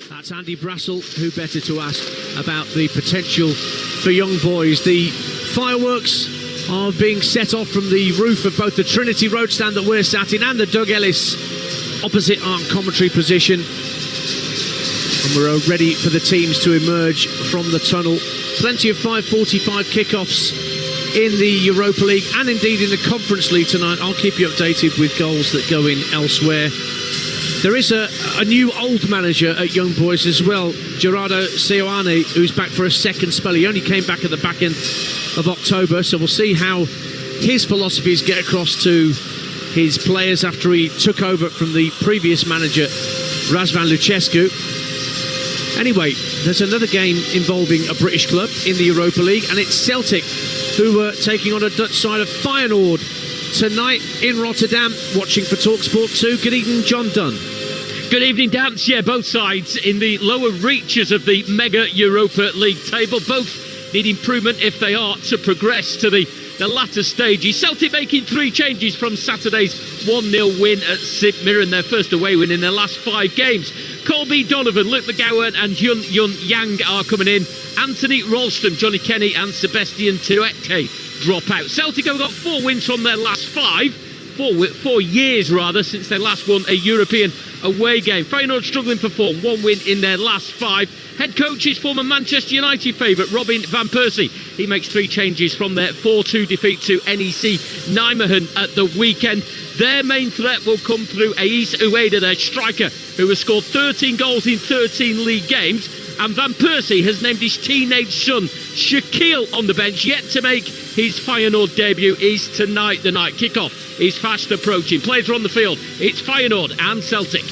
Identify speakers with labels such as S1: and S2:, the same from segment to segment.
S1: That's Andy Brassel. Who better to ask about the potential for young boys? The fireworks are being set off from the roof of both the Trinity Road stand that we're sat in and the Doug Ellis opposite our commentary position. And we're ready for the teams to emerge from the tunnel. Plenty of 5:45 kickoffs in the Europa League and indeed in the Conference League tonight. I'll keep you updated with goals that go in elsewhere. There is a new old manager at Young Boys as well, Gerardo Seoane, who's back for a second spell. He only came back at the back end of October, so we'll see how his philosophies get across to his players after he took over from the previous manager, Razvan Lucescu. Anyway, there's another game involving a British club in the Europa League, and it's Celtic who are taking on a Dutch side of Feyenoord tonight in Rotterdam. Watching for Talksport 2. Good evening, John Dunn.
S2: Good evening, Dan. Yeah, both sides in the lower reaches of the mega Europa League table. Both need improvement if they are to progress to the latter stages. Celtic making 3 changes from Saturday's 1-0 win at St Mirren, their first away win in their last 5 games. Colby Donovan, Luke McGowan and Yun Yang are coming in. Anthony Ralston, Johnny Kenny and Sebastian Tuete drop out. Celtic have got 4 wins from their last 5. 4 years rather since they last won a European away game. Feyenoord struggling for form, 1 win in their last 5. Head coach is former Manchester United favourite Robin van Persie. He makes 3 changes from their 4-2 defeat to NEC Nijmegen at the weekend. Their main threat will come through Ais Ueda, their striker, who has scored 13 goals in 13 league games. And Van Persie has named his teenage son Shaquille on the bench. Yet to make his Feyenoord debut is tonight. The night kickoff is fast approaching. Players are on the field. It's Feyenoord and Celtic.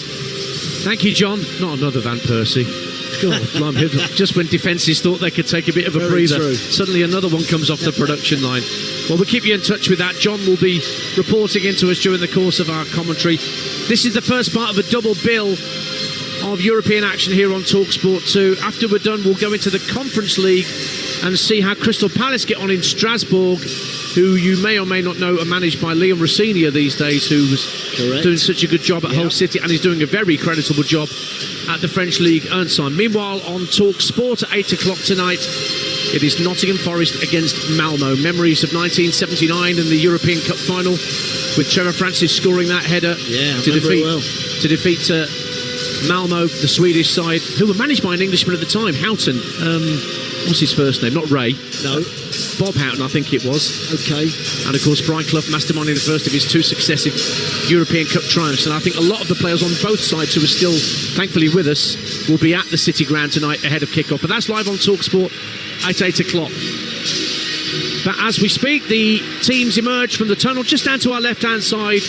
S1: Thank you, John. Not another Van Persie. God, blimey. Just when defences thought they could take a bit of a breather, suddenly another one comes off the production line. Well, we'll keep you in touch with that. John will be reporting into us during the course of our commentary. This is the first part of a double bill of European action here on Talksport 2. After we're done, we'll go into the Conference League and see how Crystal Palace get on in Strasbourg, who you may or may not know are managed by Liam Rossignol these days, who was doing such a good job at Hull City and is doing a very creditable job at the French League Ernstheim. Meanwhile, on Talksport at 8 o'clock tonight, it is Nottingham Forest against Malmo. Memories of 1979 and the European Cup final, with Trevor Francis scoring that header to defeat Malmo, the Swedish side, who were managed by an Englishman at the time, Houghton. What's his first name? Not Ray.
S3: No.
S1: Bob Houghton, I think it was.
S3: Okay.
S1: And of course, Brian Clough masterminding the first of his 2 successive European Cup triumphs. And I think a lot of the players on both sides who are still, thankfully, with us will be at the City Ground tonight ahead of kickoff. But that's live on Talksport at 8 o'clock. But as we speak, the teams emerge from the tunnel just down to our left-hand side.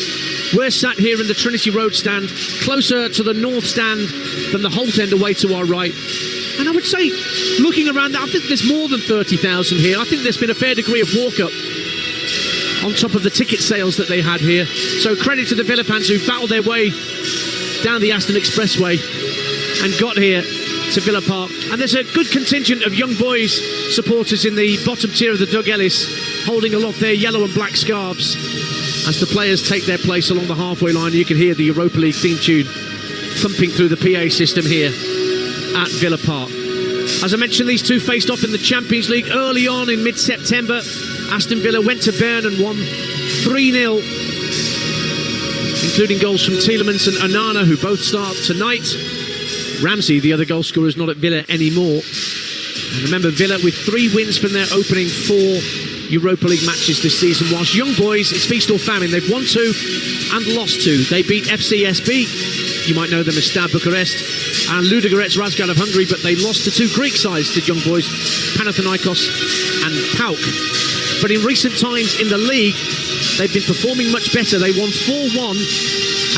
S1: We're sat here in the Trinity Road stand, closer to the north stand than the Holt end away to our right. And I would say, looking around, I think there's more than 30,000 here. I think there's been a fair degree of walk-up on top of the ticket sales that they had here. So credit to the Villa fans who battled their way down the Aston Expressway and got here to Villa Park. And there's a good contingent of Young Boys supporters in the bottom tier of the Doug Ellis, holding aloft their yellow and black scarves as the players take their place along the halfway line. You can hear the Europa League theme tune thumping through the PA system here at Villa Park. As I mentioned, these two faced off in the Champions League early on in mid-September. Aston Villa went to Bern and won 3-0, including goals from Tielemans and Onana, who both start tonight. Ramsey, the other goal scorer, is not at Villa anymore. And remember, Villa with 3 wins from their opening 4 Europa League matches this season, whilst Young Boys, it's feast or famine. They've won 2 and lost 2. They beat FCSB, you might know them as Stade Bucharest, and Ludogorets Razgrad of Hungary, but they lost to 2 Greek sides, did Young Boys, Panathinaikos and PAOK. But in recent times in the league, they've been performing much better. They won 4-1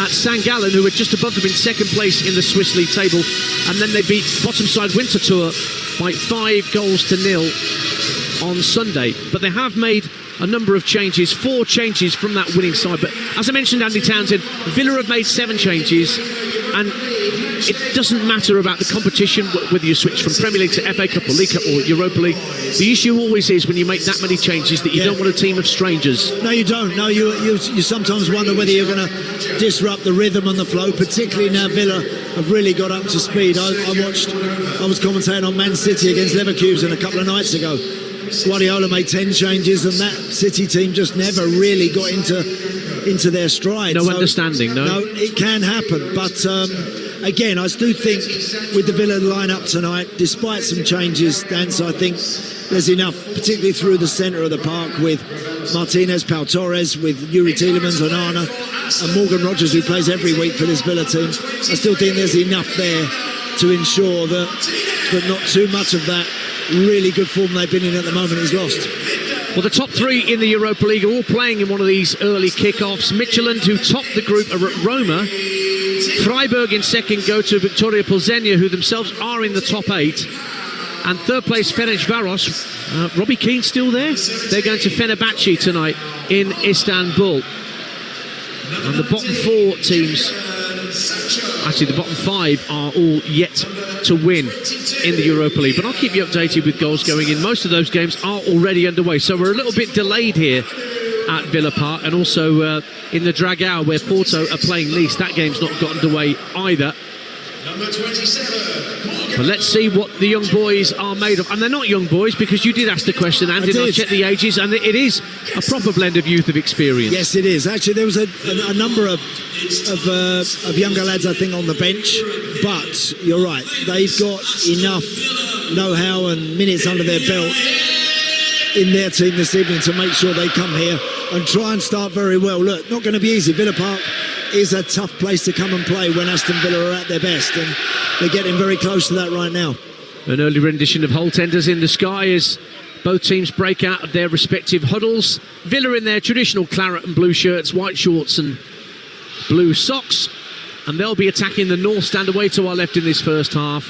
S1: at St Gallen, who were just above them in second place in the Swiss League table, and then they beat bottom side Winterthur by 5-0 on Sunday. But they have made a number of changes, 4 changes from that winning side. But as I mentioned, Andy Townsend, Villa have made 7 changes, and it doesn't matter about the competition, whether you switch from Premier League to FA Cup or League Cup or Europa League. The issue always is when you make that many changes that you don't want a team of strangers.
S3: No, you don't. No, you sometimes wonder whether you're going to disrupt the rhythm and the flow, particularly now Villa have really got up to speed. I was commentating on Man City against Leverkusen a couple of nights ago. Guardiola made 10 changes, and that City team just never really got into their stride.
S1: No understanding, no?
S3: No, it can happen, but again, I do think with the Villa line-up tonight, despite some changes, Dance, I think there's enough, particularly through the centre of the park with Martinez, Pau Torres, with Yuri Tielemans, Onana, and Morgan Rogers, who plays every week for this Villa team. I still think there's enough there to ensure that not too much of that really good form they've been in at the moment is lost.
S1: Well, the top 3 in the Europa League are all playing in one of these early kick-offs. Midtjylland, who topped the group, are at Roma. Freiburg in second go to Victoria Plzeň, who themselves are in the top 8. And third place, Ferencváros. Robbie Keane still there? They're going to Fenerbahce tonight in Istanbul. And the bottom 4 teams, actually the bottom 5, are all yet to win in the Europa League. But I'll keep you updated with goals going in. Most of those games are already underway, so we're a little bit delayed here at Villa Park, and also in the Dragao where Porto are playing Nice. That game's not got underway either.
S4: Number 27.
S1: But let's see what the young boys are made of. And they're not young boys, because you did ask the question, and I check the ages, and it is a proper blend of youth of experience.
S3: Yes, it is. Actually, there was a number of younger lads, I think, on the bench. But you're right, they've got enough know-how and minutes under their belt in their team this evening to make sure they come here and try and start very well. Look, not going to be easy. Villa Park is a tough place to come and play when Aston Villa are at their best, and they're getting very close to that right now.
S1: An early rendition of Holtenders in the Sky as both teams break out of their respective huddles. Villa in their traditional claret and blue shirts, white shorts and blue socks, and they'll be attacking the north stand away to our left in this first half.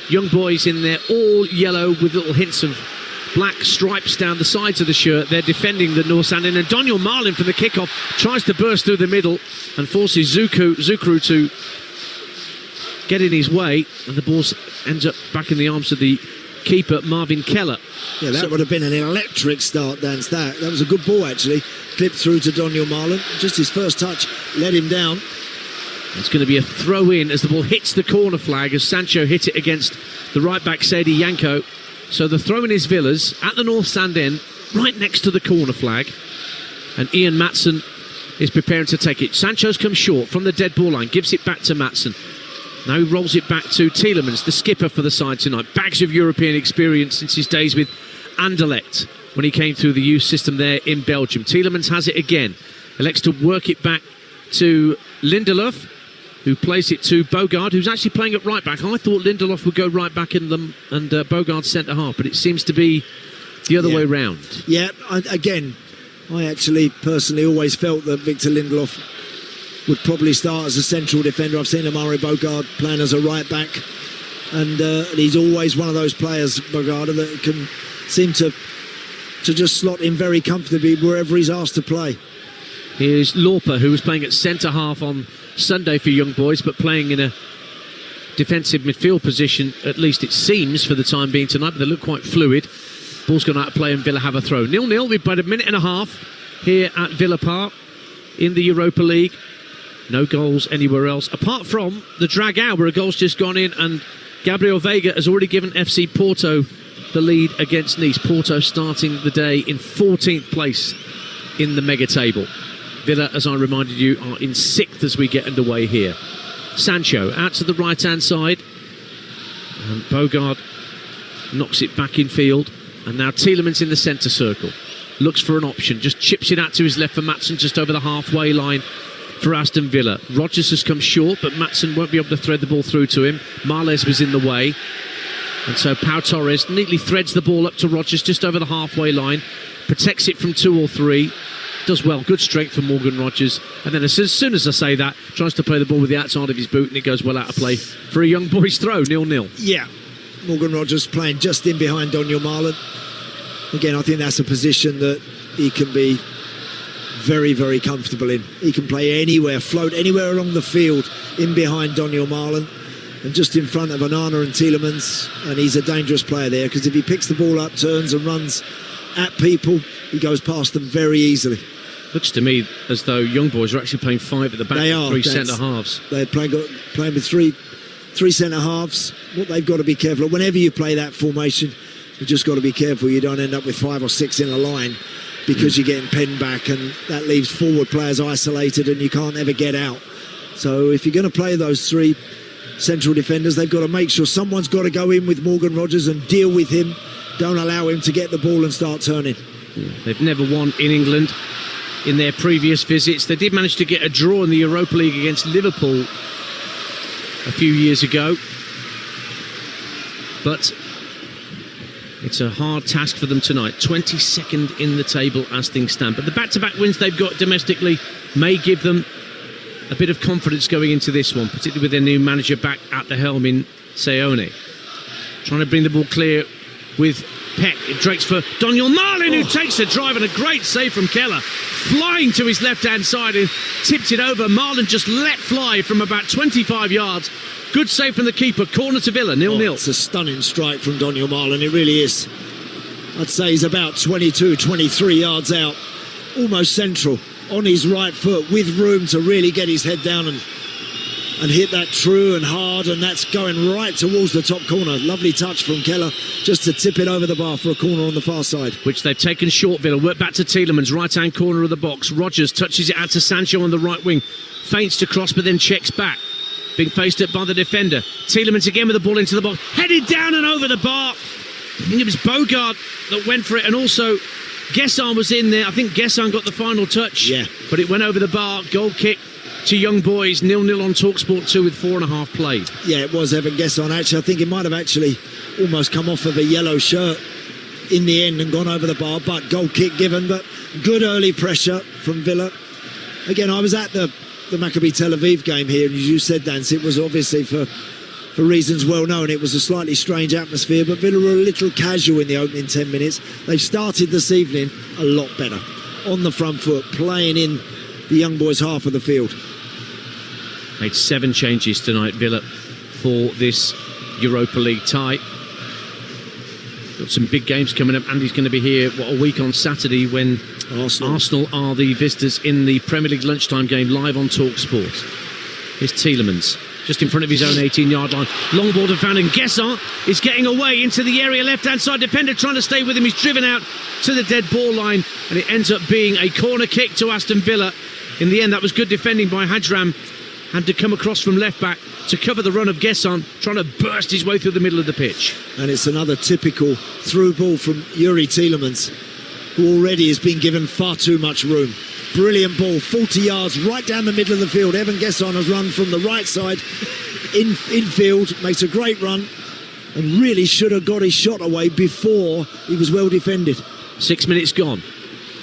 S1: Young boys in their all yellow with little hints of black stripes down the sides of the shirt. They're defending the north stand, and Daniel Marlin from the kickoff tries to burst through the middle and forces Zukru to get in his way, and the ball ends up back in the arms of the keeper, Marvin Keller.
S3: Yeah, that would have been an electric start, Dance. That was a good ball, actually. Clipped through to Daniel Marlin. Just his first touch let him down.
S1: It's going to be a throw-in as the ball hits the corner flag, as Sancho hit it against the right-back Sadi Yanko. So the throw-in is Villa's at the north stand end, right next to the corner flag. And Ian Matson is preparing to take it. Sancho's come short from the dead ball line, gives it back to Matson. Now he rolls it back to Tielemans, the skipper for the side tonight. Bags of European experience since his days with Anderlecht when he came through the youth system there in Belgium. Tielemans has it again. Elects to work it back to Lindelof, who plays it to Bogard, who's actually playing at right back. I thought Lindelof would go right back and Bogard centre half, but it seems to be the other way round.
S3: Yeah, I actually personally always felt that Victor Lindelof would probably start as a central defender. I've seen Amari Bogard playing as a right back, and he's always one of those players, Bogard, that can seem to just slot in very comfortably wherever he's asked to play.
S1: Here's Lauper, who was playing at centre half on Sunday for young boys, but playing in a defensive midfield position, at least it seems, for the time being tonight, but they look quite fluid. Ball's gone out of play and Villa have a throw. 0-0, we've played a minute and a half here at Villa Park in the Europa League. No goals anywhere else, apart from the Dragao, where a goal's just gone in, and Gabriel Veiga has already given FC Porto the lead against Nice. Porto starting the day in 14th place in the mega table. Villa, as I reminded you, are in 6th as we get underway here. Sancho out to the right-hand side, and Bogard knocks it back in field, and now Tielemans in the centre circle. Looks for an option, just chips it out to his left for Matson, just over the halfway line for Aston Villa. Rodgers has come short, but Matson won't be able to thread the ball through to him. Marles was in the way, and so Pau Torres neatly threads the ball up to Rodgers just over the halfway line, protects it from 2 or 3, does well, good strength for Morgan Rodgers, and then as soon as I say that, tries to play the ball with the outside of his boot, and it goes well out of play for a young boy's throw. 0-0.
S3: Yeah, Morgan Rodgers playing just in behind Daniel Marlin. Again, I think that's a position that he can be very, very comfortable in. He can play anywhere, float anywhere along the field, in behind Daniel Marlin and just in front of Onana and Tielemans, and he's a dangerous player there, because if he picks the ball up, turns and runs at people, he goes past them very easily.
S1: Looks to me as though young boys are actually playing 5 at the back,
S3: They are,
S1: 3 centre-halves.
S3: They're playing with three centre-halves. What they've got to be careful of, whenever you play that formation, you've just got to be careful you don't end up with 5 or 6 in a line, because you're getting penned back, and that leaves forward players isolated and you can't ever get out. So if you're going to play those 3 central defenders, they've got to make sure someone's got to go in with Morgan Rogers and deal with him. Don't allow him to get the ball and start turning.
S1: They've never won in England in their previous visits. They did manage to get a draw in the Europa League against Liverpool a few years ago, but it's a hard task for them tonight. 22nd in the table as things stand, but the back-to-back wins they've got domestically may give them a bit of confidence going into this one, particularly with their new manager back at the helm in Seoane. Trying to bring the ball clear with Peck. It breaks for Daniel Marlin, who takes a drive, and a great save from Keller. Flying to his left-hand side and tipped it over. Marlin just let fly from about 25 yards. Good save from the keeper. Corner to Villa, 0-0.
S3: It's a stunning strike from Daniel Marlin, it really is. I'd say he's about 22, 23 yards out, almost central, on his right foot, with room to really get his head down and hit that true and hard, and that's going right towards the top corner. Lovely touch from Keller, just to tip it over the bar for a corner on the far side.
S1: Which they've taken short, Villa. Work back to Tielemans, right-hand corner of the box. Rogers touches it out to Sancho on the right wing. Feints to cross, but then checks back. Being faced up by the defender. Tielemans again with the ball into the box. Headed down and over the bar. I think it was Bogart that went for it, and also Gesson was in there. I think Gesson got the final touch.
S3: Yeah.
S1: But it went over the bar. Goal kick to Young Boys, 0-0 on Talksport 2 with 4.5 played.
S3: Yeah, it was Evan Gesson. Actually, I think it might have actually almost come off of a yellow shirt in the end and gone over the bar, but goal kick given. But good early pressure from Villa. Again, I was at the Maccabi Tel Aviv game here, and as you said, Dance, it was obviously for reasons well known. It was a slightly strange atmosphere, but Villa were a little casual in the opening 10 minutes. They've started this evening a lot better, on the front foot, playing in the Young Boys half of the field.
S1: Made 7 changes tonight, Villa, for this Europa League tie. Got some big games coming up. Andy's going to be here, a week on Saturday, when Arsenal are the visitors in the Premier League lunchtime game, live on Talksport. Here's Tielemans, just in front of his own 18-yard line. Long ball to Van den Gesson is getting away into the area, left-hand side defender trying to stay with him. He's driven out to the dead ball line, and it ends up being a corner kick to Aston Villa. In the end, that was good defending by Hajram. Had to come across from left-back to cover the run of Gesson, trying to burst his way through the middle of the pitch.
S3: And it's another typical through ball from Yuri Tielemans, who already has been given far too much room. Brilliant ball, 40 yards, right down the middle of the field. Evan Gesson has run from the right side, infield, makes a great run, and really should have got his shot away before he was well defended.
S1: 6 minutes gone.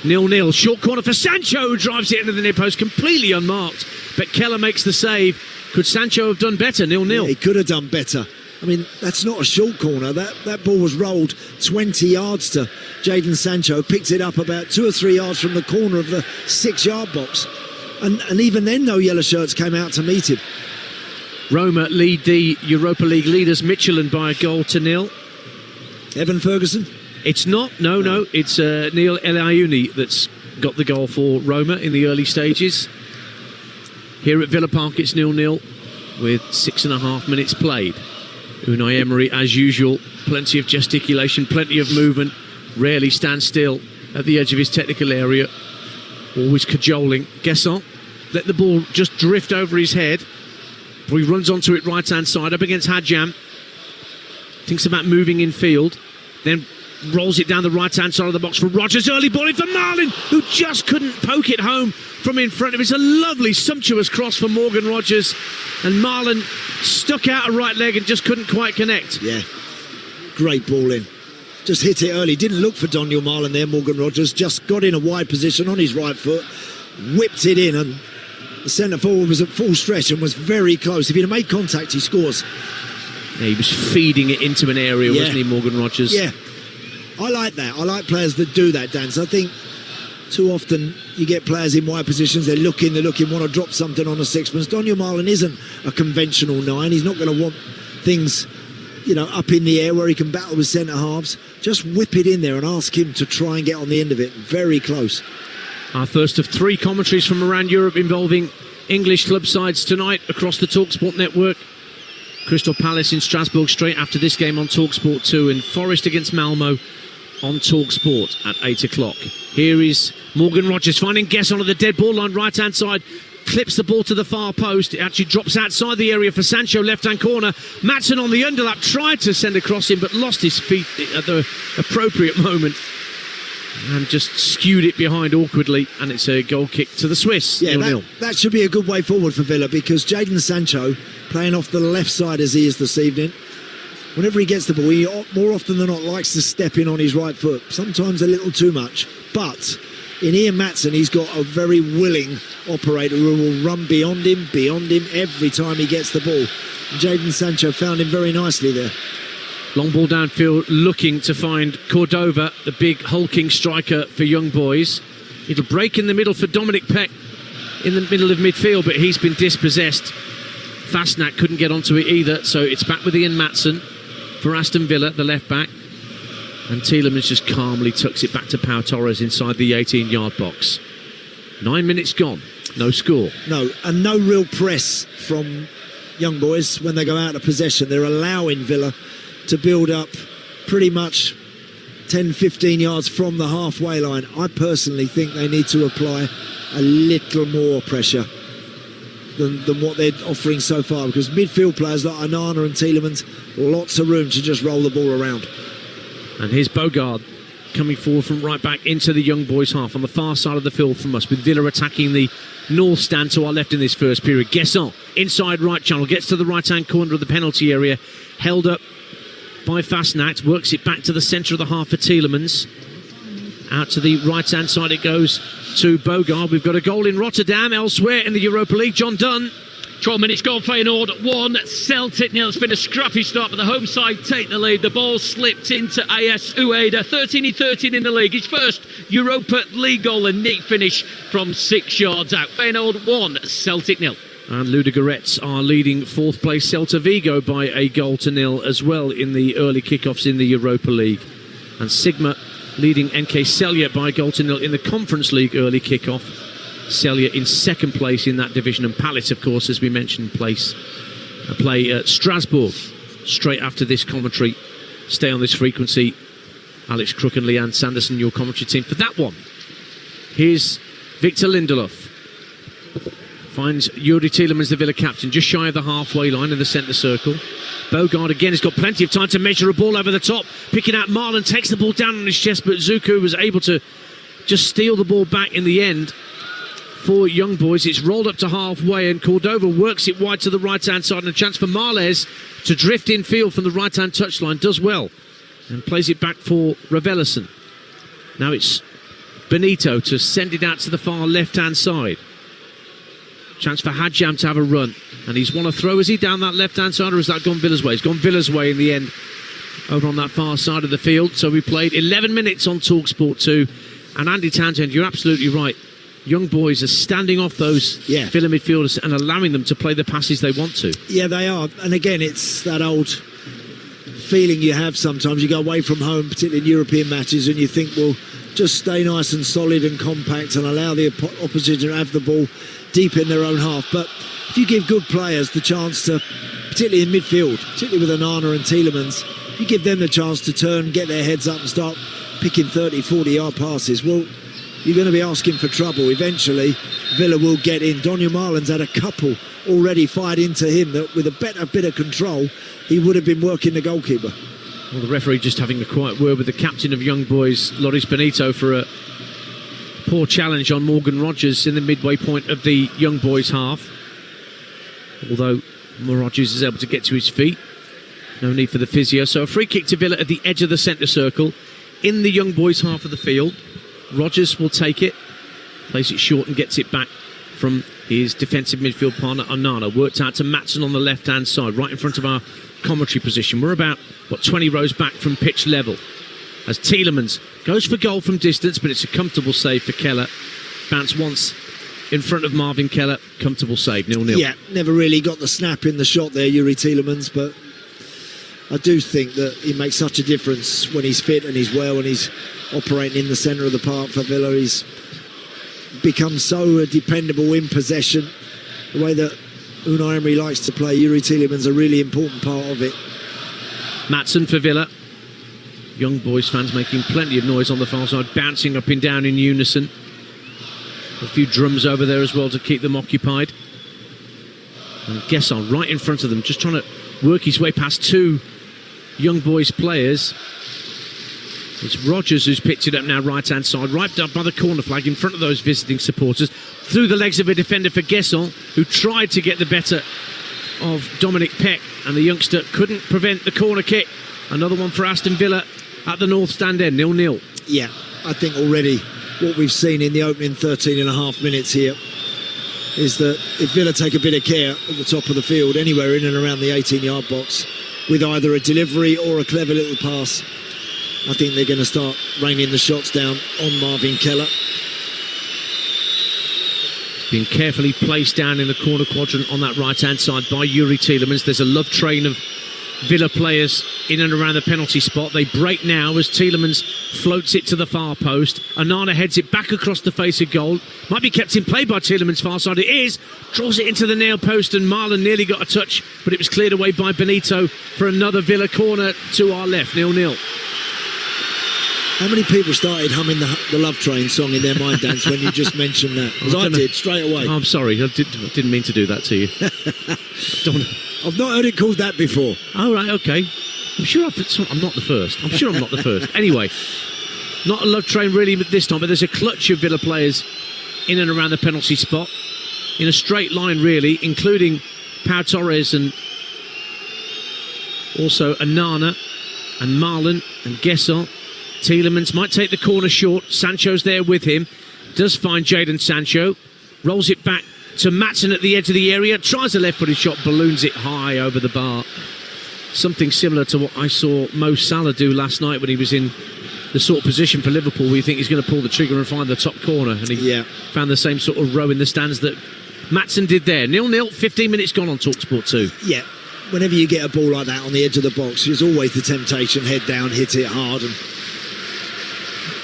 S1: 0-0. Short corner for Sancho, who drives it into the near post, completely unmarked. But Keller makes the save. Could Sancho have done better? 0-0.
S3: Yeah, he could have done better. I mean, that's not a short corner. That ball was rolled 20 yards to Jadon Sancho, picked it up about 2 or 3 yards from the corner of the 6-yard box. And even then, no yellow shirts came out to meet him.
S1: Roma lead the Europa League leaders, Midtjylland, by a goal to 0.
S3: Evan Ferguson?
S1: It's not, no. It's Neil El Ayouni that's got the goal for Roma in the early stages. Here at Villa Park, it's 0-0 with 6.5 minutes played. Unai Emery, as usual, plenty of gesticulation, plenty of movement, rarely stands still at the edge of his technical area, always cajoling. Gesson let the ball just drift over his head. He runs onto it right-hand side, up against Hajam. Thinks about moving in field, then rolls it down the right-hand side of the box for Rogers. Early ball in for Marlin, who just couldn't poke it home from in front of him. It's a lovely, sumptuous cross for Morgan Rogers, and Marlin stuck out a right leg and just couldn't quite connect.
S3: Yeah, great ball in. Just hit it early. Didn't look for Daniel Marlin there, Morgan Rogers. Just got in a wide position on his right foot, whipped it in, and the centre forward was at full stretch and was very close. If he'd have made contact, he scores.
S1: Yeah, he was feeding it into an area, wasn't he, Morgan Rogers?
S3: Yeah. I like that. I like players that do that, Dan. So I think Too often you get players in wide positions, they're looking, want to drop something on a sixpence. Daniel Marlin isn't a conventional 9. He's not going to want things, up in the air where he can battle with centre halves. Just whip it in there and ask him to try and get on the end of it. Very close.
S1: Our first of 3 commentaries from around Europe involving English club sides tonight across the Talksport network. Crystal Palace in Strasbourg straight after this game on Talksport 2, and Forest against Malmo on Talksport at 8 o'clock. Here is Morgan Rogers finding Guess onto the dead ball line, right hand side, clips the ball to the far post. It actually drops outside the area for Sancho, left hand corner. Maatsen on the underlap tried to send across him but lost his feet at the appropriate moment and just skewed it behind awkwardly, and it's a goal kick to the Swiss.
S3: Yeah,
S1: 0-0.
S3: that should be a good way forward for Villa, because Jadon Sancho, playing off the left side as he is this evening, whenever he gets the ball, he more often than not likes to step in on his right foot, sometimes a little too much. But in Ian Maatsen, he's got a very willing operator who will run beyond him every time he gets the ball. And Jadon Sancho found him very nicely there.
S1: Long ball downfield, looking to find Cordova, the big hulking striker for Young Boys. It'll break in the middle for Dominic Peck in the middle of midfield, but he's been dispossessed. Fastnack couldn't get onto it either, so it's back with Ian Maatsen for Aston Villa, the left back, and Tielemans just calmly tucks it back to Pau Torres inside the 18-yard box. 9 minutes gone, no score.
S3: No, and no real press from Young Boys when they go out of possession. They're allowing Villa to build up pretty much 10-15 yards from the halfway line. I personally think they need to apply a little more pressure than what they're offering so far, because midfield players like Onana and Tielemans, lots of room to just roll the ball around.
S1: And here's Bogard coming forward from right back into the Young Boys half on the far side of the field from us, with Villa attacking the north stand to our left in this first period. Guesson inside right channel, gets to the right hand corner of the penalty area, held up by Fastnacht, works it back to the centre of the half for Tielemans. Out to the right hand side it goes to Bogard. We've got a goal in Rotterdam. Elsewhere in the Europa League, John Dunn.
S2: 12 minutes gone, Feyenoord 1, Celtic 0. It's been a scrappy start, but the home side take the lead. The ball slipped into AS Ueda. 13-13 in the league. His first Europa League goal, a neat finish from 6 yards out. Feyenoord 1, Celtic 0.
S1: And Ludogorets are leading fourth place Celta Vigo by a goal to nil as well in the early kickoffs in the Europa League. And Sigma leading NK Celje by a goal to nil in the Conference League early kickoff. Celje in second place in that division, and Palace, of course, as we mentioned, play at Strasbourg straight after this commentary. Stay on this frequency. Alex Crook and Leanne Sanderson, your commentary team for that one. Here's Victor Lindelof. Finds Yuri Tielemans, the Villa captain, just shy of the halfway line in the centre circle. Bogard again has got plenty of time to measure a ball over the top. Picking out Marlon, takes the ball down on his chest, but Zuku was able to just steal the ball back in the end. For Young Boys, it's rolled up to halfway, and Cordova works it wide to the right-hand side, and a chance for Marles to drift in field from the right-hand touchline. Does well and plays it back for Ravelisson. Now it's Benito to send it out to the far left-hand side. Chance for Hadjam to have a run, and he's won a throw. Is he down that left-hand side, or has that gone Villa's way? It's gone Villa's way in the end, over on that far side of the field. So we played 11 minutes on Talksport 2, and Andy Townsend, you're absolutely right. Young Boys are standing off those Villa midfielders and allowing them to play the passes they want to. Yeah, they are. And again, it's that old feeling you have sometimes. You go away from home, particularly in European matches, and you think, well, just stay nice and solid and compact and allow the opposition to have the ball deep in their own half. But if you give good players the chance to, particularly in midfield, particularly with Onana and Tielemans, if you give them the chance to turn, get their heads up and start picking 30, 40-yard passes, well, you're going to be asking for trouble. Eventually, Villa will get in. Daniel Marlin's had a couple already fired into him that with a better bit of control, he would have been working the goalkeeper. Well, the referee just having a quiet word with the captain of Young Boys, Loris Benito, for a poor challenge on Morgan Rogers in the midway point of the Young Boys half. Although Rogers is able to get to his feet. No need for the physio. So a free kick to Villa at the edge of the centre circle in the Young Boys half of the field. Rogers will take it, plays it short and gets it back from his defensive midfield partner Onana. Worked out to Maatsen on the left hand side, right in front of our commentary position. We're about 20 rows back from pitch level. as Tielemans goes for goal from distance, but it's a comfortable save for Keller. Bounce once in front of Marvin Keller, comfortable save, 0-0.
S3: Yeah, never really got the snap in the shot there, Yuri Tielemans, but I do think that he makes such a difference when he's fit and he's well and he's operating in the centre of the park for Villa. He's become so dependable in possession. The way that Unai Emery likes to play, Yuri Tielemans a really important part of it.
S1: Maatsen for Villa. Young Boys fans making plenty of noise on the far side, bouncing up and down in unison. A few drums over there as well to keep them occupied. And Gesson right in front of them, just trying to work his way past two Young Boys players. It's Rogers who's picked it up now, right-hand side, right up by the corner flag in front of those visiting supporters. Through the legs of a defender for Gesson, who tried to get the better of Dominic Peck, and the youngster couldn't prevent the corner kick. Another one for Aston Villa at the North Stand end, 0-0.
S3: Yeah, I think already what we've seen in the opening 13 and a half minutes here is that if Villa take a bit of care at the top of the field, anywhere in and around the 18-yard box, with either a delivery or a clever little pass, I think they're going to start raining the shots down on Marvin Keller.
S1: Being carefully placed down in the corner quadrant on that right-hand side by Yuri Tielemans. There's a love train of Villa players in and around the penalty spot. They break now as Tielemans floats it to the far post. Onana heads it back across the face of goal. Might be kept in play by Tielemans far side. It is. Draws it into the nail post, and Marlon nearly got a touch, but it was cleared away by Benito for another Villa corner to our left, 0-0.
S3: How many people started humming the Love Train song in their mind dance when you just mentioned that? Because I did straight away.
S1: I'm sorry, I didn't mean to do that to you.
S3: I've not heard it called that before.
S1: All right, okay. I'm not the first. I'm sure I'm not the first. Anyway, not a love train really this time, but there's a clutch of Villa players in and around the penalty spot in a straight line, really, including Pau Torres and also Onana and Marlon and Gesson. Tielemans might take the corner short. Sancho's there with him. Does find Jadon Sancho. Rolls it back to Maatsen at the edge of the area. Tries a left-footed shot. Balloons it high over the bar. Something similar to what I saw Mo Salah do last night when he was in the sort of position for Liverpool where you think he's going to pull the trigger and find the top corner. And he found the same sort of row in the stands that Maatsen did there. 0-0, 15 minutes gone on Talksport 2.
S3: Yeah, whenever you get a ball like that on the edge of the box, there's always the temptation, head down, hit it hard, and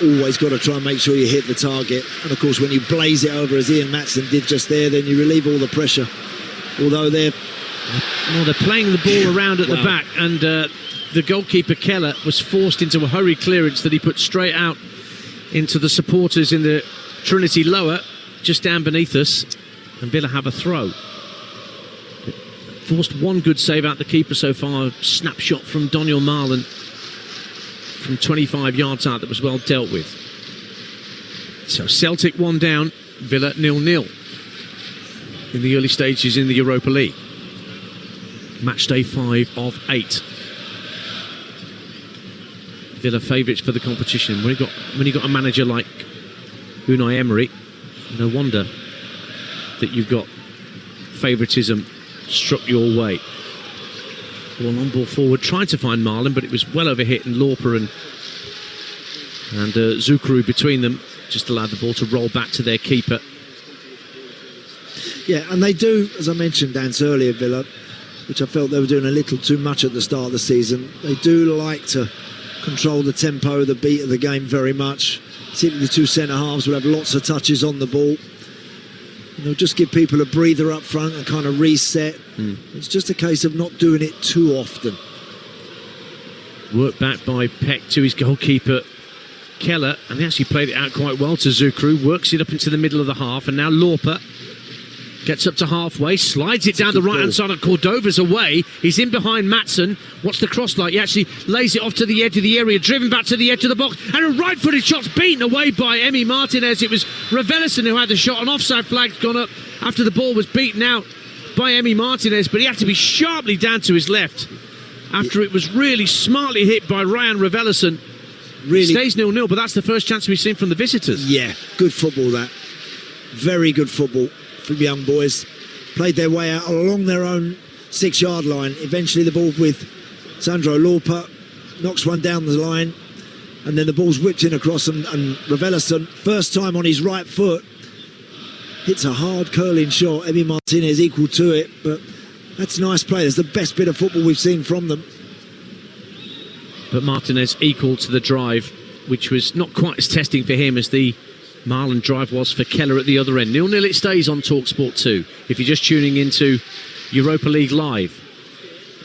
S3: always got to try and make sure you hit the target. And of course, when you blaze it over as Ian Maatsen did just there, then you relieve all the pressure. Although they're
S1: playing the ball around at the back, and the goalkeeper Keller was forced into a hurry clearance that he put straight out into the supporters in the Trinity lower, just down beneath us, and Villa have a throw. Forced one good save out the keeper so far, a snapshot from Daniel Marlon from 25 yards out that was well dealt with. So Celtic 1 down, Villa 0-0 in the early stages in the Europa League. Match day 5 of 8. Villa favourites for the competition. When you got a manager like Unai Emery, no wonder that you've got favouritism struck your way. Ball on ball forward, trying to find Marlon, but it was well overhit, and Lauper and Zukru between them just allowed the ball to roll back to their keeper.
S3: Yeah, and they do, as I mentioned, Dance, earlier, Villa, which I felt they were doing a little too much at the start of the season. They do like to control the tempo, the beat of the game very much. Particularly the two centre-halves will have lots of touches on the ball. And they'll just give people a breather up front and kind of reset. It's just a case of not doing it too often.
S1: Worked back by Peck to his goalkeeper Keller, and he actually played it out quite well to Zukru. Works it up into the middle of the half, and now Lauper gets up to halfway, slides it down the right-hand side of Cordova's away. He's in behind Maatsen. What's the cross like? He actually lays it off to the edge of the area, driven back to the edge of the box, and a right-footed shot's beaten away by Emi Martinez. It was Ravelisson who had the shot. An offside flag's gone up after the ball was beaten out by Emi Martinez, but he had to be sharply down to his left after it was really smartly hit by Ryan Ravelisson. Really stays 0-0, but that's the first chance we've seen from the visitors.
S3: Yeah, good football that. Very good football from young boys. Played their way out along their own 6-yard line. Eventually the ball with Sandro Lauper knocks one down the line. and then the ball's whipped in across, and Raveloson, first time on his right foot, hits a hard curling shot. Emi Martinez equal to it, but that's nice play. It's the best bit of football we've seen from them.
S1: But Martinez equal to the drive, which was not quite as testing for him as the Marlon drive was for Keller at the other end. 0-0 it stays on Talksport 2. If you're just tuning into Europa League Live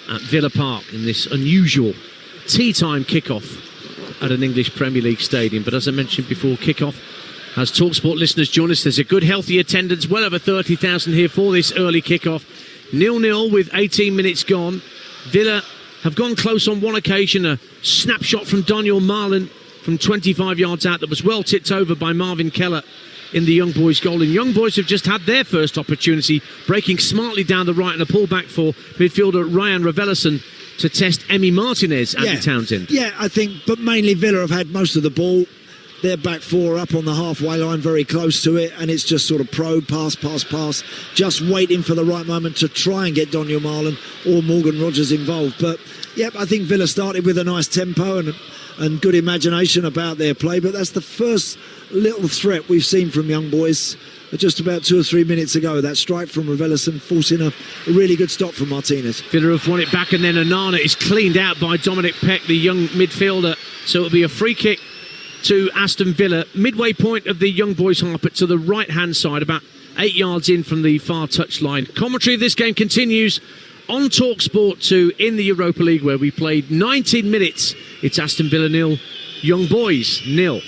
S1: at Villa Park in this unusual tea time kickoff at an English Premier League stadium. But as I mentioned before, kickoff, as Talksport listeners join us, there's a good healthy attendance, well over 30,000 here for this early kickoff. 0-0 with 18 minutes gone. Villa have gone close on one occasion, a snapshot from Daniel Marlon from 25 yards out that was well tipped over by Marvin Keller in the Young Boys goal. And Young Boys have just had their first opportunity, breaking smartly down the right and a pullback for midfielder Ryan Raveloson to test Emi Martinez and Townsend.
S3: Yeah, I think, but mainly Villa have had most of the ball. Their back four up on the halfway line, very close to it, and it's just sort of probe, pass, just waiting for the right moment to try and get Daniel Marlon or Morgan Rogers involved. But, yep, I think Villa started with a nice tempo and good imagination about their play, but that's the first little threat we've seen from Young Boys just about 2 or 3 minutes ago. That strike from Raveloson forcing a really good stop from Martinez.
S1: Villa have won it back, and then Onana is cleaned out by Dominic Peck, the young midfielder. So it'll be a free kick to Aston Villa, midway point of the Young Boys half, but to the right-hand side, about 8 yards in from the far touchline. Commentary of this game continues on Talksport 2 in the Europa League, where we played 19 minutes. It's Aston Villa 0, Young Boys 0.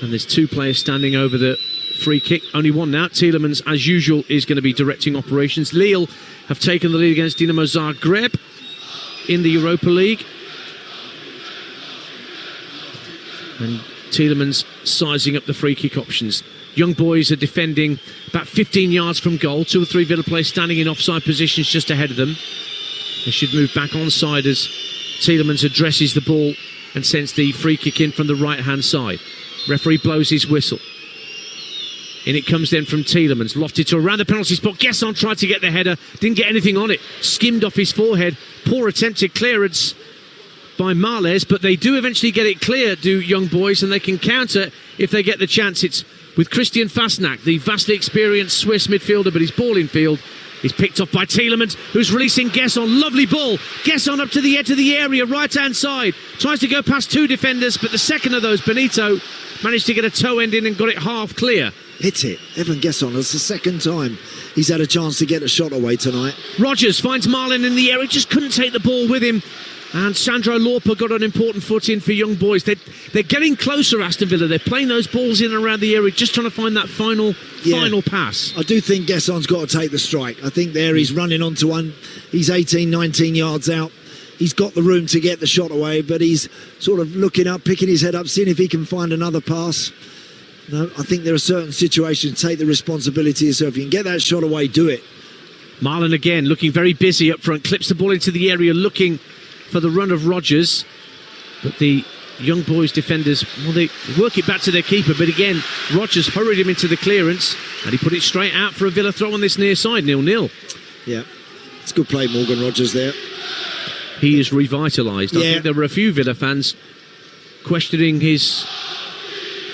S1: And there's 2 players standing over the free kick. Only one now. Tielemans, as usual, is going to be directing operations. Lille have taken the lead against Dinamo Zagreb in the Europa League. And Tielemans sizing up the free kick options. Young Boys are defending about 15 yards from goal. 2 or 3 Villa players standing in offside positions just ahead of them. They should move back onside as Tielemans addresses the ball and sends the free kick in from the right-hand side. Referee blows his whistle. In it comes then from Tielemans, lofted to around the penalty spot. Gesson tried to get the header, didn't get anything on it. Skimmed off his forehead. Poor attempted clearance by Marles, but they do eventually get it clear, do Young Boys, and they can counter if they get the chance. It's with Christian Fastnack, the vastly experienced Swiss midfielder, but his ball in field is picked off by Tielemans, who's releasing Gesson. Lovely ball. Gesson up to the edge of the area, right-hand side. Tries to go past 2 defenders, but the second of those, Benito, managed to get a toe end in and got it half clear.
S3: Hit it. Evan Gesson, it's the second time he's had a chance to get a shot away tonight.
S1: Rogers finds Marlon in the area, just couldn't take the ball with him. And Sandro Lorpa got an important foot in for Young Boys. They're getting closer, Aston Villa. They're playing those balls in and around the area, just trying to find that final pass.
S3: I do think Gesson's got to take the strike. I think there he's running onto one. He's 18, 19 yards out. He's got the room to get the shot away, but he's sort of looking up, picking his head up, seeing if he can find another pass. No, I think there are certain situations, take the responsibility yourself. If you can get that shot away, do it.
S1: Marlon again, looking very busy up front, clips the ball into the area, looking for the run of Rogers, but the Young Boys defenders, well, they work it back to their keeper, but again Rogers hurried him into the clearance and he put it straight out for a Villa throw on this near side. 0-0.
S3: Yeah, it's good play, Morgan Rogers there.
S1: He is revitalised. I think there were a few Villa fans questioning his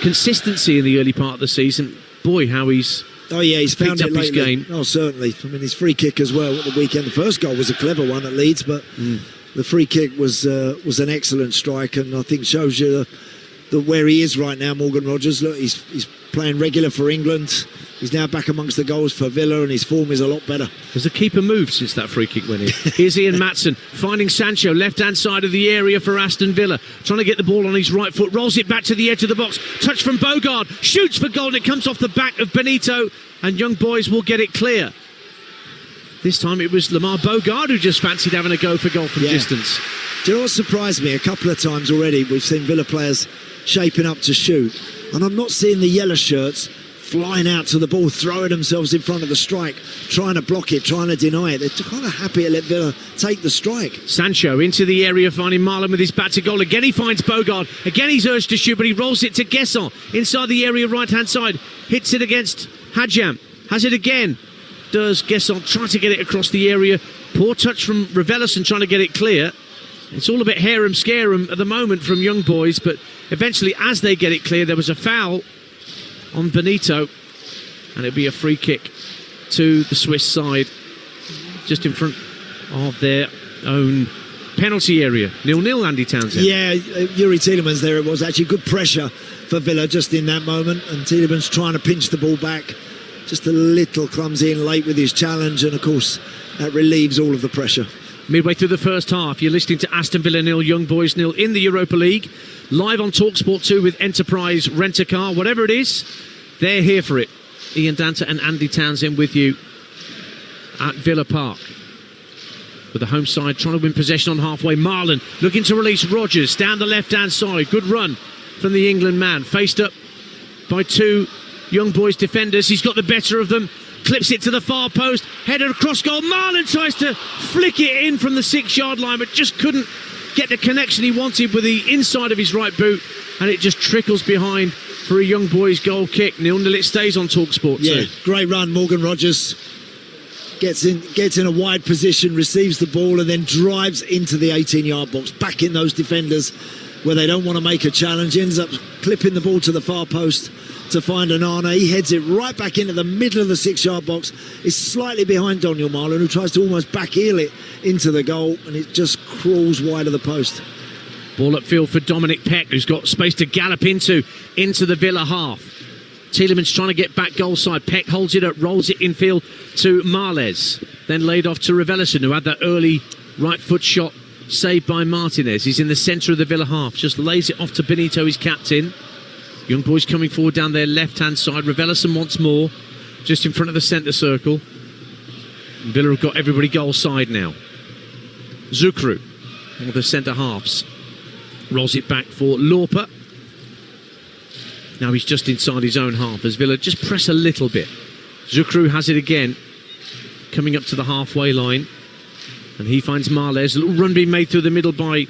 S1: consistency in the early part of the season. Boy, how he's
S3: found it
S1: his game.
S3: Oh, certainly. I mean, his free kick as well at the weekend. The first goal was a clever one at Leeds, but the free kick was an excellent strike, and I think shows you where he is right now, Morgan Rogers. Look, he's playing regular for England. He's now back amongst the goals for Villa, and his form is a lot better.
S1: Has the keeper moved since that free kick went in? Here's Ian Matson finding Sancho, left-hand side of the area for Aston Villa, trying to get the ball on his right foot, rolls it back to the edge of the box, touch from Bogard, shoots for goal, and it comes off the back of Benito, and Young Boys will get it clear. This time it was Lamar Bogard who just fancied having a go for goal from distance.
S3: Do you know what surprised me? A couple of times already we've seen Villa players shaping up to shoot, and I'm not seeing the yellow shirts flying out to the ball, throwing themselves in front of the strike, trying to block it, trying to deny it. They're kind of happy to let Villa take the strike.
S1: Sancho into the area, finding Marlon with his bat to goal. Again he finds Bogard. Again he's urged to shoot, but he rolls it to Gesson inside the area, right-hand side. Hits it against Hadjam. Has it again. Does Gesson try to get it across the area. Poor touch from Raveloson trying to get it clear. It's all a bit harum-scarum at the moment from Young Boys, but eventually, as they get it clear, there was a foul on Benito, and it'll be a free kick to the Swiss side, just in front of their own penalty area. 0-0, Andy Townsend.
S3: Yeah, Yuri Tielemans there. It was actually good pressure for Villa just in that moment, and Tielemans trying to pinch the ball back. Just a little clumsy and late with his challenge, and of course, that relieves all of the pressure.
S1: Midway through the first half, you're listening to Aston Villa 0, Young Boys 0 in the Europa League. Live on Talksport 2 with Enterprise Rent-A-Car. Whatever it is, they're here for it. Ian Danta and Andy Townsend with you at Villa Park. With the home side trying to win possession on halfway. Marlon looking to release Rodgers down the left-hand side. Good run from the England man. Faced up by two Young Boys defenders. He's got the better of them. Clips it to the far post. Headed across goal. Marlon tries to flick it in from the 6-yard line, but just couldn't get the connection he wanted with the inside of his right boot. And it just trickles behind for a Young Boys goal kick. 0-0 it stays on Talksport 2.
S3: Yeah, great run. Morgan Rodgers gets in a wide position, receives the ball, and then drives into the 18-yard box, back in those defenders where they don't want to make a challenge. Ends up clipping the ball to the far post to find Onana. He heads it right back into the middle of the 6-yard box. It's slightly behind Daniel Marlon, who tries to almost back-heel it into the goal, and it just crawls wide of the post.
S1: Ball upfield for Dominic Peck, who's got space to gallop into the Villa half. Tielemans trying to get back goal side. Peck holds it up, rolls it infield to Marles. Then laid off to Ravelisson, who had that early right foot shot saved by Martinez. He's in the centre of the Villa half. Just lays it off to Benito, his captain. Young Boys coming forward down their left-hand side. Ravelisson once more, just in front of the centre circle. Villa have got everybody goal side now. Zukru, one of the centre halves, rolls it back for Lorpa. Now he's just inside his own half as Villa just press a little bit. Zukru has it again, coming up to the halfway line. And he finds Marles. A little run being made through the middle by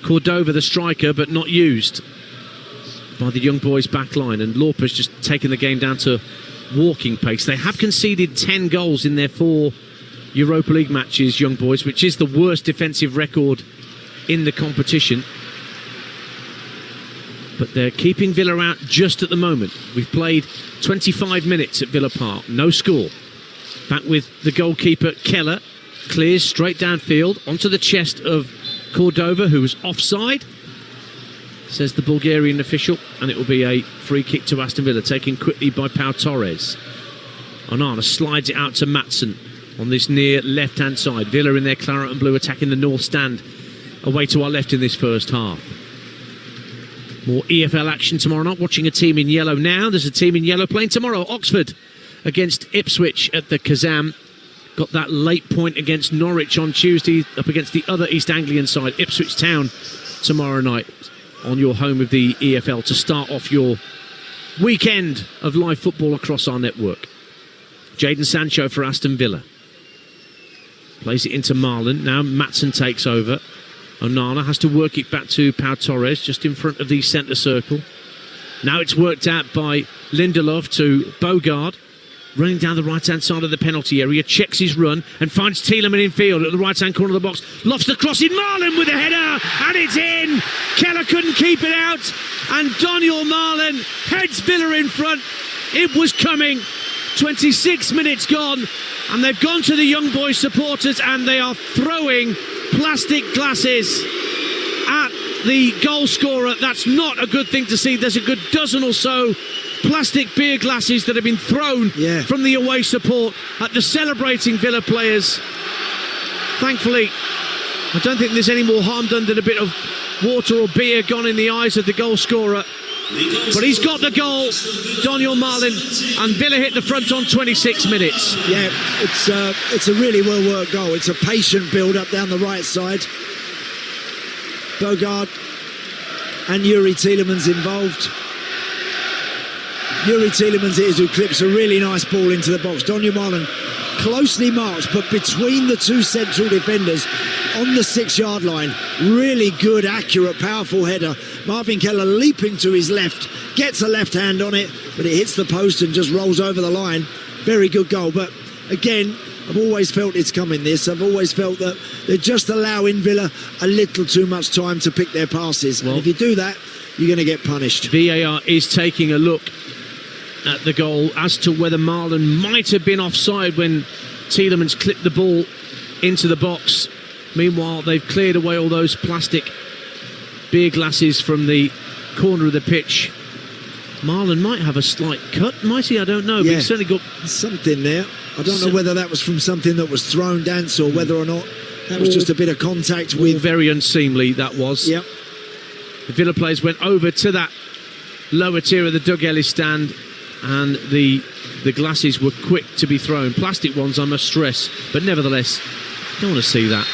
S1: Cordova, the striker, but not used by the Young Boys back line. And Lorpa's just taken the game down to walking pace. They have conceded 10 goals in their 4 Europa League matches, Young Boys, which is the worst defensive record in the competition. But they're keeping Villa out just at the moment. We've played 25 minutes at Villa Park. No score. Back with the goalkeeper, Keller. Clears straight downfield onto the chest of Cordova, who was offside, says the Bulgarian official, and it will be a free kick to Aston Villa, taken quickly by Pau Torres. Onana slides it out to Maatsen on this near left-hand side. Villa in their claret and blue attacking the north stand away to our left in this first half. More EFL action tomorrow night. Watching a team in yellow now. There's a team in yellow playing tomorrow. Oxford against Ipswich at the Kazam. Got that late point against Norwich on Tuesday, up against the other East Anglian side, Ipswich Town, tomorrow night on your home of the EFL to start off your weekend of live football across our network. Jadon Sancho for Aston Villa. Plays it into Marlon. Now Maatsen takes over. Onana has to work it back to Pau Torres, just in front of the centre circle. Now it's worked out by Lindelof to Bogard. Running down the right-hand side of the penalty area, checks his run and finds Tielemans in field at the right-hand corner of the box. Lofts the cross in, Marlon with a header, and it's in. Keller couldn't keep it out, and Daniel Marlon heads Villa in front. It was coming. 26 minutes gone, and they've gone to the Young Boys supporters, and they are throwing plastic glasses at the goal scorer. That's not a good thing to see. There's a good dozen or so plastic beer glasses that have been thrown from the away support at the celebrating Villa players. Thankfully, I don't think there's any more harm done than a bit of water or beer gone in the eyes of the goal scorer. But he's got the goal, Daniel Marlon, and Villa hit the front on 26 minutes.
S3: Yeah, it's a really well-worked goal. It's a patient build-up down the right side. Bogard and Yuri Tielemans involved. Yuri Tielemans it is who clips a really nice ball into the box. Daniel Marlon closely marked, but between the two central defenders on the 6-yard line. Really good, accurate, powerful header. Marvin Keller leaping to his left, gets a left hand on it, but it hits the post and just rolls over the line. Very good goal. But again, I've always felt it's coming this. I've always felt that they're just allowing Villa a little too much time to pick their passes.
S1: Well,
S3: and if you do that, you're going to get punished.
S1: VAR is taking a look at the goal as to whether Marlon might have been offside when Tielemans clipped the ball into the box. Meanwhile, they've cleared away all those plastic beer glasses from the corner of the pitch. Marlon might have a slight cut, might he? I don't know, but he's certainly got
S3: something there. I don't know whether that was from something that was thrown, Dance, or whether or not that was just a bit of contact with...
S1: Very unseemly, that was.
S3: Yep.
S1: The Villa players went over to that lower tier of the Doug Ellis stand, and the glasses were quick to be thrown. Plastic ones, I must stress, but nevertheless, don't want to see that.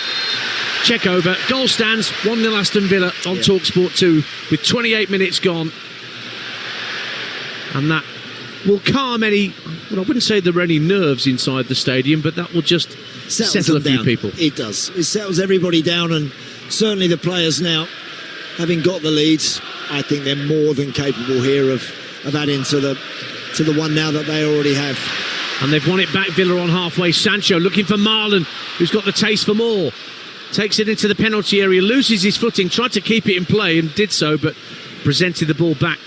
S1: Check over. Goal stands, 1-0 Aston Villa on Talksport 2 with 28 minutes gone. And that will calm any... Well, I wouldn't say there are any nerves inside the stadium, but that will just settle a few people.
S3: It does. It settles everybody down, and certainly the players now, having got the leads, I think they're more than capable here of adding to the one now that they already have.
S1: And they've won it back, Villa on halfway. Sancho looking for Marlon, who's got the taste for more. Takes it into the penalty area, loses his footing, tried to keep it in play and did so, but presented the ball back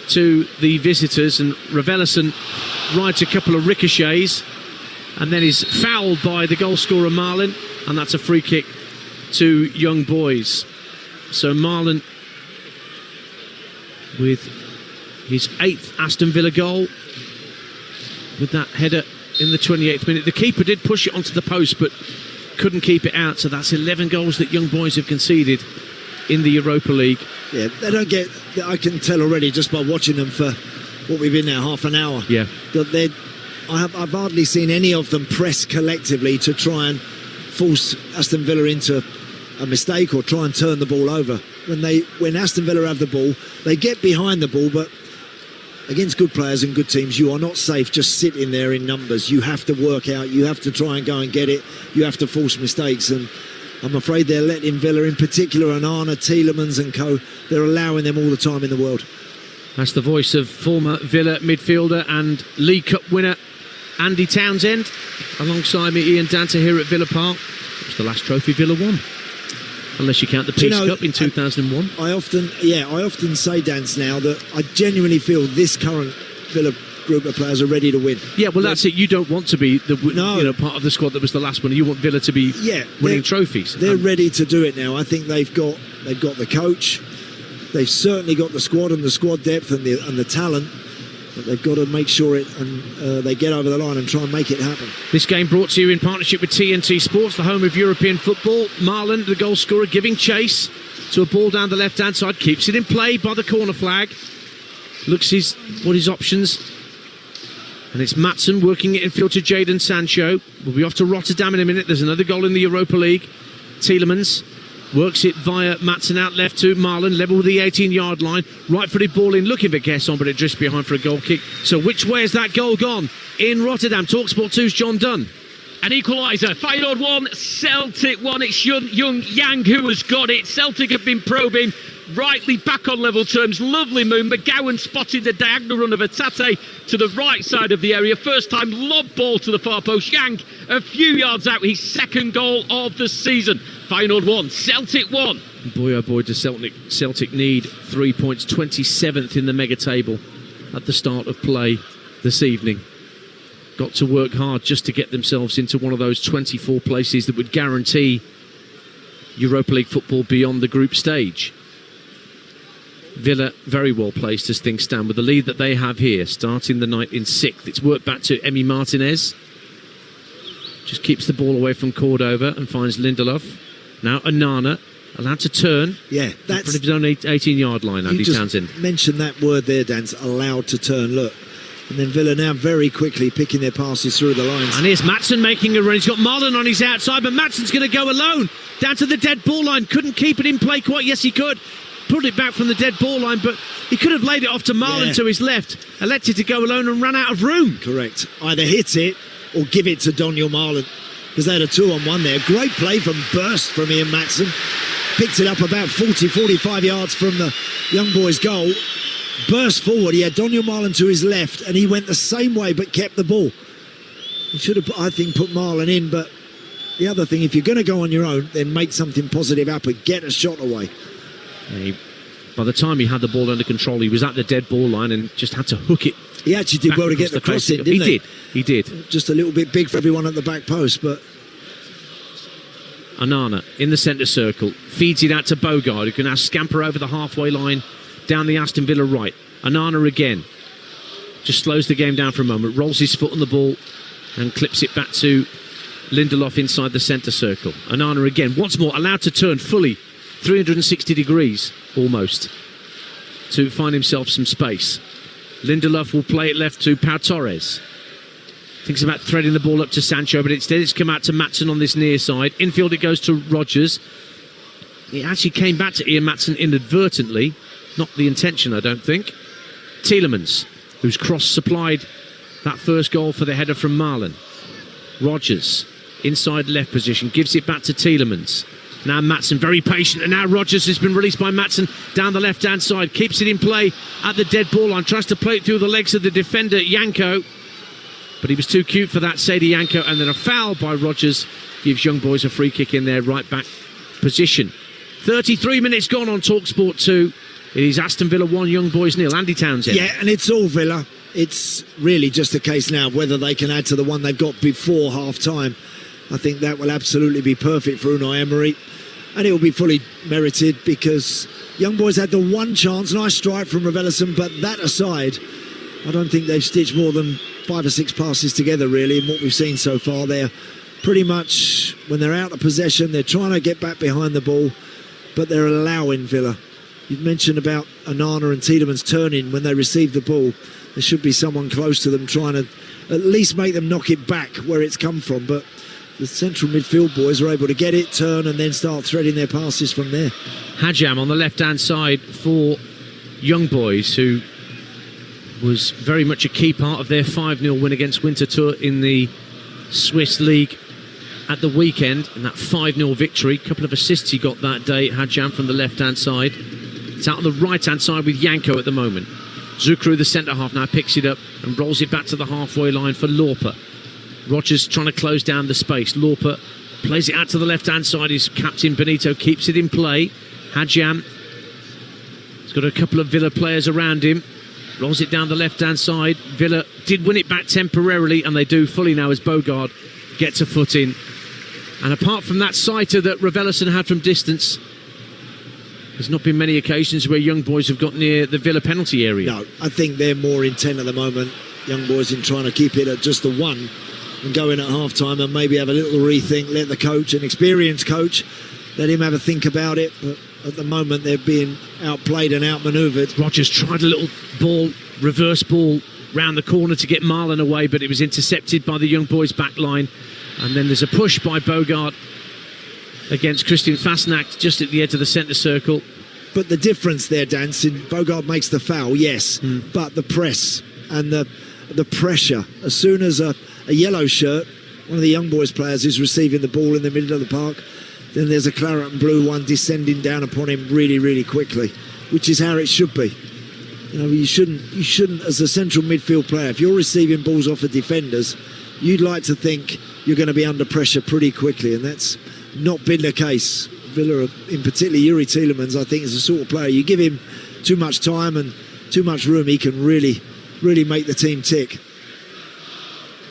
S1: to the visitors, and Raveloson rides a couple of ricochets and then is fouled by the goal scorer Marlon, and that's a free kick to Young Boys. So Marlon with his 8th Aston Villa goal with that header in the 28th minute. The keeper did push it onto the post but couldn't keep it out, so that's 11 goals that Young Boys have conceded in the Europa League.
S3: Yeah, they don't get... I can tell already just by watching them for what we've been now, half an hour.
S1: Yeah.
S3: That I've hardly seen any of them press collectively to try and force Aston Villa into a mistake or try and turn the ball over. When Aston Villa have the ball, they get behind the ball, but against good players and good teams, you are not safe just sitting there in numbers. You have to work out, you have to try and go and get it, you have to force mistakes, and I'm afraid they're letting Villa, in particular, Onana, Tielemans and co, they're allowing them all the time in the world.
S1: That's the voice of former Villa midfielder and League Cup winner Andy Townsend, alongside me, Ian Danter, here at Villa Park. It was the last trophy Villa won, unless you count the Peace Cup in 2001.
S3: I often say, Dance, now that I genuinely feel this current Villa group of players are ready to win.
S1: Yeah, well, that's it. You don't want to be the part of the squad that was the last one. You want Villa to be winning trophies.
S3: They're ready to do it now. I think they've got the coach. They've certainly got the squad and the squad depth and the talent. But they've got to make sure they get over the line and try and make it happen.
S1: This game brought to you in partnership with TNT Sports, the home of European football. Marlon, the goal scorer, giving chase to a ball down the left-hand side, keeps it in play by the corner flag. Looks what his options. And it's Maatsen working it in field to Jadon Sancho. We'll be off to Rotterdam in a minute. There's another goal in the Europa League. Tielemans works it via Maatsen out left to Marlon, level with the 18-yard line. Right-footed ball in, looking for Gesson, but it drifts behind for a goal kick. So which way has that goal gone? In Rotterdam, Talksport 2's John Dunn.
S2: An equaliser, Feyenoord 1, Celtic 1. It's young Yang who has got it. Celtic have been probing, rightly back on level terms. Lovely move. McGowan spotted the diagonal run of Atate to the right side of the area. First time lob ball to the far post. Yang a few yards out, his second goal of the season. Feyenoord 1, Celtic 1.
S1: Boy oh boy, does Celtic need 3 points. 27th in the mega table at the start of play this evening. Got to work hard just to get themselves into one of those 24 places that would guarantee Europa League football beyond the group stage. Villa very well placed as things stand with the lead that they have here, starting the night in 6th. It's worked back to Emi Martinez. Just keeps the ball away from Cordova and finds Lindelof. Now Onana allowed to turn.
S3: Yeah,
S1: that's in front of his own 18-yard line. Andy Townsend
S3: mentioned that word there, Dan. Allowed to turn. Look. And then Villa now very quickly picking their passes through the lines.
S1: And here's Maatsen making a run. He's got Marlon on his outside, but Maatsen's going to go alone down to the dead ball line. Couldn't keep it in play quite. Yes, he could. Pulled it back from the dead ball line, but he could have laid it off to Marlon to his left. Elected to go alone and ran out of room.
S3: Correct. Either hit it or give it to Daniel Marlon, because they had a 2-on-1 there. Great play from burst from Ian Maatsen. Picked it up about 40-45 yards from the young boy's goal. Burst forward, he had Daniel Marlon to his left and he went the same way but kept the ball. He should have, I think, put Marlon in, but the other thing, if you're going to go on your own, then make something positive happen, get a shot away.
S1: By the time he had the ball under control, he was at the dead ball line and just had to hook it.
S3: He actually did well to get the cross in, didn't he?
S1: He did.
S3: Just a little bit big for everyone at the back post, but...
S1: Onana in the centre circle, feeds it out to Bogard, who can now scamper over the halfway line down the Aston Villa right. Onana again, just slows the game down for a moment, rolls his foot on the ball and clips it back to Lindelof inside the centre circle. Onana again, once more allowed to turn fully 360 degrees almost to find himself some space. Lindelof will play it left to Pau Torres. Thinks about threading the ball up to Sancho, but instead it's come out to Maatsen on this near side. Infield it goes to Rodgers. It actually came back to Ian Maatsen inadvertently. Not the intention, I don't think. Tielemans, whose cross supplied that first goal for the header from Marlon. Rodgers, inside left position, gives it back to Tielemans. Now Maatsen very patient, and now Rodgers has been released by Maatsen down the left-hand side. Keeps it in play at the dead ball line. Tries to play it through the legs of the defender, Yanko. But he was too cute for that, Sadie Yanko, and then a foul by Rodgers gives Young Boys a free kick in their right back position. 33 minutes gone on Talksport 2. It is Aston Villa 1, Young Boys 0. Andy Townsend.
S3: Yeah, and it's all Villa. It's really just a case now of whether they can add to the one they've got before half-time. I think that will absolutely be perfect for Unai Emery, and it will be fully merited because Young Boys had the one chance, nice strike from Raveloson, but that aside, I don't think they've stitched more than 5 or 6 passes together, really, in what we've seen so far. They're pretty much, when they're out of possession, they're trying to get back behind the ball, but they're allowing Villa. You've mentioned about Onana and Tielemans turning when they receive the ball. There should be someone close to them trying to at least make them knock it back where it's come from, but the central midfield boys are able to get it, turn, and then start threading their passes from there.
S1: Hajam on the left-hand side for Young Boys, who was very much a key part of their 5-0 win against Winterthur in the Swiss League at the weekend, in that 5-0 victory. A couple of assists he got that day, Hajam, from the left-hand side. It's out on the right-hand side with Yanko at the moment. Zukru, the centre-half, now picks it up and rolls it back to the halfway line for Lorpa. Rodgers trying to close down the space. Lorpa plays it out to the left-hand side. His captain, Benito, keeps it in play. Hajam has got a couple of Villa players around him. Rolls it down the left-hand side. Villa did win it back temporarily, and they do fully now as Bogard gets a foot in. And apart from that sighter that Raveloson had from distance, there's not been many occasions where Young Boys have got near the Villa penalty area.
S3: No, I think they're more intent at the moment, Young Boys, in trying to keep it at just the one and go in at half-time and maybe have a little rethink, let the coach, an experienced coach, let him have a think about it. But at the moment, they're being outplayed and outmanoeuvred.
S1: Rodgers tried a little ball, reverse ball, round the corner to get Marlon away, but it was intercepted by the Young Boys back line. And then there's a push by Bogard against Christian Fasnacht just at the edge of the centre circle.
S3: But the difference there, Dancing, Bogard makes the foul, yes, but the press and the pressure, as soon as a yellow shirt, one of the Young Boys players, is receiving the ball in the middle of the park, then there's a claret and blue one descending down upon him really, really quickly, which is how it should be. You know, you shouldn't, as a central midfield player, if you're receiving balls off of defenders, you'd like to think you're going to be under pressure pretty quickly, and that's not been the case. Villa, in particular Yuri Tielemans, I think is the sort of player, you give him too much time and too much room, he can really, really make the team tick.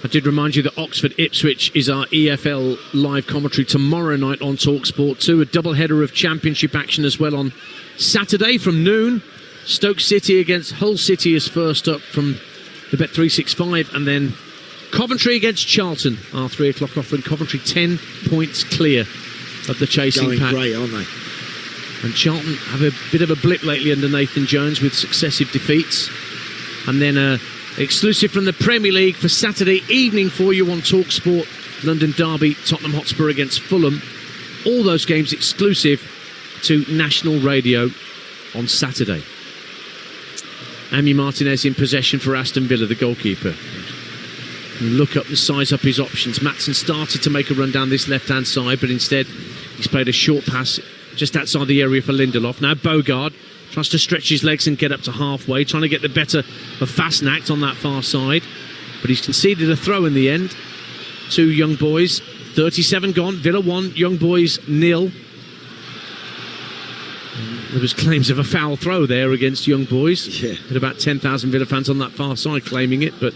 S1: I did remind you that Oxford Ipswich is our EFL live commentary tomorrow night on Talksport 2. A double header of championship action as well on Saturday from noon. Stoke City against Hull City is first up from the Bet365, and then Coventry against Charlton, our 3 o'clock offering. Coventry 10 points clear of the chasing
S3: going
S1: pack.
S3: Great, aren't they?
S1: And Charlton have a bit of a blip lately under Nathan Jones with successive defeats. And then exclusive from the Premier League for Saturday evening for you on Talksport, London Derby, Tottenham Hotspur against Fulham. All those games exclusive to national radio on Saturday. Amy Martinez in possession for Aston Villa, the goalkeeper. Look up and size up his options. Maatsen started to make a run down this left-hand side, but instead he's played a short pass just outside the area for Lindelof. Now Bogard tries to stretch his legs and get up to halfway, trying to get the better of Fasnacht on that far side, but he's conceded a throw in the end. to Young Boys. 37 gone. Villa 1, Young Boys 0. There was claims of a foul throw there against Young Boys.
S3: Yeah.
S1: With about 10,000 Villa fans on that far side claiming it, but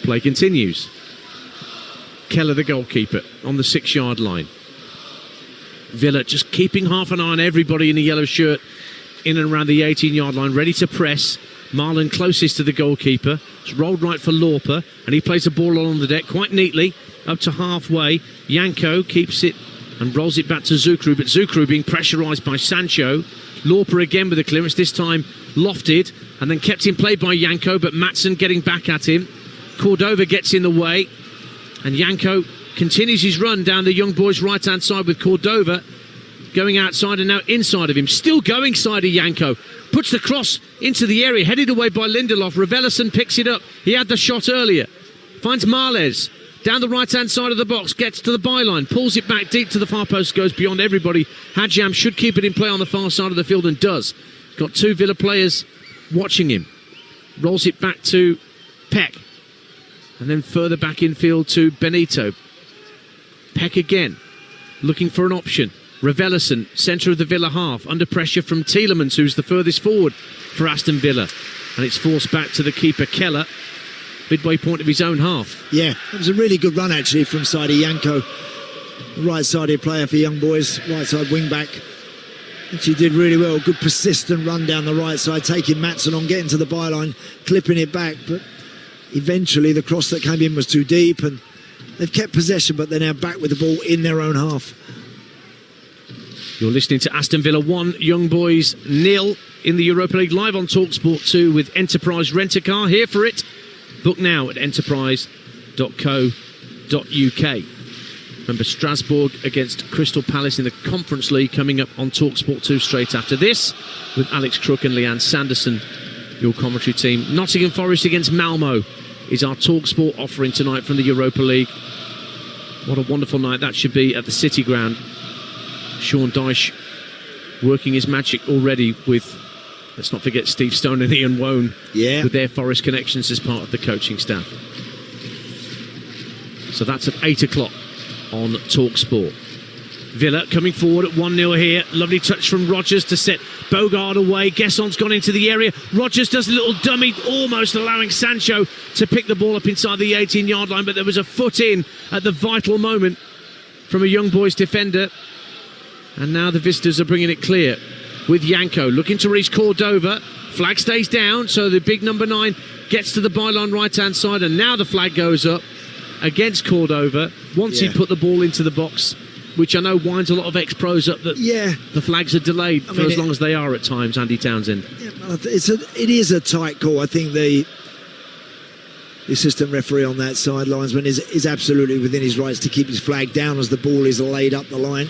S1: play continues. Keller, the goalkeeper, on the 6-yard line. Villa just keeping half an eye on everybody in a yellow shirt in and around the 18-yard line, ready to press. Marlon closest to the goalkeeper. It's rolled right for Lauper, and he plays the ball along the deck quite neatly up to halfway. Yanko keeps it and rolls it back to Zukru, but Zukru being pressurised by Sancho. Lauper again with the clearance, this time lofted and then kept in play by Yanko, but Maatsen getting back at him. Cordova gets in the way, and Yanko continues his run down the Young Boys' right-hand side with Cordova going outside and now inside of him. Still going side of Yanko. Puts the cross into the area, headed away by Lindelof. Raveloson picks it up. He had the shot earlier. Finds Marles down the right-hand side of the box, gets to the byline, pulls it back deep to the far post, goes beyond everybody. Hadjam should keep it in play on the far side of the field and does. Got 2 Villa players watching him. Rolls it back to Peck. And then further back infield to Benito. Peck again, looking for an option. Raveloson, centre of the Villa half, under pressure from Tielemans, who's the furthest forward for Aston Villa. And it's forced back to the keeper, Keller, midway point of his own half.
S3: Yeah, it was a really good run actually from side of Yanko. Right-sided player for Young Boys, right-side wing-back. She did really well, good persistent run down the right side, taking Maatsen on, getting to the byline, clipping it back, but eventually the cross that came in was too deep, and they've kept possession, but they're now back with the ball in their own half.
S1: You're listening to Aston Villa 1, Young Boys 0 in the Europa League, live on Talksport 2 with Enterprise Rent-A-Car. Here for it. Book now at enterprise.co.uk. Remember, Strasbourg against Crystal Palace in the Conference League coming up on Talksport 2 straight after this, with Alex Crook and Leanne Sanderson, your commentary team. Nottingham Forest against Malmo is our Talksport offering tonight from the Europa League. What a wonderful night that should be at the City Ground. Sean Dyche working his magic already with, let's not forget, Steve Stone and Ian Wone, with their Forest connections as part of the coaching staff. So that's at 8 o'clock on Talksport. Villa coming forward at 1-0 here. Lovely touch from Rodgers to set Bogard away. Guesson's gone into the area. Rodgers does a little dummy, almost allowing Sancho to pick the ball up inside the 18-yard line, but there was a foot in at the vital moment from a Young Boys defender. And now the visitors are bringing it clear with Yanko looking to reach Cordova. Flag stays down, so the big number 9 gets to the byline right-hand side, and now the flag goes up against Cordova once he put the ball into the box, which I know winds a lot of ex-pros up that the flags are delayed for as long as they are at times, Andy Townsend.
S3: Yeah, it is a tight call. I think the assistant referee on that side, linesman, is absolutely within his rights to keep his flag down as the ball is laid up the line.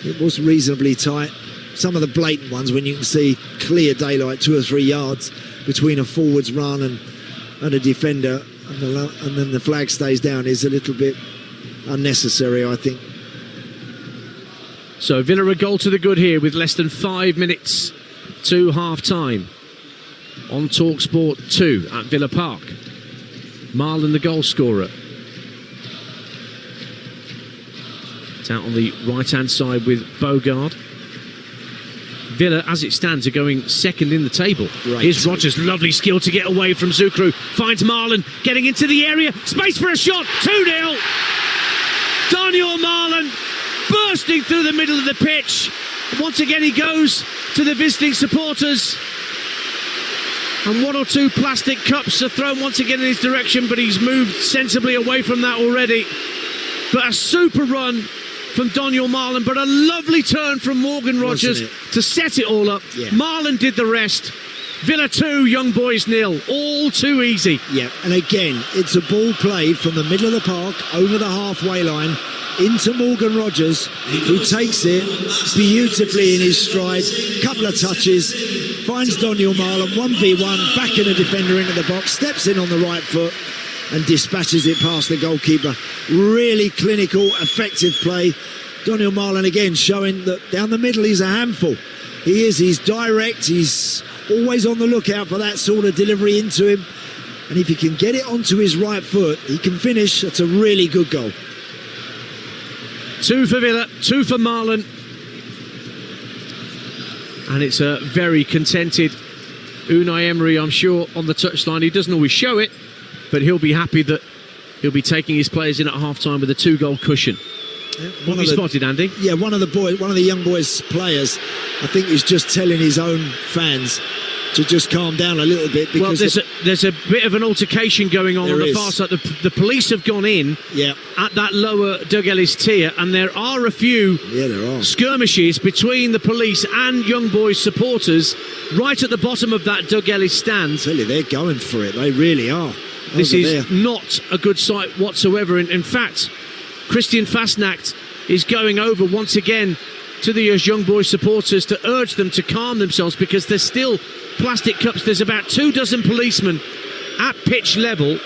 S3: It was reasonably tight. Some of the blatant ones, when you can see clear daylight 2 or 3 yards between a forward's run and a defender, and then the flag stays down, is a little bit unnecessary, I think.
S1: So Villa a goal to the good here with less than 5 minutes to half-time on Talksport 2 at Villa Park. Marlon, the goal scorer. It's out on the right-hand side with Bogard. Villa, as it stands, are going second in the table. Right. Here's Rodgers, lovely skill to get away from Zukru. Finds Marlon, getting into the area. Space for a shot, 2-0. Daniel Marlon bursting through the middle of the pitch. Once again, he goes to the visiting supporters. And 1 or 2 plastic cups are thrown once again in his direction, but he's moved sensibly away from that already. But a super run from Daniel Marlon, but a lovely turn from Morgan Rodgers to set it all up. Marlon did the rest. Villa 2, Young Boys 0. All too easy.
S3: Yeah, and again, it's a ball played from the middle of the park over the halfway line into Morgan Rodgers, who takes it beautifully in his stride. Couple of touches, finds Daniel Marlon 1v1, back in a defender into the box, steps in on the right foot and dispatches it past the goalkeeper. Really clinical, effective play. Daniel Marlon again showing that down the middle he's a handful. He's direct, he's always on the lookout for that sort of delivery into him. And if he can get it onto his right foot, he can finish. That's a really good goal.
S1: 2 for Villa, 2 for Marlon. And it's a very contented Unai Emery, I'm sure, on the touchline. He doesn't always show it, but he'll be happy that he'll be taking his players in at half-time with a 2-goal cushion.
S3: Yeah,
S1: What have you spotted, Andy?
S3: Yeah, one of the young boys' players, I think, is just telling his own fans to just calm down a little bit. Because
S1: Well, there's a bit of an altercation going on the far side. The police have gone in at that lower Doug Ellis tier, and there are a few skirmishes between the police and young boys supporters right at the bottom of that Doug Ellis stand.
S3: I tell you, they're going for it. They really are.
S1: This is not a good sight whatsoever. In fact, Christian Fastnacht is going over once again to the young boys supporters to urge them to calm themselves, because there's still plastic cups. There's about 24 policemen at pitch level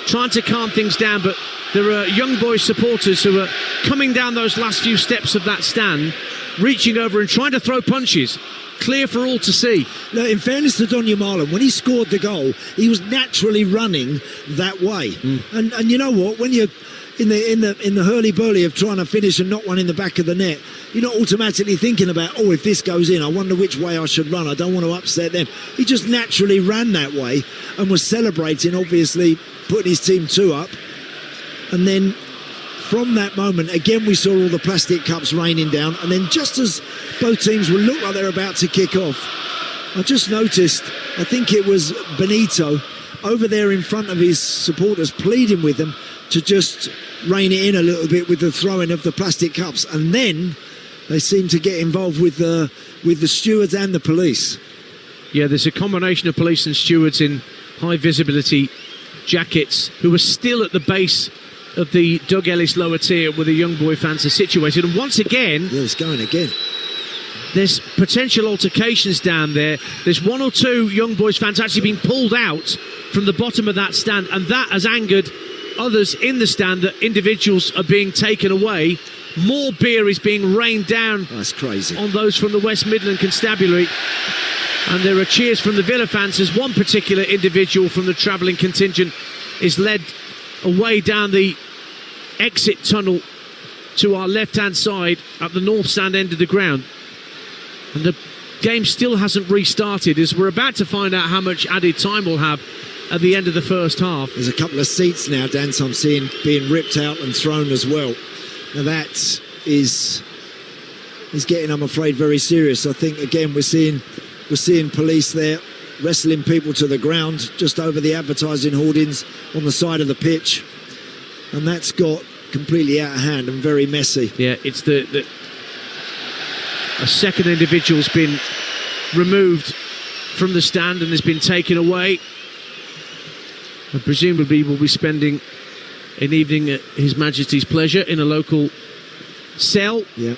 S1: trying to calm things down, but there are young boys supporters who are coming down those last few steps of that stand, reaching over and trying to throw punches, clear for all to see.
S3: Now, in fairness to Donny Marlon, when he scored the goal, he was naturally running that way. And you know what, when you're in the hurly-burly of trying to finish and knock one in the back of the net, you're not automatically thinking about, oh, if this goes in, I wonder which way I should run. I don't want to upset them. He just naturally ran that way and was celebrating, obviously, putting his team 2 up. And then from that moment, again, we saw all the plastic cups raining down. And then just as both teams will look like they're about to kick off, I just noticed, I think it was Benito over there in front of his supporters, pleading with them to just rein it in a little bit with the throwing of the plastic cups. And then they seem to get involved with the stewards and the police.
S1: Yeah, there's a combination of police and stewards in high visibility jackets who are still at the base of the Doug Ellis lower tier where the young boy fans are situated. And once again,
S3: it's going again.
S1: There's potential altercations down there. There's 1 or 2 young boys fans actually being pulled out from the bottom of that stand, and that has angered others in the stand, that individuals are being taken away. More beer is being rained down.
S3: That's crazy.
S1: On those from the West Midland Constabulary. And there are cheers from the Villa fans as one particular individual from the travelling contingent is led away down the exit tunnel to our left-hand side at the north stand end of the ground. And the game still hasn't restarted, as we're about to find out how much added time we'll have at the end of the first half.
S3: There's a couple of seats now, Dan, I'm seeing being ripped out and thrown as well. Now that is getting, I'm afraid, very serious. I think again we're seeing police there wrestling people to the ground just over the advertising hoardings on the side of the pitch, and that's got completely out of hand and very messy.
S1: Yeah, it's a second individual's been removed from the stand and has been taken away, and presumably will be spending an evening at His Majesty's pleasure in a local cell.
S3: Yeah.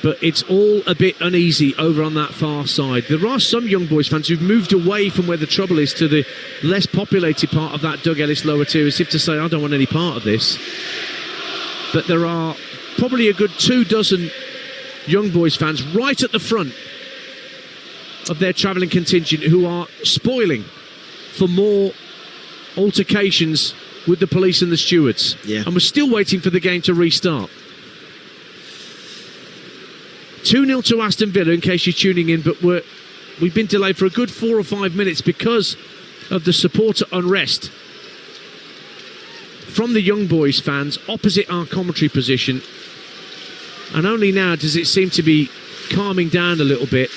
S1: But it's all a bit uneasy over on that far side. There are some young boys fans who've moved away from where the trouble is to the less populated part of that Doug Ellis lower tier, as if to say, I don't want any part of this. But there are probably a good 24 young boys fans right at the front of their travelling contingent who are spoiling for more altercations with the police and the stewards.
S3: Yeah.
S1: And we're still waiting for the game to restart. 2-0 to Aston Villa, in case you're tuning in, but we've been delayed for a good 4 or 5 minutes because of the supporter unrest from the young boys fans opposite our commentary position. And only now does it seem to be calming down a little bit.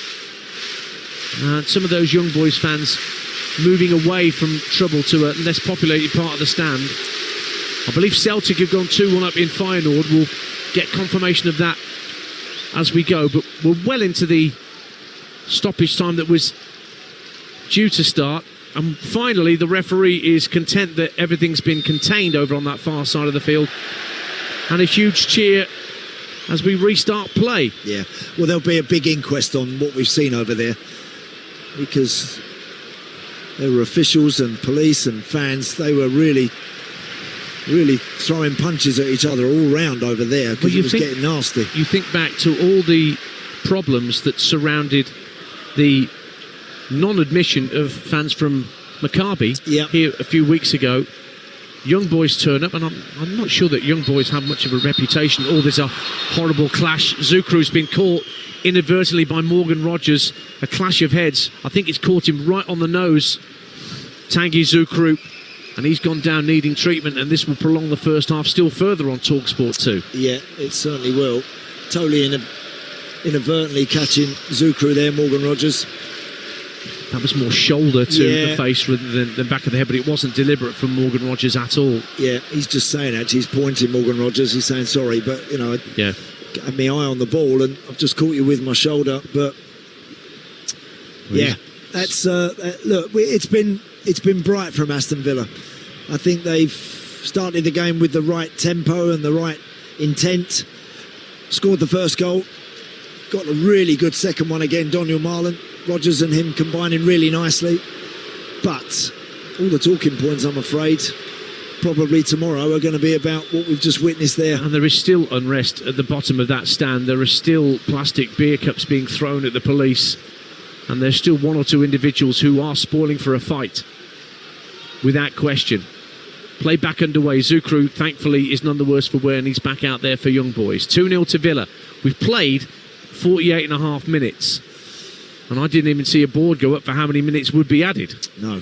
S1: And some of those young boys fans moving away from trouble to a less populated part of the stand. I believe Celtic have gone 2-1 up in Feyenoord. We'll get confirmation of that as we go, but we're well into the stoppage time that was due to start, and finally the referee is content that everything's been contained over on that far side of the field, and a huge cheer as we restart play.
S3: Yeah, well, there'll be a big inquest on what we've seen over there, because there were officials and police and fans. They were really throwing punches at each other all round over there, because it was getting nasty.
S1: You think back to all the problems that surrounded the non-admission of fans from Maccabi
S3: Yeah.
S1: here a few weeks ago. Young boys turn up, and I'm not sure that young boys have much of a reputation. Oh, there's a horrible clash. Zukru's been caught inadvertently by Morgan Rogers. A clash of heads. I think it's caught him right on the nose, Tanguy Zukru, and he's gone down needing treatment, and this will prolong the first half still further on Talksport 2.
S3: Yeah, it certainly will. Totally inadvertently catching Zukru there, Morgan Rogers.
S1: That was more shoulder to
S3: Yeah.
S1: the face rather than back of the head, but it wasn't deliberate from Morgan Rogers at all.
S3: Yeah, he's just saying actually, he's pointing Morgan Rogers, he's saying sorry, but you know,
S1: Yeah.
S3: I had my eye on the ball and I've just caught you with my shoulder, but yeah, that's look, it's been bright from Aston Villa. I think they've started the game with the right tempo and the right intent, scored the first goal, got a really good second one again, Daniel Marlon, Rogers and him combining really nicely, but all the talking points, I'm afraid, probably tomorrow are going to be about what we've just witnessed there.
S1: And there is still unrest at the bottom of that stand. There are still plastic beer cups being thrown at the police, and there's still one or two individuals who are spoiling for a fight, without question. Play back underway. Zukru, thankfully, is none the worse for wear, and he's back out there for young boys. 2-0 to Villa. We've played 48 and a half minutes, and I didn't even see a board go up for how many minutes would be added.
S3: No,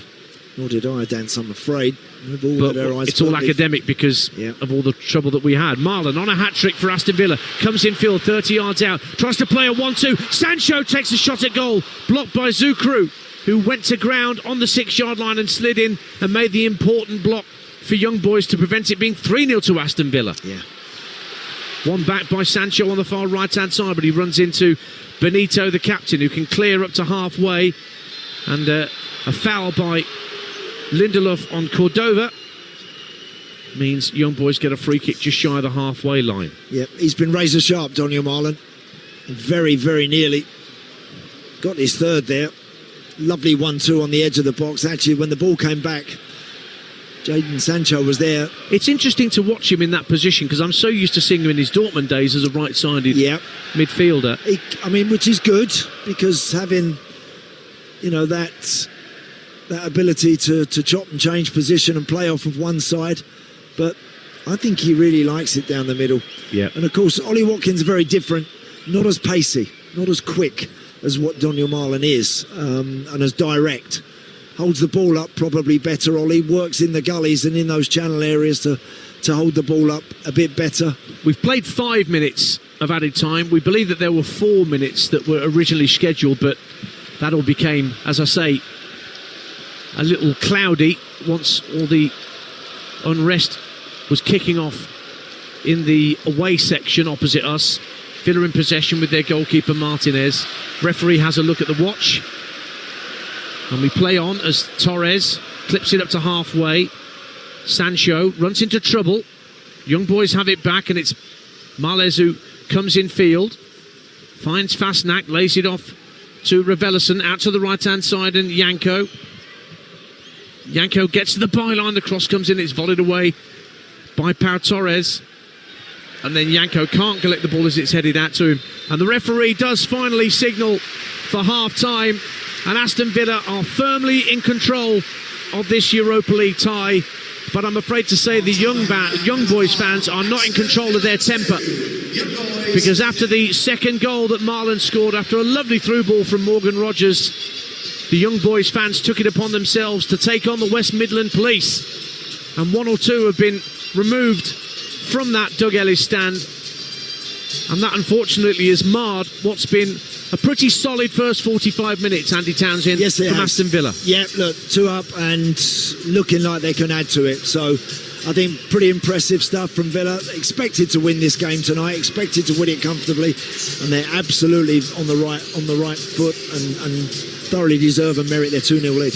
S3: nor did I, Dance, I'm afraid. We've all
S1: But
S3: had our eyes
S1: it's all
S3: perfectly-
S1: academic because of all the trouble that we had. Marlon on a hat-trick for Aston Villa. Comes in field, 30 yards out. Tries to play a 1-2. Sancho takes a shot at goal. Blocked by Zukru, who went to ground on the 6-yard line and slid in and made the important block for young boys to prevent it being 3-0 to Aston Villa.
S3: Yeah.
S1: One back by Sancho on the far right-hand side, but he runs into Benito, the captain, who can clear up to halfway. And a foul by Lindelof on Cordova means young boys get a free kick just shy of the halfway line.
S3: Yeah, he's been razor sharp, Daniel Marlon. Very, very nearly got his third there. Lovely 1-2 on the edge of the box. Actually, when the ball came back, Jadon Sancho was there.
S1: It's interesting to watch him in that position because I'm so used to seeing him in his Dortmund days as a right-sided midfielder.
S3: I mean, which is good because having, you know, that ability to chop and change position and play off of one side, but I think he really likes it down the middle.
S1: Yeah.
S3: And of course, Ollie Watkins is very different, not as pacey, not as quick as what Daniel Marlon is, and as direct. Holds the ball up probably better, Ollie. Works in the gullies and in those channel areas to hold the ball up a bit better.
S1: We've played 5 minutes of added time. We believe that there were 4 minutes that were originally scheduled, but that all became, as I say, a little cloudy once all the unrest was kicking off in the away section opposite us. Villa in possession with their goalkeeper Martinez. Referee has a look at the watch. And we play on as Torres clips it up to halfway. Sancho runs into trouble. Young boys have it back, and it's Males who comes in field. Finds Fastnack, lays it off to Raveloson, out to the right-hand side, and Yanko. Yanko gets to the byline, the cross comes in, it's volleyed away by Pau Torres. And then Yanko can't collect the ball as it's headed out to him. And the referee does finally signal for half-time. And Aston Villa are firmly in control of this Europa League tie. But I'm afraid to say the young boys fans are not in control of their temper. Because after the second goal that Marlon scored, after a lovely through ball from Morgan Rogers, the young boys fans took it upon themselves to take on the West Midland Police. And 1 or 2 have been removed from that Doug Ellis stand. And that unfortunately has marred what's been a pretty solid first 45 minutes, Andy Townsend, from Aston Villa.
S3: Yeah, look, 2 up and looking like they can add to it. So I think pretty impressive stuff from Villa. Expected to win this game tonight, expected to win it comfortably, and they're absolutely on the right foot and thoroughly deserve and merit their 2-0 lead.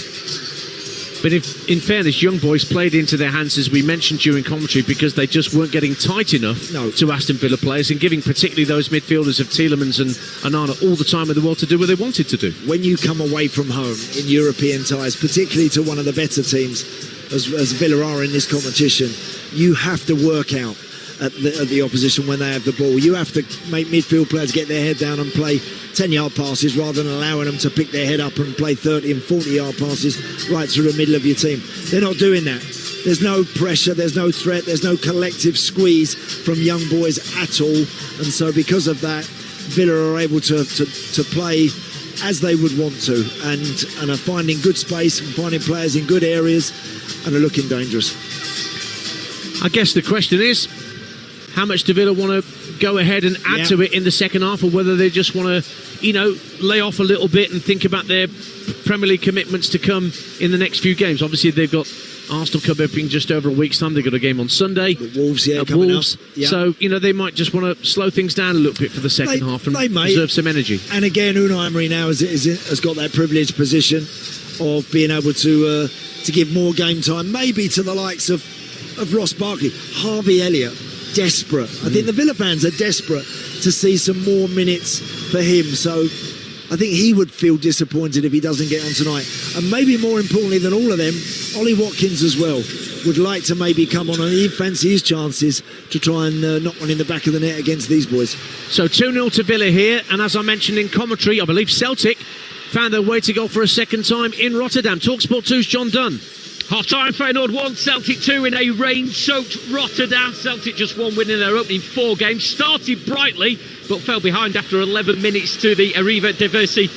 S1: But if, in fairness, young boys played into their hands, as we mentioned during commentary, because they just weren't getting tight enough to Aston Villa players and giving particularly those midfielders of Tielemans and Onana all the time in the world to do what they wanted to do.
S3: When you come away from home in European ties, particularly to one of the better teams, as Villa are in this competition, you have to work out at the opposition when they have the ball. You have to make midfield players get their head down and play 10-yard passes rather than allowing them to pick their head up and play 30 and 40-yard passes right through the middle of your team. They're not doing that. There's no pressure, there's no threat, there's no collective squeeze from young boys at all. And so because of that, Villa are able to play as they would want to, and are finding good space and finding players in good areas and are looking dangerous.
S1: I guess the question is, how much do Villa want to go ahead and add to it in the second half, or whether they just want to, lay off a little bit and think about their Premier League commitments to come in the next few games. Obviously, they've got Arsenal coming up in just over a week's time. They've got a game on Sunday.
S3: Wolves, coming up. Yeah.
S1: So, they might just want to slow things down a little bit for the second half and reserve some energy.
S3: And again, Unai Emery now has got that privileged position of being able to give more game time, maybe to the likes of Ross Barkley, Harvey Elliott, desperate. I think the Villa fans are desperate to see some more minutes for him. So I think he would feel disappointed if he doesn't get on tonight. And maybe more importantly than all of them, Ollie Watkins as well would like to maybe come on, and he'd fancy his chances to try and knock one in the back of the net against these boys.
S1: So 2-0 to Villa here, and as I mentioned in commentary, I believe Celtic found their way to go for a second time in Rotterdam. Talksport 2's John Dunn.
S2: Half-time, Feyenoord 1, Celtic 2 in a rain-soaked Rotterdam. Celtic just one win in their opening 4 games. Started brightly, but fell behind after 11 minutes to the Arriva Diversi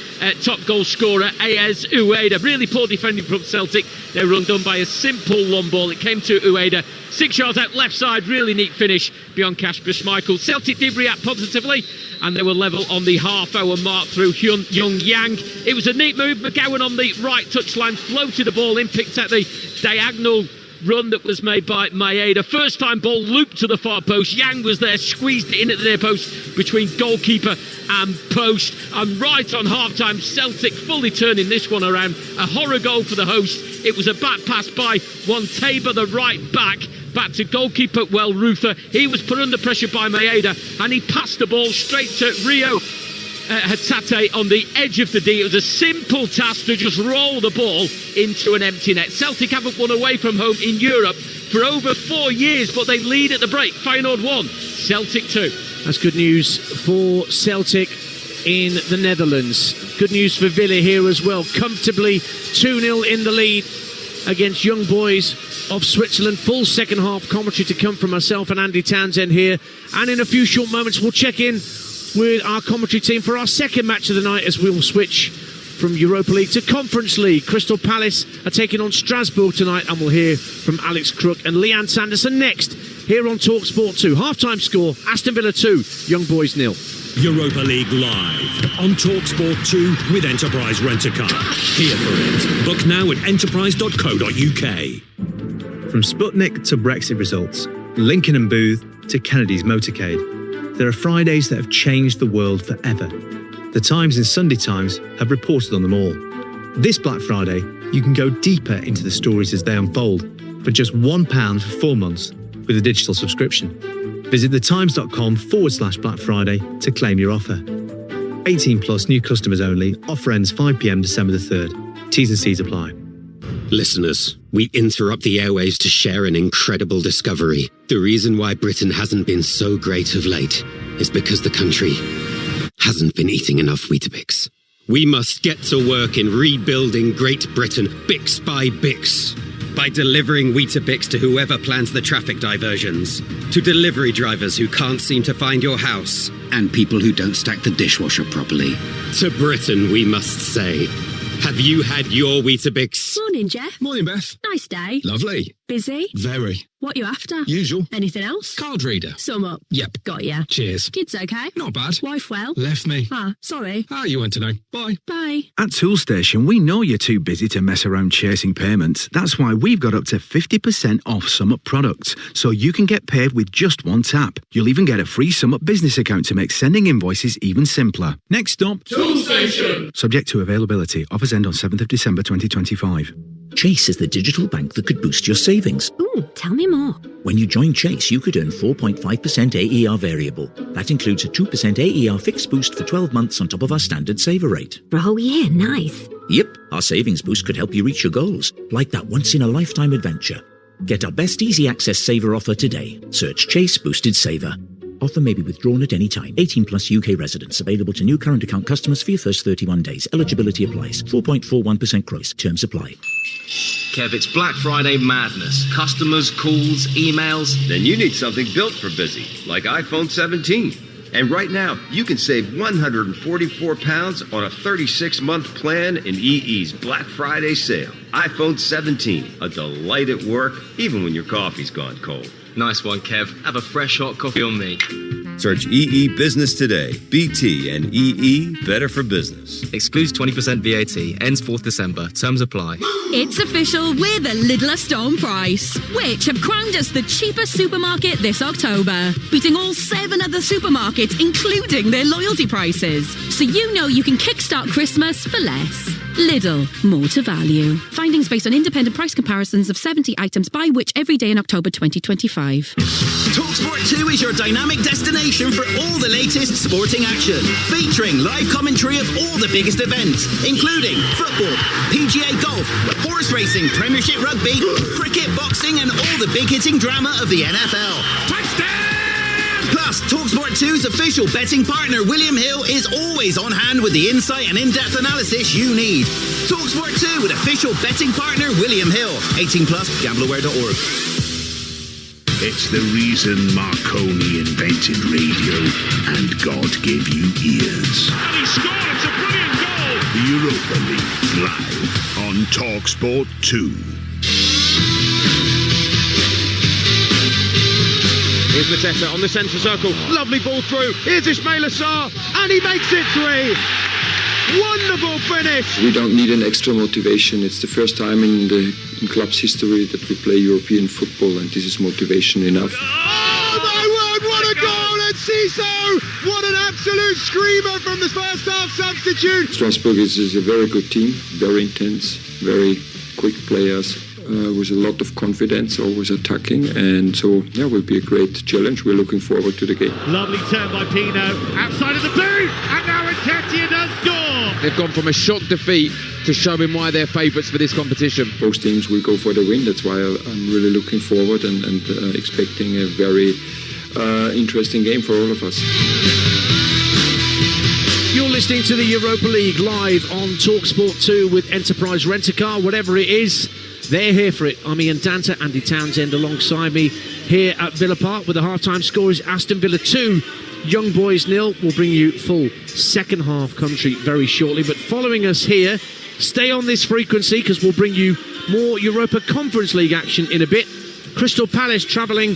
S2: top goal scorer, AS Ueda. Really poor defending from Celtic. They were undone by a simple long ball. It came to Ueda. 6 yards out left side, really neat finish beyond Kasper Schmeichel. Celtic did react positively, and they were level on the half-hour mark through Young Yang. It was a neat move. McGowan on the right touchline floated the ball in, picked out the diagonal run that was made by Maeda. First time ball looped to the far post. Yang was there, squeezed it in at the near post between goalkeeper and post. And right on half-time, Celtic fully turning this one around. A horror goal for the host. It was a back pass by Juan Tabor, the right back to goalkeeper Ruther. He was put under pressure by Maeda, and he passed the ball straight to Rio Hatate on the edge of the D. It was a simple task to just roll the ball into an empty net. Celtic haven't won away from home in Europe for over 4 years, but they lead at the break. Feyenoord 1, Celtic 2.
S1: That's good news for Celtic in the Netherlands. Good news for Villa here as well. Comfortably 2-0 in the lead against Young Boys of Switzerland. Full second half commentary to come from myself and Andy Townsend here. And in a few short moments, we'll check in with our commentary team for our second match of the night, as we will switch from Europa League to Conference League. Crystal Palace are taking on Strasbourg tonight, and we'll hear from Alex Crook and Leanne Sanderson next here on Talksport 2. Half-time score, Aston Villa 2, Young Boys 0.
S5: Europa League live on Talksport 2 with Enterprise Rent-A-Car. Here for it. Book now at enterprise.co.uk.
S6: From Sputnik to Brexit results, Lincoln and Booth to Kennedy's motorcade, there are Fridays that have changed the world forever. The Times and Sunday Times have reported on them all. This Black Friday, you can go deeper into the stories as they unfold for just £1 for 4 months with a digital subscription. Visit thetimes.com/Black Friday to claim your offer. 18 plus new customers only. Offer ends 5 p.m. December the 3rd. T's and C's apply.
S7: Listeners, we interrupt the airwaves to share an incredible discovery. The reason why Britain hasn't been so great of late is because the country hasn't been eating enough Weetabix. We must get to work in rebuilding Great Britain, Bix by Bix. By delivering Weetabix to whoever plans the traffic diversions, to delivery drivers who can't seem to find your house, and people who don't stack the dishwasher properly. To Britain, we must say, have you had your Weetabix?
S8: Morning, Jeff.
S9: Morning, Beth.
S8: Nice day.
S9: Lovely.
S8: Busy?
S9: Very.
S8: What you after?
S9: Usual.
S8: Anything else?
S9: Card reader.
S8: Sum up.
S9: Yep.
S8: Got ya.
S9: Cheers.
S8: Kids okay?
S9: Not bad.
S8: Wife well?
S9: Left me.
S8: Sorry.
S9: You want to know. Bye.
S8: Bye.
S10: At Toolstation, we know you're too busy to mess around chasing payments. That's why we've got up to 50% off SumUp products, so you can get paid with just one tap. You'll even get a free SumUp business account to make sending invoices even simpler. Next stop,
S4: Toolstation.
S10: Subject to availability. Offers end on 7th of December 2025.
S11: Chase is the digital bank that could boost your savings.
S8: Ooh, tell me more.
S11: When you join Chase, you could earn 4.5% AER variable. That includes a 2% AER fixed boost for 12 months on top of our standard saver rate.
S8: For a whole year, nice.
S11: Yep, our savings boost could help you reach your goals, like that once-in-a-lifetime adventure. Get our best easy access saver offer today. Search Chase Boosted Saver. Offer may be withdrawn at any time. 18 plus UK residents. Available to new current account customers for your first 31 days. Eligibility applies. 4.41% gross. Terms apply.
S9: Kev, it's Black Friday madness. Customers, calls, emails.
S12: Then you need something built for busy, like iPhone 17. And right now, you can save £144 on a 36-month plan in EE's Black Friday sale. iPhone 17, a delight at work, even when your coffee's gone cold.
S9: Nice one, Kev. Have a fresh hot coffee on me.
S12: Search EE Business today. BT and EE, better for business.
S9: Excludes 20% VAT. Ends 4th December. Terms apply.
S8: It's official, we're the Lidl Aston price, which have crowned us the cheapest supermarket this October, beating all 7 other supermarkets, including their loyalty prices. So you know you can kickstart Christmas for less. Lidl, more to value. Findings based on independent price comparisons of 70 items by which every day in October 2025.
S13: Talksport 2 is your dynamic destination for all the latest sporting action, featuring live commentary of all the biggest events, including football, PGA golf, horse racing, Premiership rugby, cricket, boxing, and all the big-hitting drama of the NFL. Touchdown! Plus, Talksport 2's official betting partner, William Hill, is always on hand with the insight and in-depth analysis you need. Talksport 2 with official betting partner, William Hill. 18 plus, gambleaware.org.
S14: It's the reason Marconi invented radio and God gave you ears.
S4: And he scored, it's a brilliant goal!
S14: The Europa League, live on Talksport 2.
S15: Here's Mateta on the centre circle. Lovely ball through. Here's Ismail Assar. And he makes it 3. Wonderful finish.
S16: We don't need an extra motivation. It's the first time in the club's history that we play European football, and this is motivation enough.
S15: Oh my word, what a goal! And Ciso! What an absolute screamer from the first half substitute.
S16: Strasbourg is a very good team, very intense, very quick players. With a lot of confidence, always attacking, and so yeah, will be a great challenge. We're looking forward to the game.
S15: Lovely turn by Pino, outside of the boot, and now Nketiah does score.
S17: They've gone from a shock defeat to showing why they're favourites for this competition.
S16: Both teams will go for the win. That's why I'm really looking forward and expecting a very interesting game for all of us.
S1: You're listening to the Europa League live on Talksport 2 with Enterprise Rent-A-Car. Whatever it is, they're here for it. I'm Ian Danta, Andy Townsend alongside me here at Villa Park, where the half-time score is Aston Villa 2, Young Boys 0. We'll bring you full second half country very shortly. But following us here, stay on this frequency because we'll bring you more Europa Conference League action in a bit. Crystal Palace travelling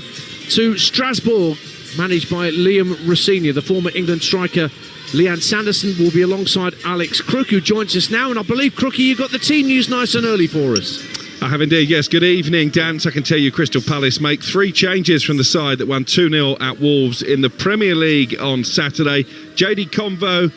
S1: to Strasbourg, managed by Liam Rossini. The former England striker Leanne Sanderson will be alongside Alex Crook, who joins us now. And I believe, Crookie, you got the team news nice and early for us.
S18: I have indeed, yes. Good evening, Dan. I can tell you Crystal Palace make 3 changes from the side that won 2-0 at Wolves in the Premier League on Saturday. JD Convo,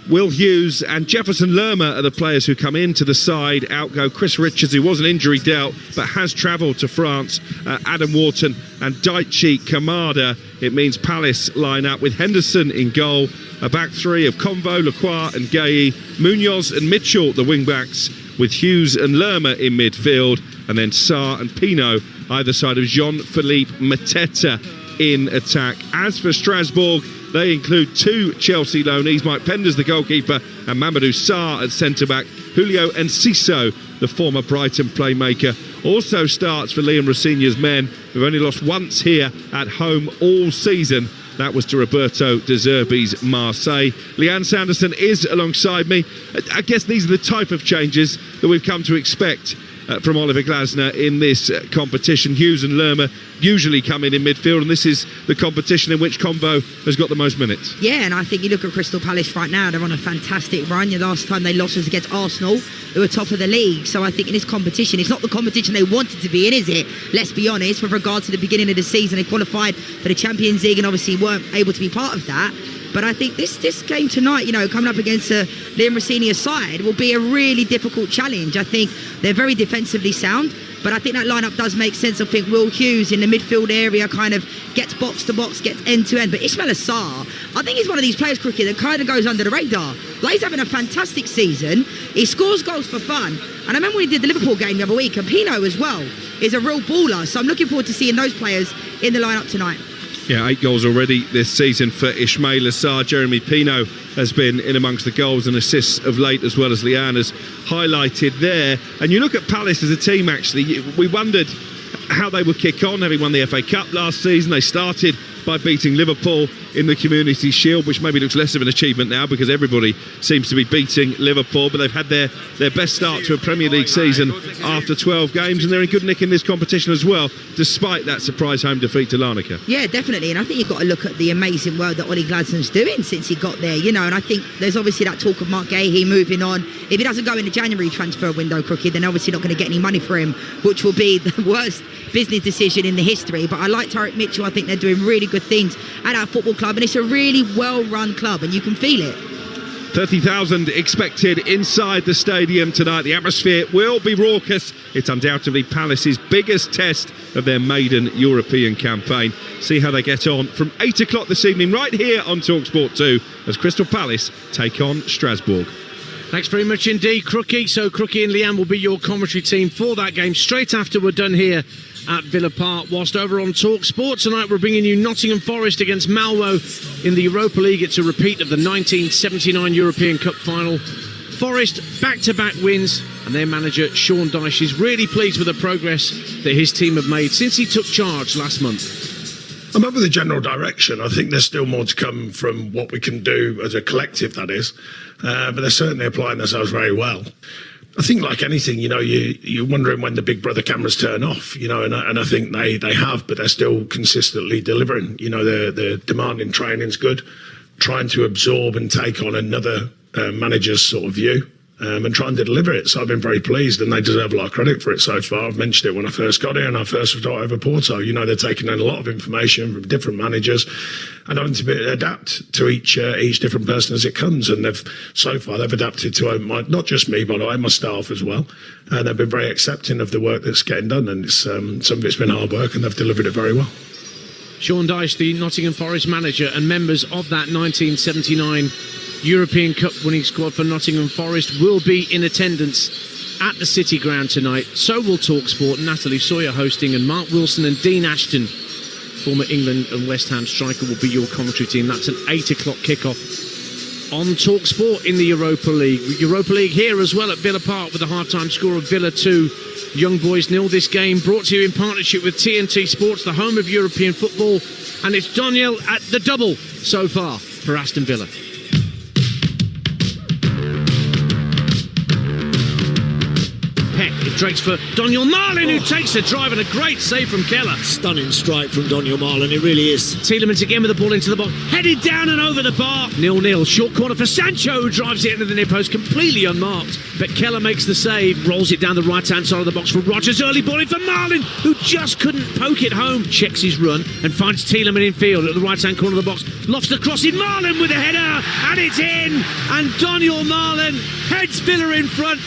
S18: Will Hughes and Jefferson Lerma are the players who come into the side. Out go Chris Richards, who was an injury dealt but has travelled to France. Adam Wharton and Daichi Kamada. It means Palace line up with Henderson in goal. A back 3 of Convo, Lacroix and Gueye. Munoz and Mitchell, the wing-backs, with Hughes and Lerma in midfield, and then Sarr and Pino either side of Jean-Philippe Mateta in attack. As for Strasbourg, they include 2 Chelsea loanees, Mike Penders, the goalkeeper, and Mamadou Sarr at centre-back. Julio Enciso, the former Brighton playmaker, also starts for Liam Rossini's men, who've only lost once here at home all season. That was to Roberto De Zerbi's Marseille. Leanne Sanderson is alongside me. I guess these are the type of changes that we've come to expect from Oliver Glasner in this competition. Hughes and Lerma usually come in midfield, and this is the competition in which Convo has got the most minutes.
S19: Yeah, and I think you look at Crystal Palace right now, they're on a fantastic run. The last time they lost was against Arsenal, who were top of the league. So I think in this competition, it's not the competition they wanted to be in, is it? Let's be honest, with regard to the beginning of the season, they qualified for the Champions League and obviously weren't able to be part of that. But I think this game tonight, coming up against Liam Rossini's side, will be a really difficult challenge. I think they're very defensively sound. But I think that lineup does make sense. I think Will Hughes in the midfield area kind of gets box to box, gets end to end. But Ismaila Sarr, I think he's one of these players, Crookie, that kind of goes under the radar. Like, he's having a fantastic season. He scores goals for fun. And I remember when he did the Liverpool game the other week, and Pino as well is a real baller. So I'm looking forward to seeing those players in the lineup tonight.
S18: Yeah, 8 goals already this season for Ismaila Sarr. Jeremy Pino has been in amongst the goals and assists of late, as well as Leanne has highlighted there. And you look at Palace as a team, actually, we wondered how they would kick on, having won the FA Cup last season. They started by beating Liverpool in the Community Shield, which maybe looks less of an achievement now because everybody seems to be beating Liverpool, but they've had their best start to a Premier League season after 12 games, and they're in good nick in this competition as well, despite that surprise home defeat to Larnaca.
S19: Yeah, definitely, and I think you've got to look at the amazing work that Ollie Gladson's doing since he got there, and I think there's obviously that talk of Mark Gahey moving on. If he doesn't go in the January transfer window, Crookie, then obviously not going to get any money for him, which will be the worst business decision in the history. But I like Tarek Mitchell. I think they're doing really good things at our football club, and it's a really well-run club, and you can feel it.
S18: 30,000 expected inside the stadium tonight. The atmosphere will be raucous. It's undoubtedly Palace's biggest test of their maiden European campaign. See how they get on from 8 o'clock this evening right here on Talksport 2 as Crystal Palace take on Strasbourg.
S1: Thanks very much indeed, Crookie. So Crookie and Leanne will be your commentary team for that game straight after we're done here at Villa Park. Whilst over on Talksport tonight, we're bringing you Nottingham Forest against Malmo in the Europa League. It's a repeat of the 1979 European Cup final. Forest back-to-back wins, and their manager Sean Dyche is really pleased with the progress that his team have made since he took charge last month.
S20: I'm up with the general direction. I think there's still more to come from what we can do as a collective, that is. But they're certainly applying themselves very well. I think, like anything, you're wondering when the Big Brother cameras turn off, and I think they have, but they're still consistently delivering. The demand in training's good, trying to absorb and take on another manager's sort of view. And trying to deliver it. So I've been very pleased, and they deserve a lot of credit for it so far. I've mentioned it when I first got here and I first got over Porto. They're taking in a lot of information from different managers and having to adapt to each different person as it comes. And so far they've adapted to not just me, by the way, my staff as well. And they've been very accepting of the work that's getting done. And it's, some of it's been hard work, and they've delivered it very well.
S1: Sean Dyche, the Nottingham Forest manager, and members of that 1979 European Cup winning squad for Nottingham Forest will be in attendance at the City Ground tonight. So will Talksport, Natalie Sawyer hosting, and Mark Wilson and Dean Ashton, former England and West Ham striker, will be your commentary team. That's an 8 o'clock kickoff on Talksport in the Europa League. Europa League here as well at Villa Park with a half-time score of Villa 2, Young Boys 0. This game brought to you in partnership with TNT Sports, the home of European football, and it's Daniel at the double so far for Aston Villa. It breaks for Daniel Marlin, who takes the drive, and a great save from Keller.
S3: Stunning strike from Daniel Marlin, it really is.
S1: Tielemans again with the ball into the box, headed down and over the bar. 0-0, short corner for Sancho, who drives it into the near post, completely unmarked. But Keller makes the save, rolls it down the right-hand side of the box for Rodgers. Early ball in for Marlin, who just couldn't poke it home. Checks his run and finds Tielemans in field at the right-hand corner of the box. Lofts the cross in, Marlin with a header, and it's in. And Daniel Marlin heads Villa in front.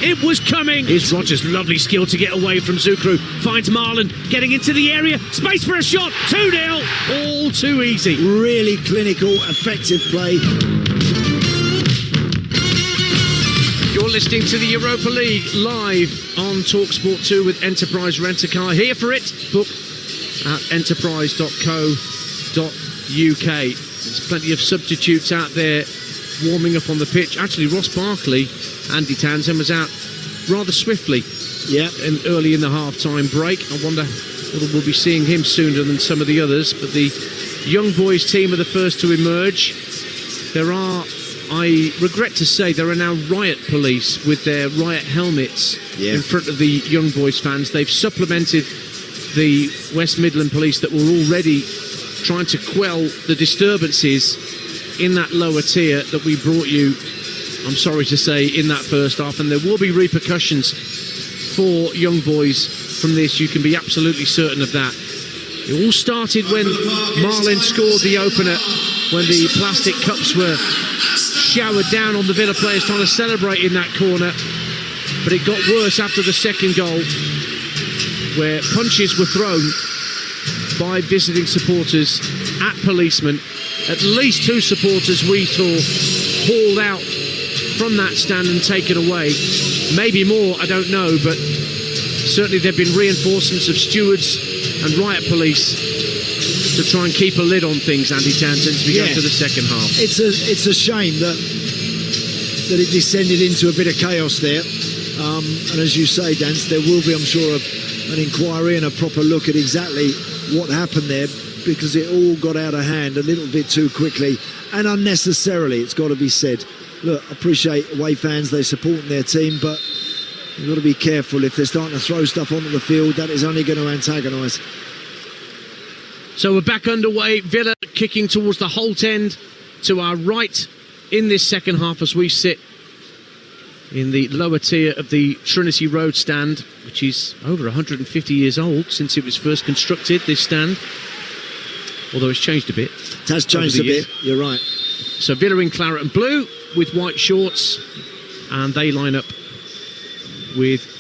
S1: It was coming. Here's Rodgers, lovely skill to get away from Zukru. Finds Marlin, getting into the area. Space for a shot. 2-0. All too easy.
S3: Really clinical, effective play.
S1: You're listening to the Europa League live on Talksport 2 with Enterprise Rent-A-Car. Here for it. Book at enterprise.co.uk. There's plenty of substitutes out there warming up on the pitch. Actually, Ross Barkley, Andy Townsend, was out rather swiftly and early in the half-time break. I wonder whether we'll be seeing him sooner than some of the others. But the Young Boys team are the first to emerge. There are, I regret to say, there are now riot police with their riot helmets in front of the Young Boys fans. They've supplemented the West Midland police that were already trying to quell the disturbances in that lower tier that we brought you, I'm sorry to say, in that first half. And there will be repercussions for Young Boys from this. You can be absolutely certain of that. It all started when Marlin scored the opener, when the plastic cups were showered down on the Villa players trying to celebrate in that corner. But it got worse after the second goal. where punches were thrown by visiting supporters at policemen. At least 2 supporters we saw hauled out from that stand and taken away. Maybe more, I don't know, but certainly there have been reinforcements of stewards and riot police to try and keep a lid on things, Andy Townsend, as we go to the second half.
S3: It's a shame that it descended into a bit of chaos there. And as you say, Dance, there will be, I'm sure, an inquiry and a proper look at exactly what happened there, because it all got out of hand a little bit too quickly and unnecessarily, it's got to be said. Look, I appreciate away fans, they're supporting their team, but you've got to be careful. If they're starting to throw stuff onto the field, that is only going to antagonise.
S1: So we're back underway. Villa kicking towards the Holt end to our right in this second half as we sit in the lower tier of the Trinity Road stand, which is over 150 years old since it was first constructed, this stand. Although it's changed a bit.
S3: It has changed a bit, you're right.
S1: So Villa in claret and blue with white shorts, and they line up with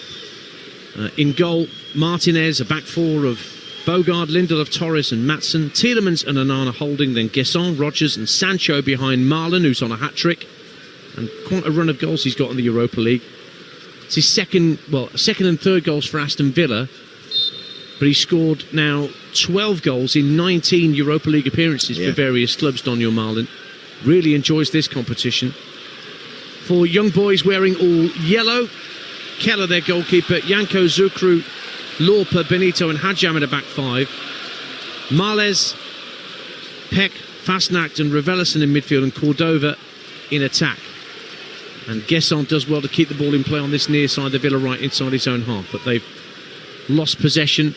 S1: in goal Martinez, a back four of Bogard, Lindelof, Torres and Maatsen, Tielemans and Onana holding, then Guesson, Rodgers and Sancho behind Marlon, who's on a hat-trick, and quite a run of goals he's got in the Europa League. It's his second and third goals for Aston Villa, but he scored now 12 goals in 19 Europa League appearances for various clubs, Daniel Marlon. Really enjoys this competition. For young boys wearing all yellow, Keller, their goalkeeper, Janko, Zukru, Lorpa, Benito and Hadjam in a back five. Males, Peck, Fastnacht and Raveloson in midfield, and Cordova in attack. And Guesson does well to keep the ball in play on this near side, the Villa right inside his own half, but they've lost possession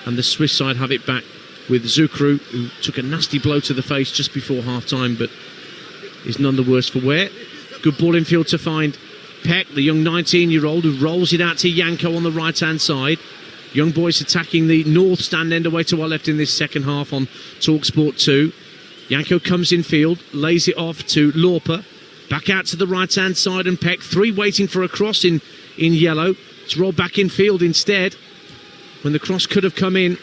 S1: and the Swiss side have it back with Zukru, who took a nasty blow to the face just before half-time, but is none the worse for wear. Good ball in field to find Peck, the young 19-year-old, who rolls it out to Janko on the right-hand side. Young boys attacking the north stand end away to our left in this second half on Talksport 2. Janko comes in field, lays it off to Lorpa, back out to the right-hand side, and Peck, 3 waiting for a cross in yellow. It's rolled back in field instead, when the cross could have come in.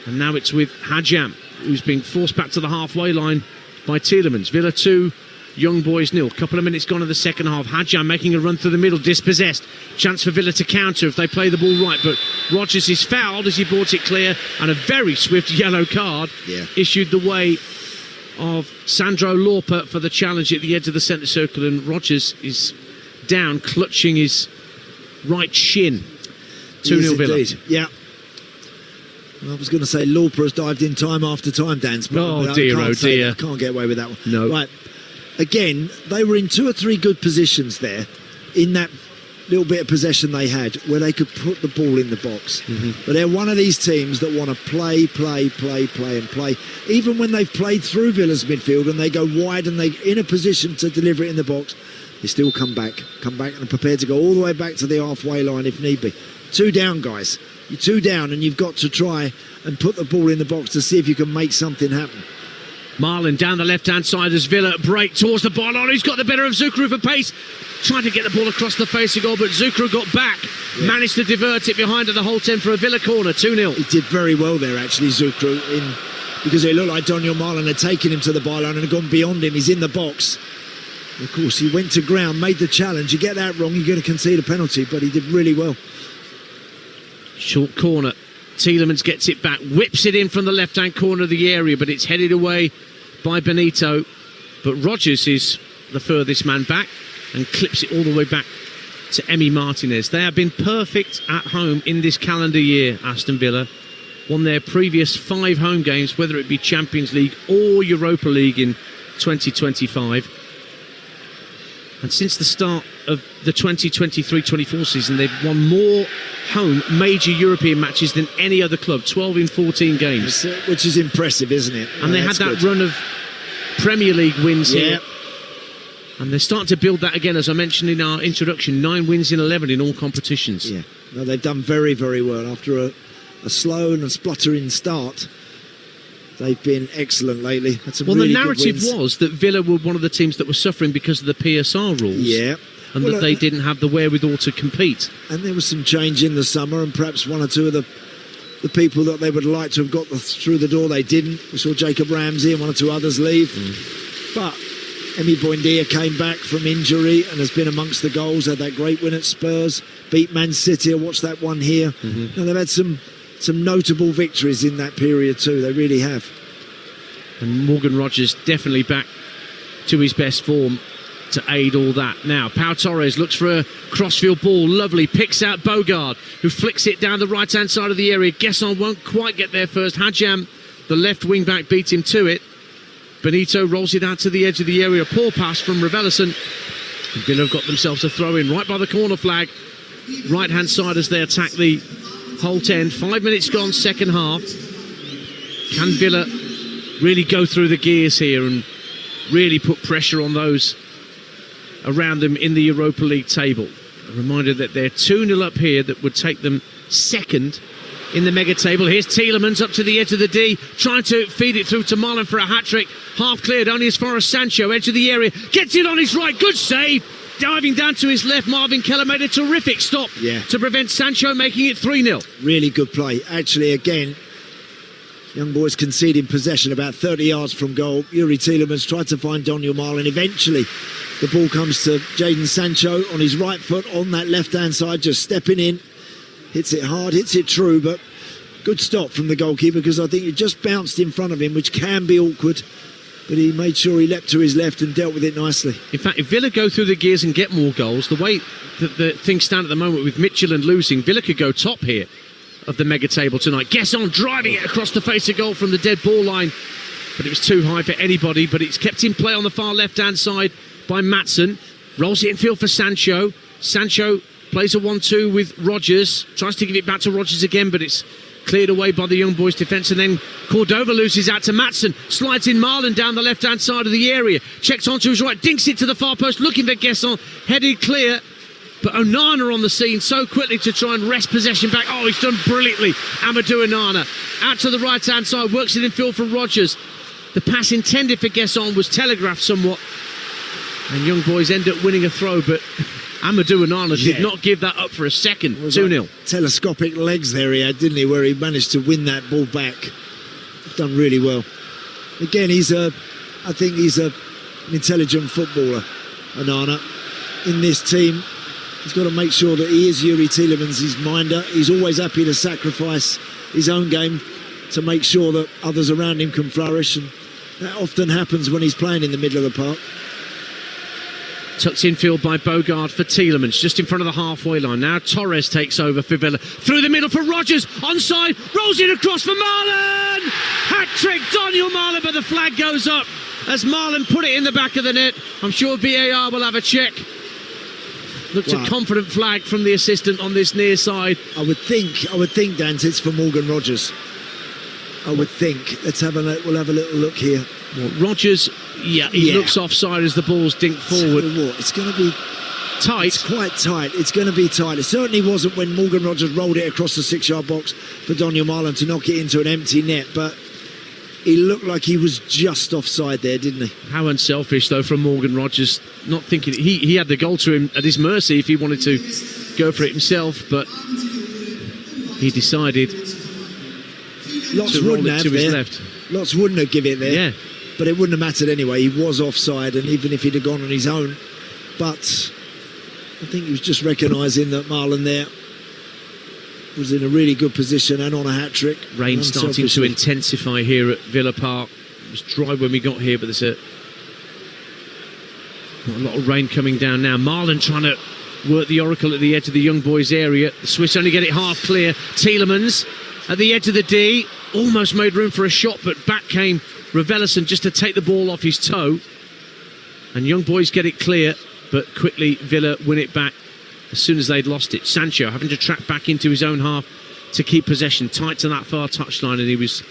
S1: And now it's with Hadjam, who's being forced back to the halfway line by Tielemans. Villa 2, Young Boys 0. Couple of minutes gone in the second half. Hadjam making a run through the middle, dispossessed. Chance for Villa to counter if they play the ball right, but Rodgers is fouled as he brought it clear, and a very swift yellow card issued the way of Sandro Lorpa for the challenge at the edge of the centre circle, and Rodgers is down, clutching his right shin. 2-0 Villa.
S3: Yeah. I was going to say Lorpa has dived in time after time, Dan.
S1: Oh dear, oh dear.
S3: I can't get away with that one.
S1: No.
S3: Right. Again, they were in 2 or 3 good positions there in that little bit of possession they had where they could put the ball in the box. But they're one of these teams that want to play. Even when they've played through Villa's midfield and they go wide and they're in a position to deliver it in the box, they still come back and are prepared to go all the way back to the halfway line if need be. 2 down, guys. You're 2 down and you've got to try and put the ball in the box to see if you can make something happen.
S1: Marlon down the left-hand side as Villa break towards the ball on. He's got the better of Zukru for pace. Trying to get the ball across the face of goal, but Zukru got back. Managed to divert it behind the Holt end for a Villa corner, 2-0.
S3: He did very well there, actually, Zukru, because it looked like Daniel Marlon had taken him to the byline and had gone beyond him. He's in the box. Of course, he went to ground, made the challenge. You get that wrong, you're going to concede a penalty, but he did really well.
S1: Short corner. Tielemans gets it back, whips it in from the left-hand corner of the area, but it's headed away by Benito. But Rodgers is the furthest man back and clips it all the way back to Emi Martinez. They have been perfect at home in this calendar year, Aston Villa. Won their previous 5 home games, whether it be Champions League or Europa League in 2025. And since the start of the 2023-24 season, they've won more home major European matches than any other club, 12 in 14 games.
S3: Which is impressive, isn't it?
S1: And they had that run of Premier League wins here. And they're starting to build that again, as I mentioned in our introduction, 9 wins in 11 in all competitions.
S3: Yeah, no, they've done very, very well. After a slow and a spluttering start, they've been excellent lately. That's
S1: the narrative was that Villa were one of the teams that were suffering because of the PSR rules.
S3: Yeah.
S1: and that they didn't have the wherewithal to compete.
S3: And there was some change in the summer, and perhaps one or two of the people that they would like to have got through the door, they didn't. We saw Jacob Ramsey and one or two others leave. But Emi Buendia came back from injury and has been amongst the goals, had that great win at Spurs, beat Man City. I watched that one here. And they've had some notable victories in that period too. They really have.
S1: And Morgan Rogers definitely back to his best form to aid all that. Now, Pau Torres looks for a crossfield ball, lovely, picks out Bogard, who flicks it down the right-hand side of the area. Guesson won't quite get there first. Hadjam, the left wing-back, beat him to it. Benito rolls it out to the edge of the area. Poor pass from Raveloson. Villa have got themselves a throw-in right by the corner flag. Right-hand side as they attack the Holt end. 5 minutes gone, second half. Can Villa really go through the gears here and really put pressure on those around them in the Europa League table? A reminder that they're 2-0 up here, that would take them second in the mega table. Here's Tielemans up to the edge of the D, trying to feed it through to Marlon for a hat-trick. Half cleared, only as far as Sancho, edge of the area, gets it on his right, good save. Diving down to his left, Marvin Keller made a terrific stop to prevent Sancho making it 3-0.
S3: Really good play. Actually, again, young boys conceding possession about 30 yards from goal. Yuri Tielemans tried to find Daniel Marlon. Eventually, the ball comes to Jadon Sancho on his right foot, on that left-hand side, just stepping in. Hits it hard, hits it true, but good stop from the goalkeeper, because I think it just bounced in front of him, which can be awkward. But he made sure he leapt to his left and dealt with it nicely.
S1: In fact, if Villa go through the gears and get more goals, the way that the things stand at the moment with Midtjylland losing, Villa could go top here of the mega table tonight. Guesson driving it across the face of goal from the dead ball line, but it was too high for anybody. But it's kept in play on the far left-hand side by Maatsen. Rolls it in field for Sancho. Sancho plays a 1-2 with Rogers. Tries to give it back to Rogers again, but it's cleared away by the young boys' defence, and then Cordova loses out to Maatsen, slides in Marlon down the left-hand side of the area, checks onto his right, dinks it to the far post, looking for Guesson, headed clear, but Onana on the scene so quickly to try and wrest possession back. Oh, he's done brilliantly, Amadou Onana, out to the right-hand side, works it in field for Rogers. The pass intended for Guesson was telegraphed somewhat, and young boys end up winning a throw, but Amadou Onana did not give that up for a second. 2-0.
S3: Like telescopic legs there he had, didn't he, where he managed to win that ball back. Done really well. Again, I think he's an intelligent footballer, Onana. In this team, he's got to make sure that he is Yuri Tielemans' his minder. He's always happy to sacrifice his own game to make sure that others around him can flourish, and that often happens when he's playing in the middle of the park.
S1: Tucked infield by Bogard for Tielemans, just in front of the halfway line. Now Torres takes over for Villa. Through the middle for Rogers, onside, rolls it across for Marlon! Hat-trick, Daniel Marlon, but the flag goes up as Marlon put it in the back of the net. I'm sure VAR will have a check. Looked a confident flag from the assistant on this near side.
S3: I would think, Dante, it's for Morgan Rogers. I would think. We'll have a little look here.
S1: Well, Rogers, he looks offside as the ball's dinked forward.
S3: It's going to be
S1: tight.
S3: It's quite tight. It's going to be tight. It certainly wasn't when Morgan Rogers rolled it across the 6-yard box for Daniel Marlon to knock it into an empty net, but he looked like he was just offside there, didn't he?
S1: How unselfish, though, from Morgan Rogers, not thinking he had the goal to him at his mercy if he wanted to go for it himself, but he decided to roll it to his left.
S3: Lots wouldn't have given it there.
S1: Yeah.
S3: But it wouldn't have mattered anyway. He was offside, and even if he'd have gone on his own. But I think he was just recognising that Marlon there was in a really good position and on a hat-trick.
S1: Rain starting to intensify here at Villa Park. It was dry when we got here, but there's a lot of rain coming down now. Marlon trying to work the oracle at the edge of the young boys area. The Swiss only get it half clear. Tielemans at the edge of the D, almost made room for a shot, but back came Raveloson just to take the ball off his toe. And young boys get it clear, but quickly Villa win it back as soon as they'd lost it. Sancho having to track back into his own half to keep possession, tight to that far touchline, and he was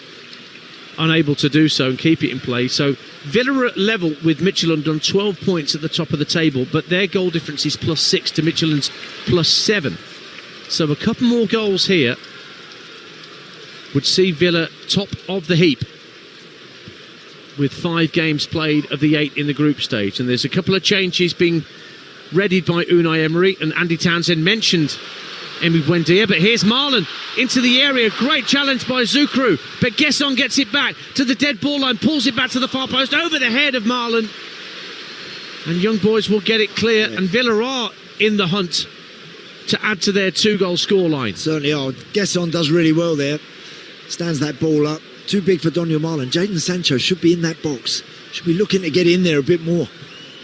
S1: unable to do so and keep it in play. So Villa are at level with Midtjylland on 12 points at the top of the table, but their goal difference is +6 to Midtjylland's +7. So a couple more goals here would see Villa top of the heap with 5 games played of the 8 in the group stage. And there's a couple of changes being readied by Unai Emery, and Andy Townsend mentioned Emi Buendia, but here's Marlon into the area. Great challenge by Zukru, but Gesson gets it back to the dead ball line, pulls it back to the far post over the head of Marlon, and Young Boys will get it clear. And Villa are in the hunt to add to their 2-goal scoreline.
S3: Certainly are. Gesson does really well there, stands that ball up. Too big for Daniel Marlon. Jadon Sancho should be in that box, should be looking to get in there a bit more.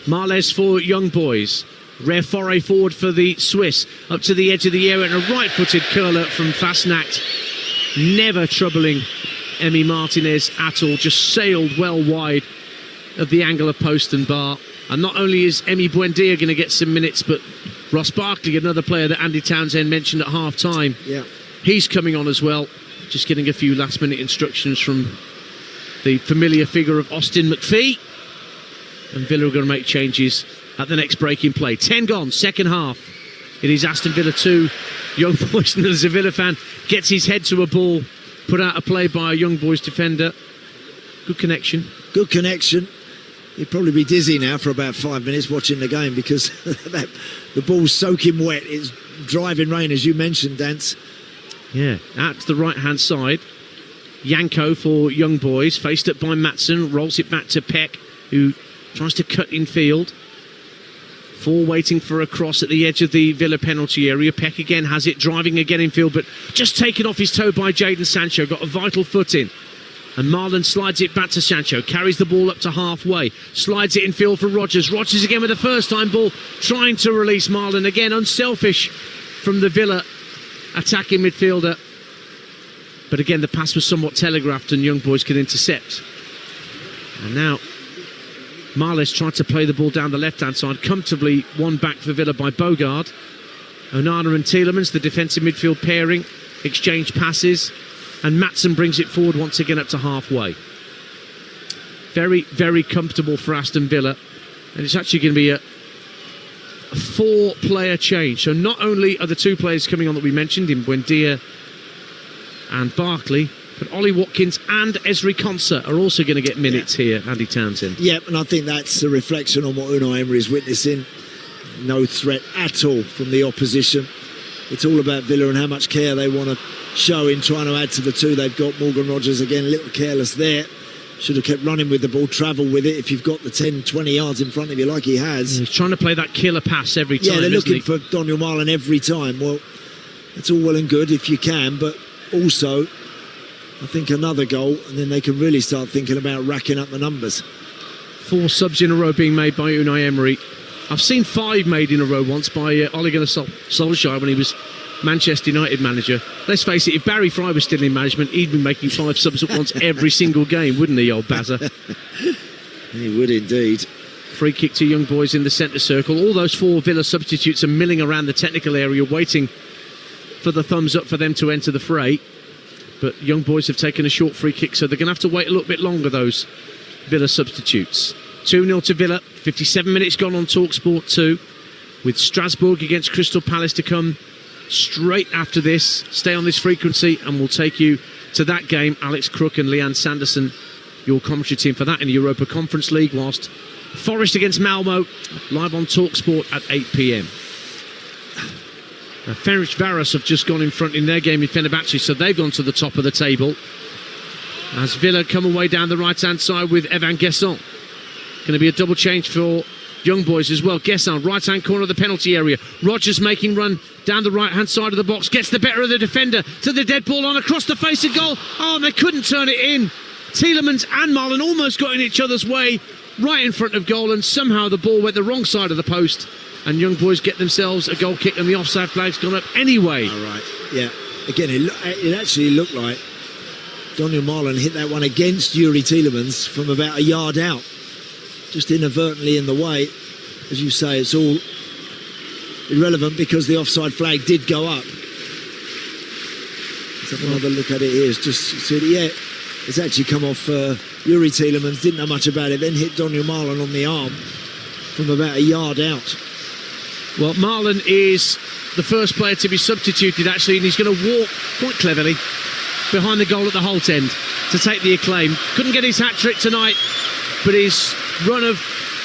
S1: Marles for Young Boys. Rare foray forward for the Swiss, up to the edge of the area, and a right-footed curler from Fasnacht, never troubling Emi Martinez at all, just sailed well wide of the angle of post and bar. And not only is Emi Buendia going to get some minutes, but Ross Barkley, another player that Andy Townsend mentioned at half-time, he's coming on as well, just getting a few last-minute instructions from the familiar figure of Austin McPhee. And Villa are going to make changes at the next break in play. 10 gone, second half. It is Aston Villa 2. Young Boys, as a Villa fan, gets his head to a ball, put out a play by a Young Boys defender. Good connection.
S3: Good connection. He'd probably be dizzy now for about 5 minutes watching the game because the ball's soaking wet. It's driving rain, as you mentioned, Dance.
S1: Yeah, out to the right-hand side. Yanko for Young Boys, faced up by Maatsen, rolls it back to Peck, who tries to cut in field. Four waiting for a cross at the edge of the Villa penalty area. Peck again has it, driving again in field, but just taken off his toe by Jadon Sancho. Got a vital foot in. And Marlon slides it back to Sancho, carries the ball up to halfway, slides it in field for Rodgers. Rodgers again with a first-time ball, trying to release Marlon. Again, unselfish from the Villa attacking midfielder. But again, the pass was somewhat telegraphed and Young Boys could intercept. And now Marles tried to play the ball down the left-hand side, comfortably won back for Villa by Bogard. Onana and Tielemans, the defensive midfield pairing, exchange passes, and Maatsen brings it forward once again up to halfway. Very, very comfortable for Aston Villa, and it's actually going to be a 4-player change. So not only are the 2 players coming on that we mentioned in Buendia and Barkley, but Ollie Watkins and Esri Konsa are also going to get minutes here, Andy Townsend.
S3: Yep, and I think that's a reflection on what Unai Emery is witnessing. No threat at all from the opposition. It's all about Villa and how much care they want to show in trying to add to the 2 they've got. Morgan Rodgers again a little careless there. Should have kept running with the ball, travel with it if you've got the 10, 20 yards in front of you like he has.
S1: He's trying to play that killer pass every time.
S3: Yeah, they're looking for Daniel Marlon every time. Well, it's all well and good if you can, but also I think another goal and then they can really start thinking about racking up the numbers.
S1: 4 subs in a row being made by Unai Emery. I've seen 5 made in a row once by Ole Gunnar Solskjaer when he was Manchester United manager. Let's face it, if Barry Fry was still in management, he'd be making 5 subs at once every single game, wouldn't he, old Bazza?
S3: He would indeed.
S1: Free kick to Young Boys in the centre circle. All those 4 Villa substitutes are milling around the technical area, waiting for the thumbs up for them to enter the fray. But Young Boys have taken a short free kick, so they're going to have to wait a little bit longer, those Villa substitutes. 2-0 to Villa, 57 minutes gone on Talksport 2, with Strasbourg against Crystal Palace to come straight after this. Stay on this frequency and we'll take you to that game. Alex Crook and Leanne Sanderson, your commentary team for that in the Europa Conference League, whilst Forest against Malmo, live on Talksport at 8 p.m. Ferencváros have just gone in front in their game in Fenerbahce, so they've gone to the top of the table. As Villa come away down the right-hand side with Evan Gesson. Going to be a double change for Young Boys as well. Gesson, right-hand corner of the penalty area. Rodgers making run down the right-hand side of the box. Gets the better of the defender to the dead ball on across the face of goal. Oh, and they couldn't turn it in. Tielemans and Marlon almost got in each other's way right in front of goal, and somehow the ball went the wrong side of the post. And Young Boys get themselves a goal kick and the offside flag's gone up anyway.
S3: All right, yeah. Again, it actually looked like Daniel Marlon hit that one against Yuri Tielemans from about a yard out. Just inadvertently in the way. As you say, it's all irrelevant because the offside flag did go up. Let's have another look at it here. It's just, yeah, it's actually come off Yuri Tielemans, didn't know much about it, then hit Daniel Marlon on the arm from about a yard out.
S1: Well, Marlon is the first player to be substituted, actually, and he's going to walk quite cleverly behind the goal at the Holt end to take the acclaim. Couldn't get his hat-trick tonight, but his run of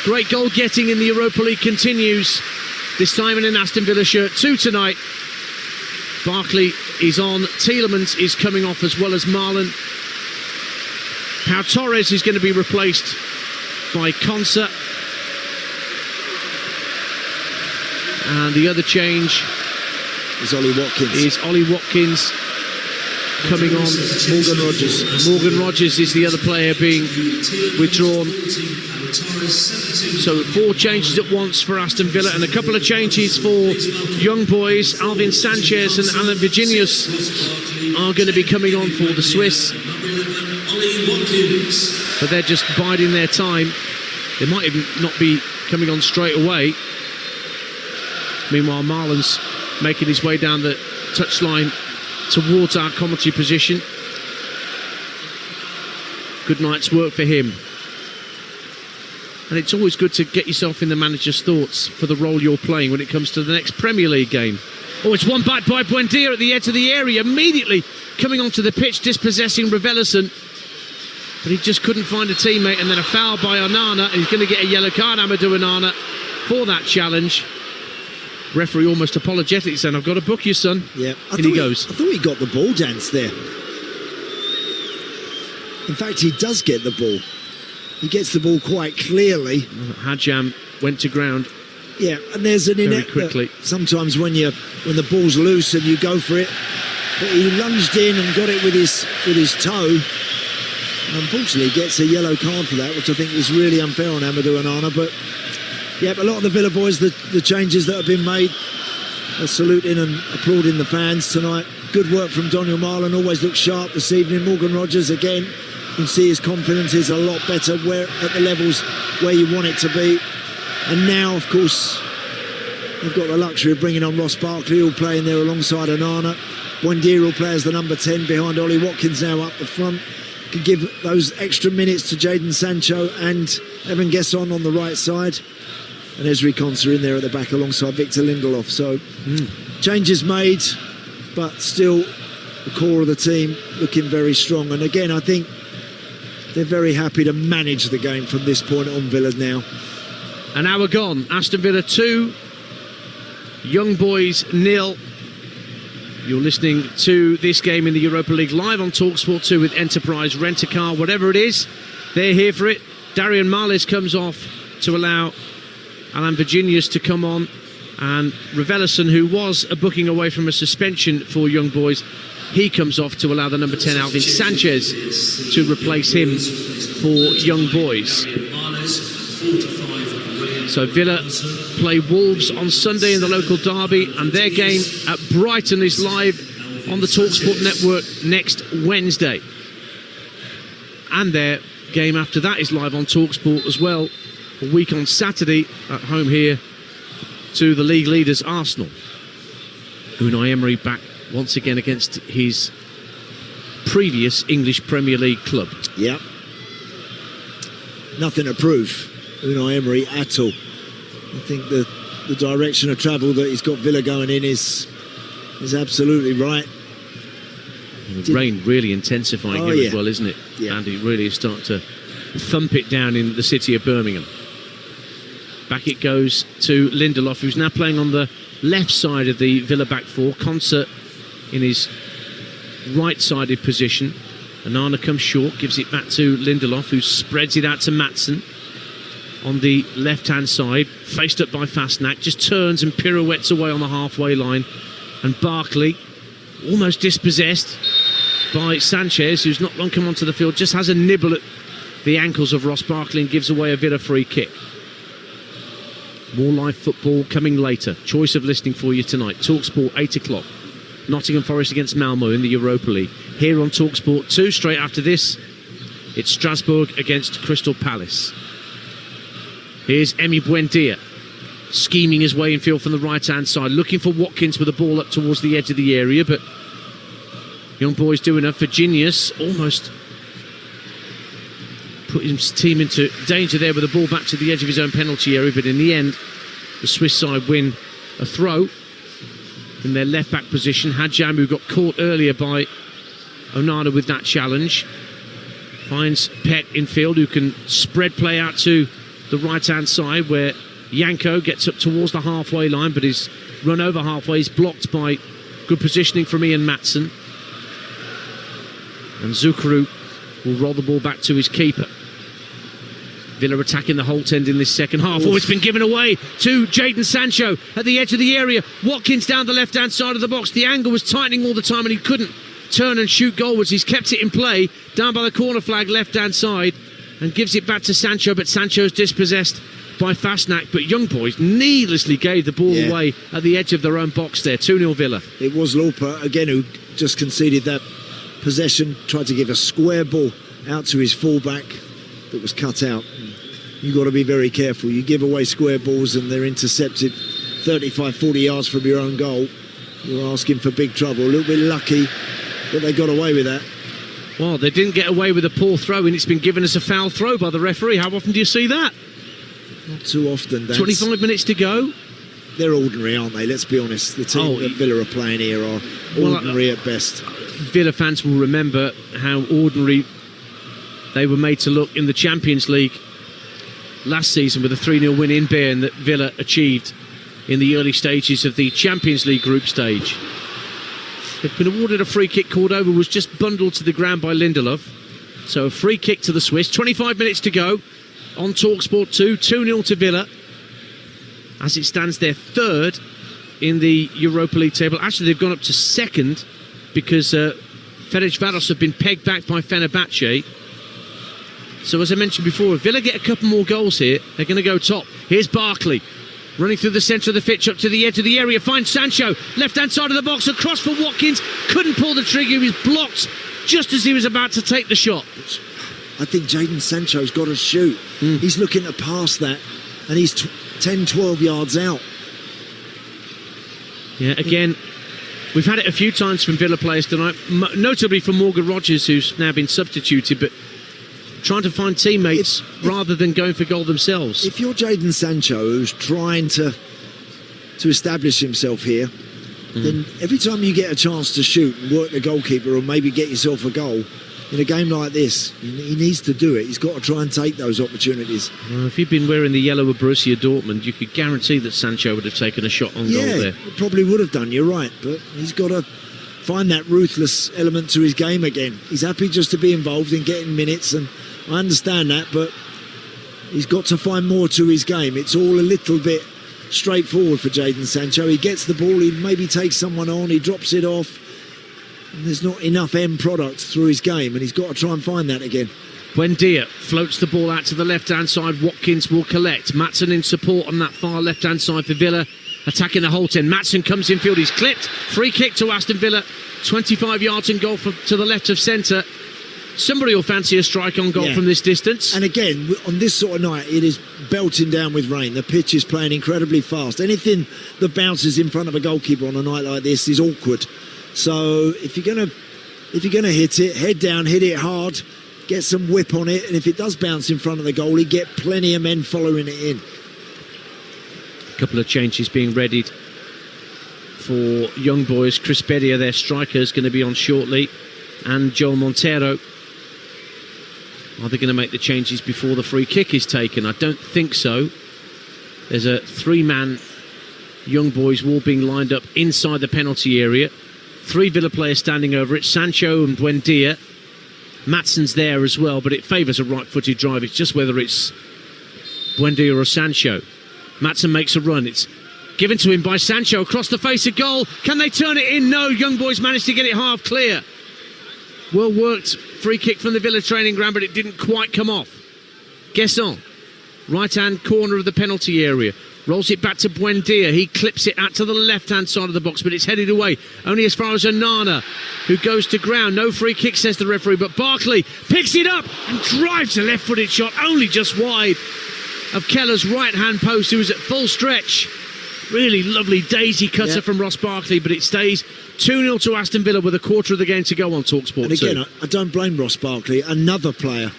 S1: Great goal getting in the Europa League continues. This time in an Aston Villa shirt. 2 tonight. Barkley is on. Tielemans is coming off as well as Marlon. Pau Torres is going to be replaced by Konsa. And the other change
S3: is Ollie Watkins.
S1: Coming on, Morgan Rogers. Morgan Rogers is the other player being withdrawn. So 4 changes at once for Aston Villa, and a couple of changes for young boys. Alvin Sanchez and Alan Virginius are going to be coming on for the Swiss. But they're just biding their time. They might even not be coming on straight away. Meanwhile, Marlon's making his way down the touchline towards our commentary position. Good night's work for him. And it's always good to get yourself in the manager's thoughts for the role you're playing when it comes to the next Premier League game. Oh, it's won back by Buendia at the edge of the area, immediately coming onto the pitch, dispossessing Raveloson. But he just couldn't find a teammate, and then a foul by Onana, and he's going to get a yellow card, Amadou Onana, for that challenge. Referee almost apologetic, saying, "I've got to book you, son."
S3: Yeah,
S1: and he goes.
S3: I thought he got the ball dance there. In fact, he does get the ball. He gets the ball quite clearly.
S1: Hadjam went to ground.
S3: Yeah, and there's an
S1: very quickly.
S3: Sometimes when the ball's loose and you go for it, but he lunged in and got it with his toe. And unfortunately, gets a yellow card for that, which I think is really unfair on Amadou Onana. But yeah, a lot of the Villa boys, the changes that have been made, are saluting and applauding the fans tonight. Good work from Daniel Marlon, always looks sharp this evening. Morgan Rogers again, you can see his confidence is a lot better at the levels where you want it to be. And now, of course, they've got the luxury of bringing on Ross Barkley, who'll play in there alongside Onana. Buendia will play as the number 10 behind Ollie Watkins now up the front. Can give those extra minutes to Jadon Sancho and Evan Gesson on the right side. And Ezri Konsa in there at the back alongside Victor Lindelof. So changes made, but still the core of the team looking very strong. And again, I think they're very happy to manage the game from this point on, Villa now.
S1: An hour gone. Aston Villa 2, Young Boys 0. You're listening to this game in the Europa League live on Talksport 2 with Enterprise Rent-A-Car. Whatever it is, they're here for it. Darian Marles comes off to allow Alan Virginius to come on, and Raveloson, who was a booking away from a suspension for Young Boys, he comes off to allow the number 10 Alvin Sanchez to replace him for Young Boys. So Villa play Wolves on Sunday in the local derby, and their game at Brighton is live on the Talksport network next Wednesday. And their game after that is live on Talksport as well, a week on Saturday at home here to the league leaders Arsenal. Unai Emery back once again against his previous English Premier League club.
S3: Yeah. Nothing to prove, Unai Emery, at all. I think the direction of travel that he's got Villa going in is absolutely right.
S1: The rain really intensifying here as well, isn't it?
S3: Yeah.
S1: And it really is starting to thump it down in the city of Birmingham. Back it goes to Lindelof, who's now playing on the left side of the Villa back four. Konsa in his right-sided position. Onana comes short, gives it back to Lindelof, who spreads it out to Maatsen on the left-hand side, faced up by Fastnack, just turns and pirouettes away on the halfway line. And Barkley, almost dispossessed by Sanchez, who's not long come onto the field, just has a nibble at the ankles of Ross Barkley and gives away a Villa free kick. More live football coming later. Choice of listening for you tonight. Talksport, 8 o'clock. Nottingham Forest against Malmo in the Europa League. Here on Talksport 2, straight after this, it's Strasbourg against Crystal Palace. Here's Emi Buendia, scheming his way in field from the right-hand side, looking for Watkins with the ball up towards the edge of the area, but Young Boys do enough. Virginius almost put his team into danger there with the ball back to the edge of his own penalty area, but in the end, the Swiss side win a throw in their left-back position. Hadjam, who got caught earlier by Onana with that challenge, finds Pet in field, who can spread play out to the right-hand side where Janko gets up towards the halfway line, but is run over halfway. He's blocked by good positioning from Ian Maatsen. And Zuccarou will roll the ball back to his keeper. Villa attacking the Holt end in this second half. Oh, it's been given away to Jadon Sancho at the edge of the area. Watkins down the left-hand side of the box. The angle was tightening all the time and he couldn't turn and shoot goalwards. He's kept it in play down by the corner flag left-hand side and gives it back to Sancho, but Sancho's dispossessed by Fastnack. But Young Boys needlessly gave the ball away at the edge of their own box there. 2-0 Villa.
S3: It was Lauper again who just conceded that possession, tried to give a square ball out to his fullback that was cut out. You've got to be very careful. You give away square balls and they're intercepted 35, 40 yards from your own goal, you're asking for big trouble. A little bit lucky that they got away with that.
S1: Well, they didn't get away with a poor throw, and it's been given as a foul throw by the referee. How often do you see that?
S3: Not too often.
S1: 25 minutes to go.
S3: They're ordinary, aren't they? Let's be honest. The team that Villa are playing here are ordinary at best.
S1: Villa fans will remember how ordinary they were made to look in the Champions League last season with a 3-0 win in Bern that Villa achieved in the early stages of the Champions League group stage. They've been awarded a free kick. Cordova was just bundled to the ground by Lindelof. So a free kick to the Swiss. 25 minutes to go on Talksport 2. 2-0 to Villa. As it stands, they're third in the Europa League table. Actually, they've gone up to second because Ferencváros have been pegged back by Fenerbahce. So as I mentioned before, if Villa get a couple more goals here, they're going to go top. Here's Barkley running through the centre of the pitch up to the edge of the area. Finds Sancho, left-hand side of the box, across for Watkins. Couldn't pull the trigger. He was blocked just as he was about to take the shot.
S3: I think Jadon Sancho's got to shoot. He's looking to pass that, and he's 10, 12 yards out.
S1: Yeah, again, we've had it a few times from Villa players tonight, notably from Morgan Rogers, who's now been substituted, but trying to find teammates rather than going for goal themselves.
S3: If you're Jadon Sancho, who's trying to establish himself here, then every time you get a chance to shoot and work the goalkeeper or maybe get yourself a goal, in a game like this, he needs to do it. He's got to try and take those opportunities.
S1: Well, if he'd been wearing the yellow of Borussia Dortmund, you could guarantee that Sancho would have taken a shot on goal there.
S3: Yeah, probably would have done, you're right, but he's got to find that ruthless element to his game again. He's happy just to be involved in getting minutes, and I understand that, but he's got to find more to his game. It's all a little bit straightforward for Jadon Sancho. He gets the ball, he maybe takes someone on, he drops it off, and there's not enough end product through his game, and he's got to try and find that again.
S1: Buendia floats the ball out to the left-hand side. Watkins will collect. Maatsen in support on that far left-hand side for Villa, attacking the Holt end. Maatsen comes in field, he's clipped. Free kick to Aston Villa, 25 yards and goal to the left of centre. Somebody will fancy a strike on goal from this distance.
S3: And again, on this sort of night, it is belting down with rain. The pitch is playing incredibly fast. Anything that bounces in front of a goalkeeper on a night like this is awkward. So if you're gonna hit it, head down, hit it hard, get some whip on it, and if it does bounce in front of the goalie, get plenty of men following it in.
S1: A couple of changes being readied for Young Boys. Chris Bedia, their striker, is going to be on shortly, and Joel Montero. Are they going to make the changes before the free kick is taken? I don't think so. There's a three-man Young Boys wall being lined up inside the penalty area. 3 Villa players standing over it. Sancho and Buendia. Maatsen's there as well, but it favours a right-footed drive. It's just whether it's Buendia or Sancho. Maatsen makes a run. It's given to him by Sancho across the face of goal. Can they turn it in? No. Young Boys managed to get it half clear. Well worked free kick from the Villa training ground, but it didn't quite come off. Guesson, right-hand corner of the penalty area, rolls it back to Buendia. He clips it out to the left-hand side of the box, but it's headed away only as far as Onana, who goes to ground. No free kick, says the referee, but Barkley picks it up and drives a left-footed shot only just wide of Keller's right-hand post, who was at full stretch. Really lovely daisy cutter from Ross Barkley, but it stays 2-0 to Aston Villa with a quarter of the game to go on Talksport.
S3: And again, I don't blame Ross Barkley, another player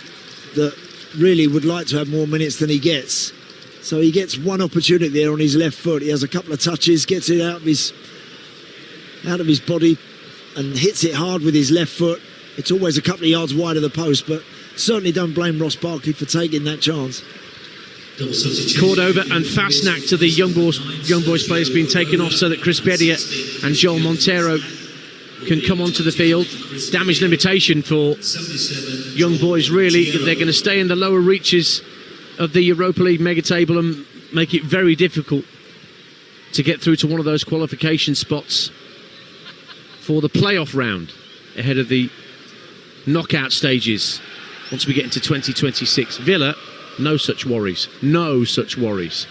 S3: that really would like to have more minutes than he gets. So he gets one opportunity there on his left foot. He has a couple of touches, gets it out of his body and hits it hard with his left foot. It's always a couple of yards wide of the post, but certainly don't blame Ross Barkley for taking that chance.
S1: Cordova and Fastnack to the young boys players being taken off so that Chris Bedia and Joel Montero can come onto the field. Damage limitation for young boys, really. They're going to stay in the lower reaches of the Europa League mega table and make it very difficult to get through to one of those qualification spots for the playoff round ahead of the knockout stages once we get into 2026. Villa, no such worries. No such worries.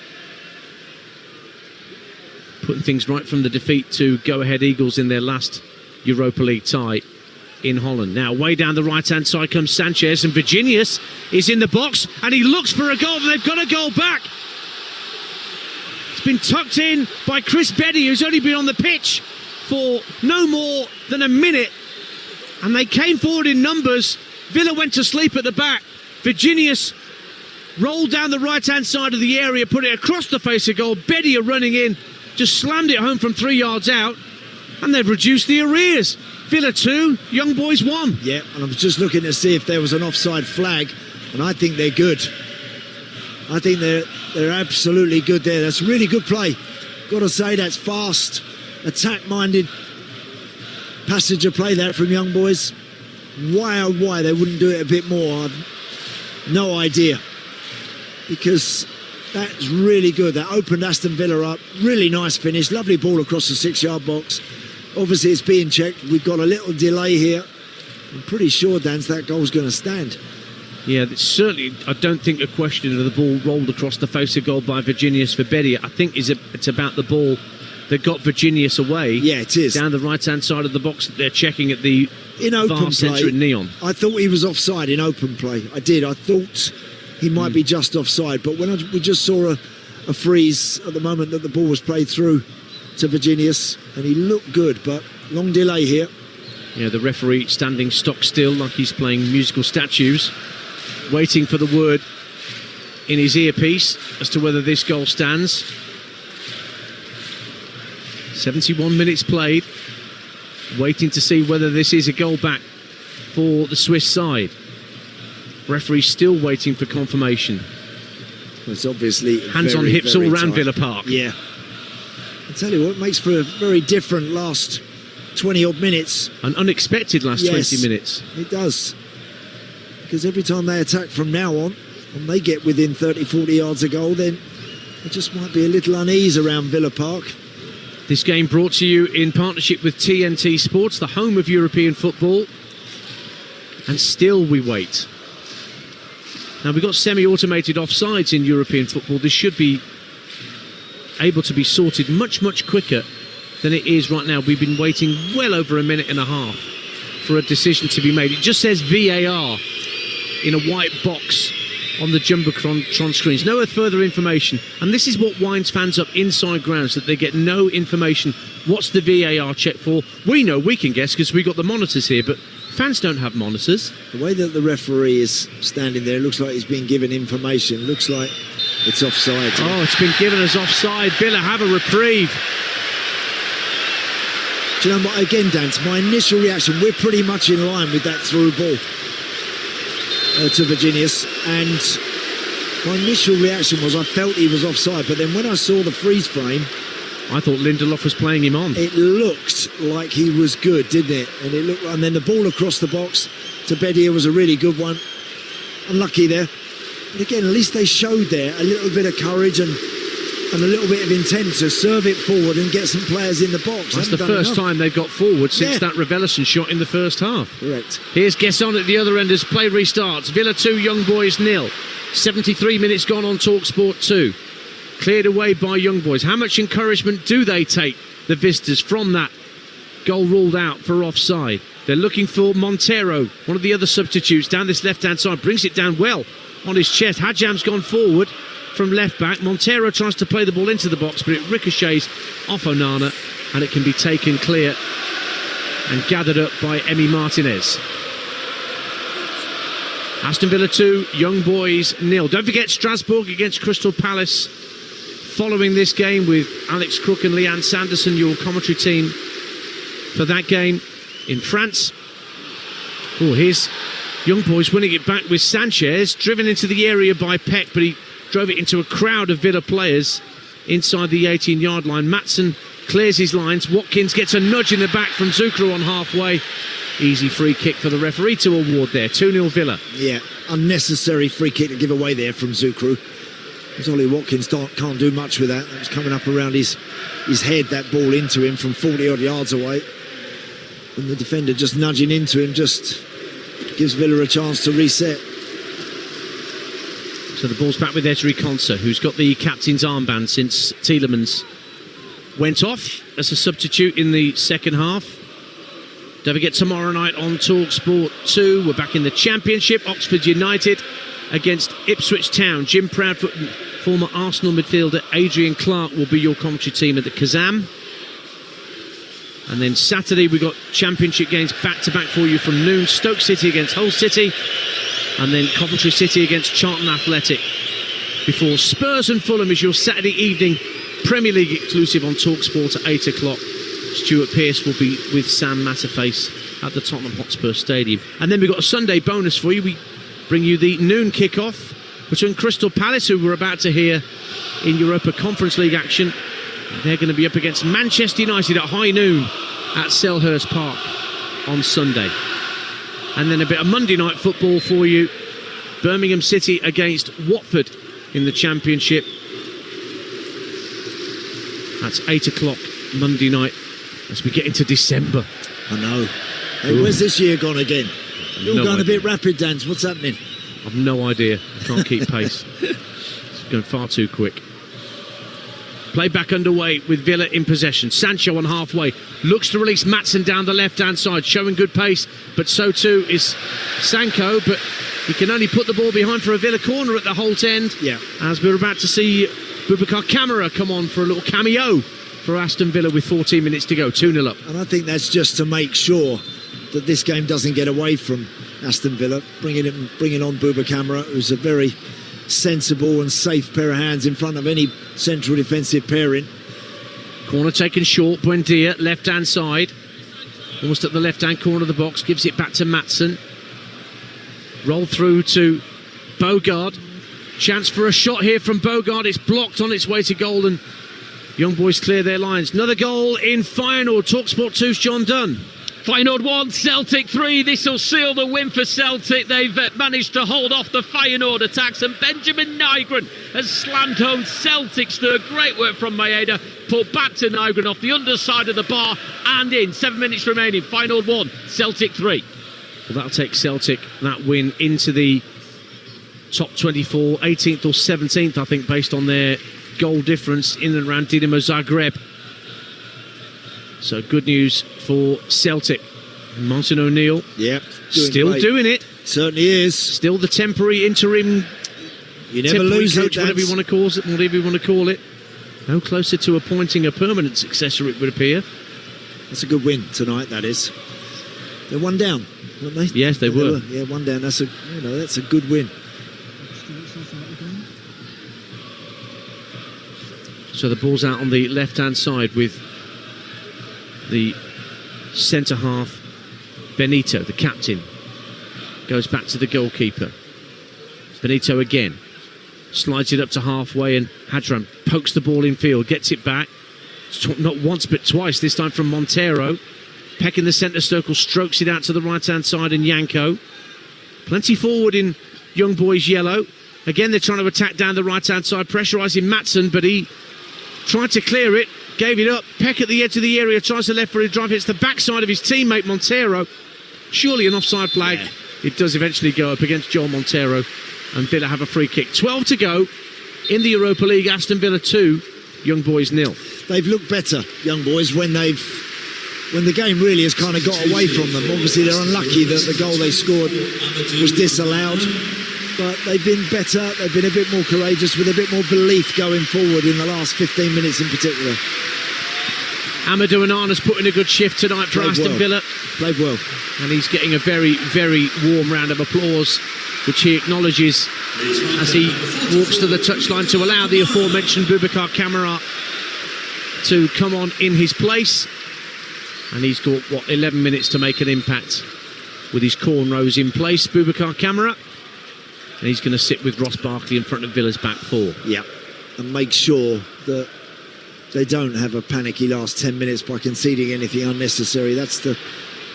S1: Putting things right from the defeat to go-ahead Eagles in their last Europa League tie in Holland. Now, way down the right-hand side comes Sanchez, and Virginius is in the box, and he looks for a goal, and they've got a goal back. It's been tucked in by Chris Bedia, who's only been on the pitch for no more than a minute, and they came forward in numbers. Villa went to sleep at the back. Virginius rolled down the right-hand side of the area, put it across the face of goal. Bedia running in, just slammed it home from 3 yards out, and they've reduced the arrears. Villa 2, Young Boys 1.
S3: Yeah, and I was just looking to see if there was an offside flag, and I think they're good. I think they're absolutely good there. That's really good play. Got to say, that's fast, attack-minded passage of play there from Young Boys. Why, oh why they wouldn't do it a bit more, I've no idea. Because that's really good. That opened Aston Villa up. Really nice finish. Lovely ball across the 6-yard box. Obviously, it's being checked. We've got a little delay here. I'm pretty sure, Dan, that goal's going to stand.
S1: Yeah, it's certainly, I don't think a question of the ball rolled across the face of goal by Virginius for Bedia. I think it's about the ball that got Virginius away.
S3: Yeah, it is.
S1: Down the right-hand side of the box that they're checking at the far centre in Neon.
S3: I thought he was offside in open play. I did. I thought he might be just offside. But when we just saw a freeze at the moment that the ball was played through to Virginius, and he looked good, but long delay here.
S1: Yeah, the referee standing stock still like he's playing musical statues, waiting for the word in his earpiece as to whether this goal stands. 71 minutes played, waiting to see whether this is a goal back for the Swiss side. Referee still waiting for confirmation.
S3: It's obviously
S1: hands on hips all round Villa Park.
S3: Yeah. I tell you what, it makes for a very different last 20-odd minutes.
S1: An unexpected last 20 minutes.
S3: It does. Because every time they attack from now on, and they get within 30, 40 yards of goal, then there just might be a little unease around Villa Park.
S1: This game brought to you in partnership with TNT Sports, the home of European football. And still we wait. Now, we've got semi-automated offsides in European football. This should be able to be sorted much, much quicker than it is right now. We've been waiting well over a minute and a half for a decision to be made. It just says VAR in a white box on the Jumbotron screens. No further information. And this is what winds fans up inside grounds, that they get no information. What's the VAR check for? We know, we can guess because we've got the monitors here, but fans don't have monitors.
S3: The way that the referee is standing there, it looks like he's been given information. Looks like it's offside.
S1: Oh, it's been given as offside. Villa have a reprieve.
S3: Do you know what, again, Dan, my initial reaction, we're pretty much in line with that through ball to Virginius, and my initial reaction was I felt he was offside, but then when I saw the freeze frame,
S1: I thought Lindelof was playing him on.
S3: It looked like he was good, didn't it? And then the ball across the box to Bedia was a really good one. Unlucky there. But again, at least they showed there a little bit of courage and a little bit of intent to serve it forward and get some players in the box.
S1: That's the first time they've got forward since that Revelation shot in the first half.
S3: Correct.
S1: Here's Gesson at the other end as play restarts. Villa 2, Young Boys 0. 73 minutes gone on Talksport 2. Cleared away by Young Boys. How much encouragement do they take, the visitors, from that goal ruled out for offside? They're looking for Montero, one of the other substitutes, down this left-hand side. Brings it down well on his chest. Hadjam's gone forward from left back. Montero tries to play the ball into the box, but it ricochets off Onana, and it can be taken clear and gathered up by Emi Martinez. Aston Villa 2, Young Boys 0. Don't forget Strasbourg against Crystal Palace following this game, with Alex Crook and Leanne Sanderson, your commentary team for that game in France. Oh, here's Young Boys winning it back with Sanchez, driven into the area by Peck, but he drove it into a crowd of Villa players inside the 18-yard line. Maatsen clears his lines. Watkins gets a nudge in the back from Zukru on halfway. Easy free kick for the referee to award there. 2-0 Villa.
S3: Yeah, unnecessary free kick to give away there from Zukru. Because Ollie Watkins can't do much with that. That was coming up around his head, that ball into him from 40-odd yards away. And the defender just nudging into him just gives Villa a chance to reset.
S1: So the ball's back with Ezri Konsa, who's got the captain's armband since Tielemans went off as a substitute in the second half. Don't forget, tomorrow night on Talksport 2, we're back in the Championship. Oxford United against Ipswich Town. Jim Proudfoot and former Arsenal midfielder Adrian Clark will be your commentary team at the Kazam. And then Saturday we've got Championship games back-to-back for you from noon. Stoke City against Hull City, and then Coventry City against Charlton Athletic. Before Spurs and Fulham is your Saturday evening Premier League exclusive on Talksport at 8 o'clock. Stuart Pearce will be with Sam Matterface at the Tottenham Hotspur Stadium. And then we've got a Sunday bonus for you. We bring you the noon kick-off between Crystal Palace, who we're about to hear in Europa Conference League action. They're going to be up against Manchester United at high noon at Selhurst Park on Sunday. And then a bit of Monday night football for you. Birmingham City against Watford in the Championship. That's 8 o'clock Monday night as we get into December.
S3: I know. Hey, where's this year gone again? You're going a bit rapid, Dan. What's happening?
S1: I've no idea. I can't keep pace. It's going far too quick. Play back underway with Villa in possession. Sancho on halfway looks to release Maatsen down the left-hand side, showing good pace, but so too is Sanko, but he can only put the ball behind for a Villa corner at the Holt end.
S3: Yeah.
S1: As we're about to see Boubacar Kamara come on for a little cameo for Aston Villa with 14 minutes to go. 2-0 up.
S3: And I think that's just to make sure that this game doesn't get away from Aston Villa, bringing on Boubacar Kamara, who's a very sensible and safe pair of hands in front of any central defensive pairing.
S1: Corner taken short. Buendia, left-hand side, almost at the left-hand corner of the box, gives it back to Maatsen. Roll through to Bogard. Chance for a shot here from Bogard. It's blocked on its way to goal, and young boys clear their lines. Another goal in Feyenoord. Talksport 2's John Dunn.
S2: Feyenoord 1, Celtic 3. This will seal the win for Celtic. They've managed to hold off the Feyenoord attacks, and Benjamin Nygren has slammed home Celtic's third. Great work from Maeda. Pulled back to Nygren off the underside of the bar and in. 7 minutes remaining. Feyenoord 1, Celtic 3.
S1: Well, that'll take Celtic, that win, into the top 24, 18th or 17th, I think, based on their goal difference in and around Dinamo Zagreb. So good news for Celtic. And Martin O'Neill, still doing it.
S3: Certainly is.
S1: Still the temporary interim.
S3: You never lose
S1: coach,
S3: it,
S1: whatever you want to call it. No closer to appointing a permanent successor, it would appear.
S3: That's a good win tonight. That is. They're one down, weren't they?
S1: Yes, they were.
S3: Yeah, one down. That's a good win.
S1: So the ball's out on the left-hand side with the centre half, Benito, the captain, goes back to the goalkeeper. Benito again slides it up to halfway, and Hadram pokes the ball in field, gets it back, not once but twice, this time from Montero. Peck in the centre circle, strokes it out to the right-hand side, and Yanko. Plenty forward in young boys yellow. Again, they're trying to attack down the right-hand side, pressurising Maatsen, but he tried to clear it, gave it up. Peck at the edge of the area, tries to left-footed drive, hits the backside of his teammate Montero. Surely an offside flag. Yeah. It does eventually go up against Joel Montero, and Villa have a free kick. 12 to go in the Europa League. Aston Villa 2, Young Boys 0.
S3: They've looked better, Young Boys, when the game really has kind of got away from them. Obviously they're unlucky that the goal they scored was disallowed, but they've been better, they've been a bit more courageous, with a bit more belief going forward in the last 15 minutes in particular.
S1: Amadou Onana's put in a good shift tonight for Aston Villa.
S3: Played well.
S1: And he's getting a very, very warm round of applause, which he acknowledges as he walks to the touchline to allow the aforementioned Boubacar Kamara to come on in his place. And he's got, 11 minutes to make an impact with his cornrows in place. Boubacar Kamara. And he's going to sit with Ross Barkley in front of Villa's back four.
S3: Yeah, and make sure that they don't have a panicky last 10 minutes by conceding anything unnecessary. That's the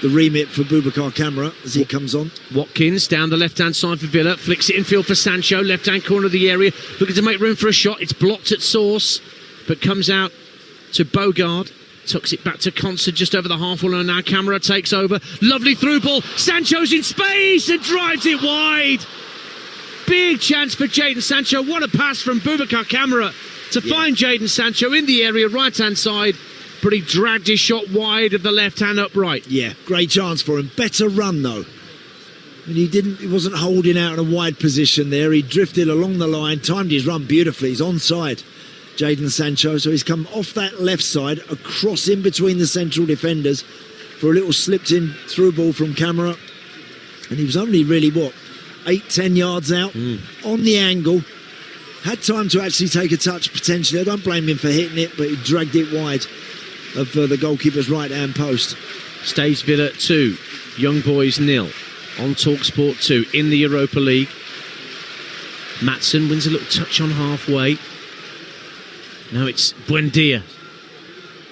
S3: remit for Boubacar Kamara as he comes on.
S1: Watkins down the left-hand side for Villa, flicks it infield for Sancho, left-hand corner of the area, looking to make room for a shot. It's blocked at source, but comes out to Bogard. Tucks it back to Concert just over the half wall, and now Kamara takes over. Lovely through ball. Sancho's in space and drives it wide. Big chance for Jadon Sancho. What a pass from Boubacar Kamara to find Jadon Sancho in the area, right-hand side. But he dragged his shot wide of the left-hand upright.
S3: Yeah, great chance for him. Better run, though. And he wasn't holding out in a wide position there. He drifted along the line, timed his run beautifully. He's onside, Jadon Sancho. So he's come off that left side, across in between the central defenders for a little slipped-in through ball from Kamara. And he was only really, 8-10 yards out on the angle. Had time to actually take a touch, potentially. I don't blame him for hitting it, but he dragged it wide of the goalkeeper's right-hand post.
S1: Stays Villa 2, Young Boys 0 on Talksport 2 in the Europa League. Maatsen wins a little touch on halfway. Now it's Buendia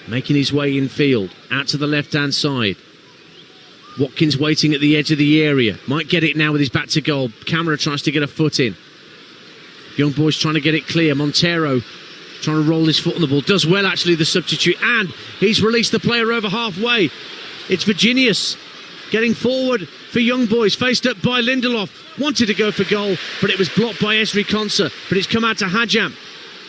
S1: making his way in field, out to the left-hand side. Watkins waiting at the edge of the area. Might get it now with his back to goal. Kamara tries to get a foot in. Young Boys trying to get it clear. Montero trying to roll his foot on the ball. Does well, actually, the substitute. And he's released the player over halfway. It's Virginius getting forward for Young Boys. Faced up by Lindelof. Wanted to go for goal, but it was blocked by Esri Konsa. But it's come out to Hajam,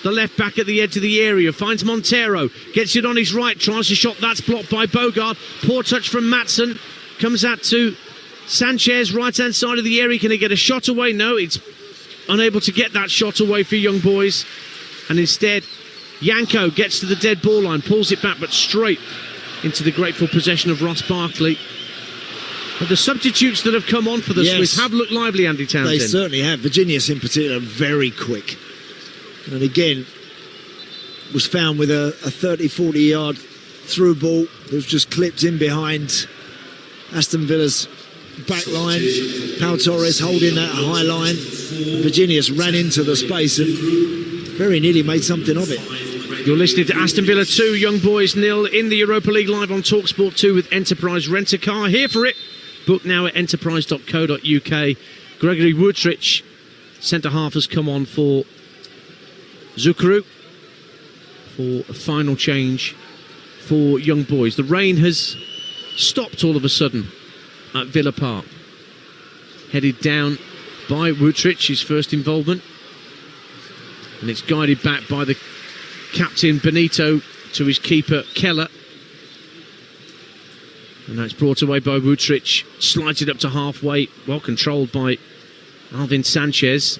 S1: the left back at the edge of the area. Finds Montero. Gets it on his right. Tries a shot. That's blocked by Bogard. Poor touch from Maatsen. Comes out to Sanchez, right-hand side of the area. Can he get a shot away? No, it's unable to get that shot away for Young Boys. And instead, Yanko gets to the dead ball line, pulls it back, but straight into the grateful possession of Ross Barkley. But the substitutes that have come on for the Swiss have looked lively, Andy Townsend.
S3: They certainly have. Virginius in particular, very quick. And again, was found with a 30-40 yard through ball that was just clipped in behind Aston Villa's back line. Pau Torres holding that high line. Virginius ran into the space and very nearly made something of it.
S1: You're listening to Aston Villa 2, Young Boys 0 in the Europa League, live on Talksport 2 with Enterprise Rent-A-Car. Here for it. Book now at enterprise.co.uk. Gregory Woodrich, centre-half, has come on for Zukuru for a final change for Young Boys. The rain has stopped all of a sudden at Villa Park. Headed down by Woodrich, his first involvement. And it's guided back by the captain Benito to his keeper Keller. And that's brought away by Woodrich. Slides it up to halfway. Well controlled by Alvin Sanchez.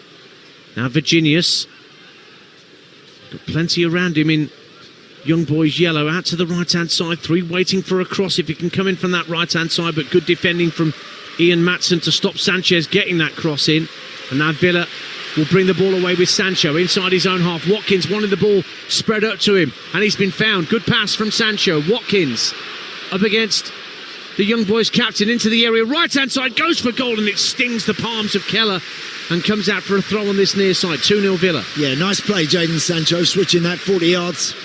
S1: Now Virginius. Got plenty around him in Young Boys yellow. Out to the right-hand side. 3 waiting for a cross if he can come in from that right-hand side. But good defending from Ian Maatsen to stop Sanchez getting that cross in. And now Villa will bring the ball away with Sancho inside his own half. Watkins wanted the ball spread up to him. And he's been found. Good pass from Sancho. Watkins up against the Young Boys captain into the area. Right-hand side goes for goal and it stings the palms of Keller and comes out for a throw on this near side. 2-0 Villa.
S3: Yeah, nice play, Jadon Sancho, switching that 40 yards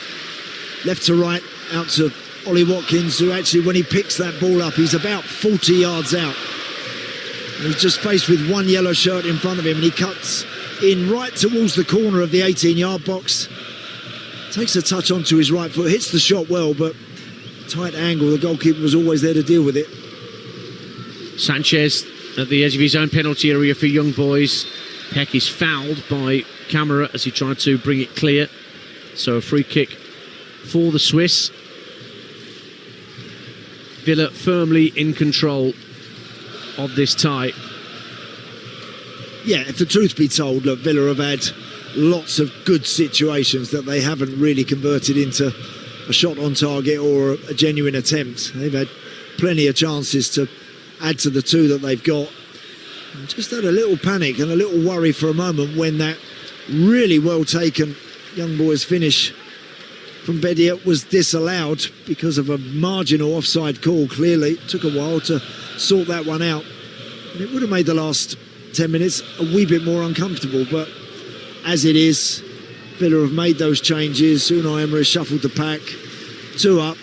S3: left to right out to Ollie Watkins, who actually, when he picks that ball up, he's about 40 yards out. He's just faced with one yellow shirt in front of him and he cuts in right towards the corner of the 18-yard box. Takes a touch onto his right foot, hits the shot well, but tight angle. The goalkeeper was always there to deal with it.
S1: Sanchez at the edge of his own penalty area for Young Boys. Peck is fouled by Kamara as he tried to bring it clear. So a free kick for the Swiss. Villa firmly in control of this tie.
S3: Yeah, if the truth be told, look, Villa have had lots of good situations that they haven't really converted into a shot on target or a genuine attempt. They've had plenty of chances to add to the 2 that they've got. And just had a little panic and a little worry for a moment when that really well taken Young Boys finish from Bedia was disallowed because of a marginal offside call. Clearly it took a while to sort that one out, and it would have made the last 10 minutes a wee bit more uncomfortable. But as it is, Villa have made those changes. Unai Emery has shuffled the pack, 2 up,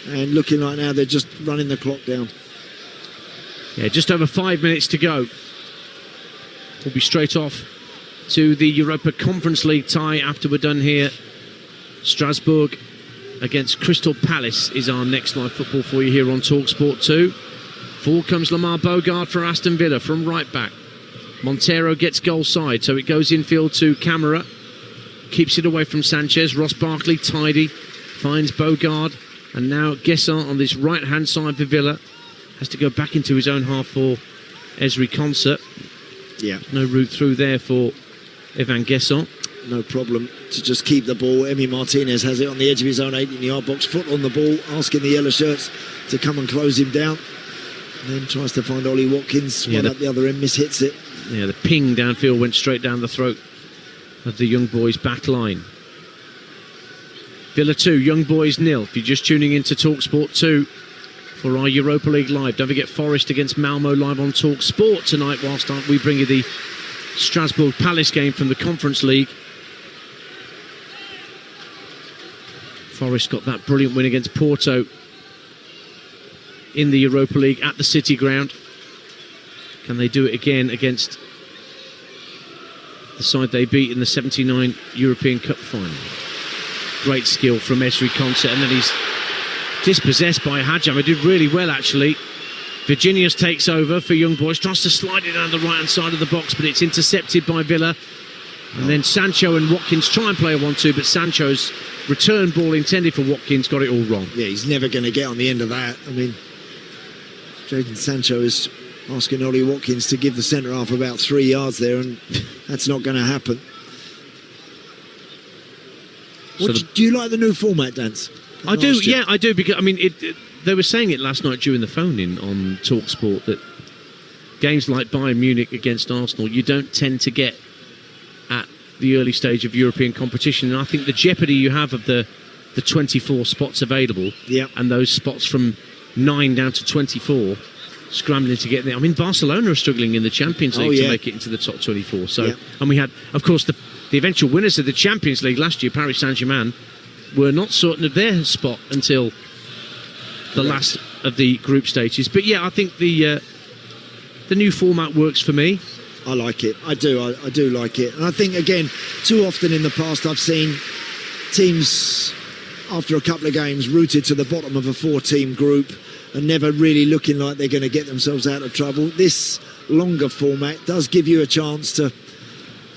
S3: and looking like now they're just running the clock down.
S1: Yeah, just over 5 minutes to go. We'll be straight off to the Europa Conference League tie after we're done here. Strasbourg against Crystal Palace is our next live football for you here on Talksport 2. Forward comes Lamar Bogard for Aston Villa from right back. Montero gets goal side, so it goes infield to Camara. Keeps it away from Sanchez. Ross Barkley tidy. Finds Bogard. And now Guessant on this right-hand side for Villa. Has to go back into his own half for Esri Concert.
S3: Yeah.
S1: No route through there for Evan Guessant.
S3: No problem to just keep the ball. Emi Martinez has it on the edge of his own 18-yard box. Foot on the ball, asking the yellow shirts to come and close him down. And then tries to find Ollie Watkins. One up the other end, mishits it.
S1: Yeah, the ping downfield went straight down the throat of the Young Boys back line. Villa 2, Young Boys 0. If you're just tuning into Talksport 2 for our Europa League live, don't forget Forest against Malmo live on Talksport tonight, whilst we bring you the Strasbourg Palace game from the Conference League. Forest got that brilliant win against Porto in the Europa League at the City Ground. Can they do it again against the side they beat in the 79 European Cup final? Great skill from Esri Concert, and then he's dispossessed by Hadjam. He did really well, actually. Virginius takes over for Young Boys, tries to slide it down the right-hand side of the box, but it's intercepted by Villa. And then Sancho and Watkins try and play a 1-2, but Sancho's return ball intended for Watkins got it all wrong.
S3: Yeah, he's never going to get on the end of that. I mean, Jadon Sancho is asking Ollie Watkins to give the centre-half about 3 yards there, and that's not going to happen. Do you like the new format, Dance?
S1: I do, yeah, I do, because, I mean, they were saying it last night during the phone-in on TalkSport that games like Bayern Munich against Arsenal, you don't tend to get at the early stage of European competition, and I think the jeopardy you have of the 24 spots available, and those spots from 9 down to 24, scrambling to get there. I mean, Barcelona are struggling in the Champions League to make it into the top 24. So, and we had, of course, the eventual winners of the Champions League last year, Paris Saint-Germain, were not certain of their spot until the last of the group stages. But yeah, I think the new format works for me.
S3: I like it. I do like it. And I think, again, too often in the past I've seen teams, after a couple of games, rooted to the bottom of a 4-team group and never really looking like they're going to get themselves out of trouble. This longer format does give you a chance to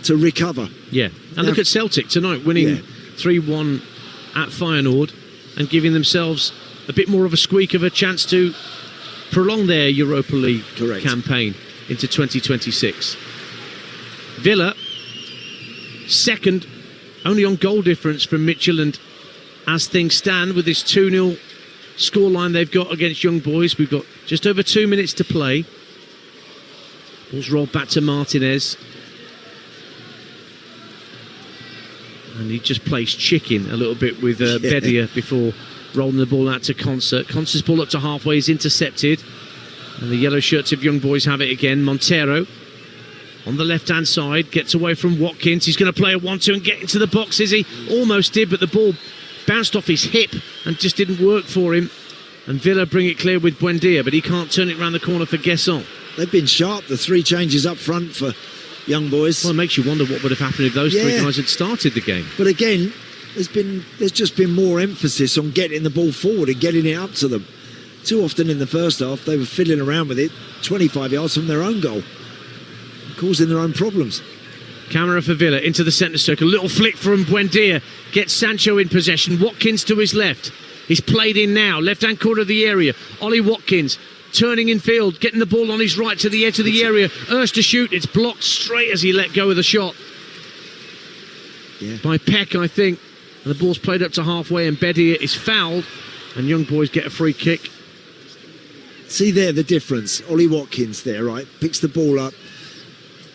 S3: recover.
S1: Yeah, and look at Celtic tonight, winning 3-1 at Feyenoord and giving themselves a bit more of a squeak of a chance to prolong their Europa League campaign into 2026. Villa, second, only on goal difference from Midtjylland as things stand with this 2-0 scoreline they've got against Young Boys. We've got just over 2 minutes to play. Ball's rolled back to Martinez. And he just plays chicken a little bit with Bedia before rolling the ball out to Concert. Concert's ball up to halfway is intercepted. And the yellow shirts of Young Boys have it again. Montero on the left-hand side gets away from Watkins. He's going to play a 1-2 and get into the box, is he? Almost did, but the ball bounced off his hip and just didn't work for him. And Villa bring it clear with Buendia, but he can't turn it around the corner for Guessant.
S3: They've been sharp, the 3 changes up front for Young Boys.
S1: Well, it makes you wonder what would have happened if those 3 guys had started the game.
S3: But again, there's just been more emphasis on getting the ball forward and getting it up to them. Too often in the first half, they were fiddling around with it 25 yards from their own goal, causing their own problems.
S1: Camera for Villa into the centre circle. Little flick from Buendia. Gets Sancho in possession. Watkins to his left. He's played in now. Left-hand corner of the area. Ollie Watkins turning in field. Getting the ball on his right to the edge of the area. Urged to shoot. It's blocked straight as he let go of the shot. By Peck, I think. And the ball's played up to halfway and Bedia is fouled. And Young Boys get a free kick.
S3: See there the difference. Ollie Watkins there, right? Picks the ball up.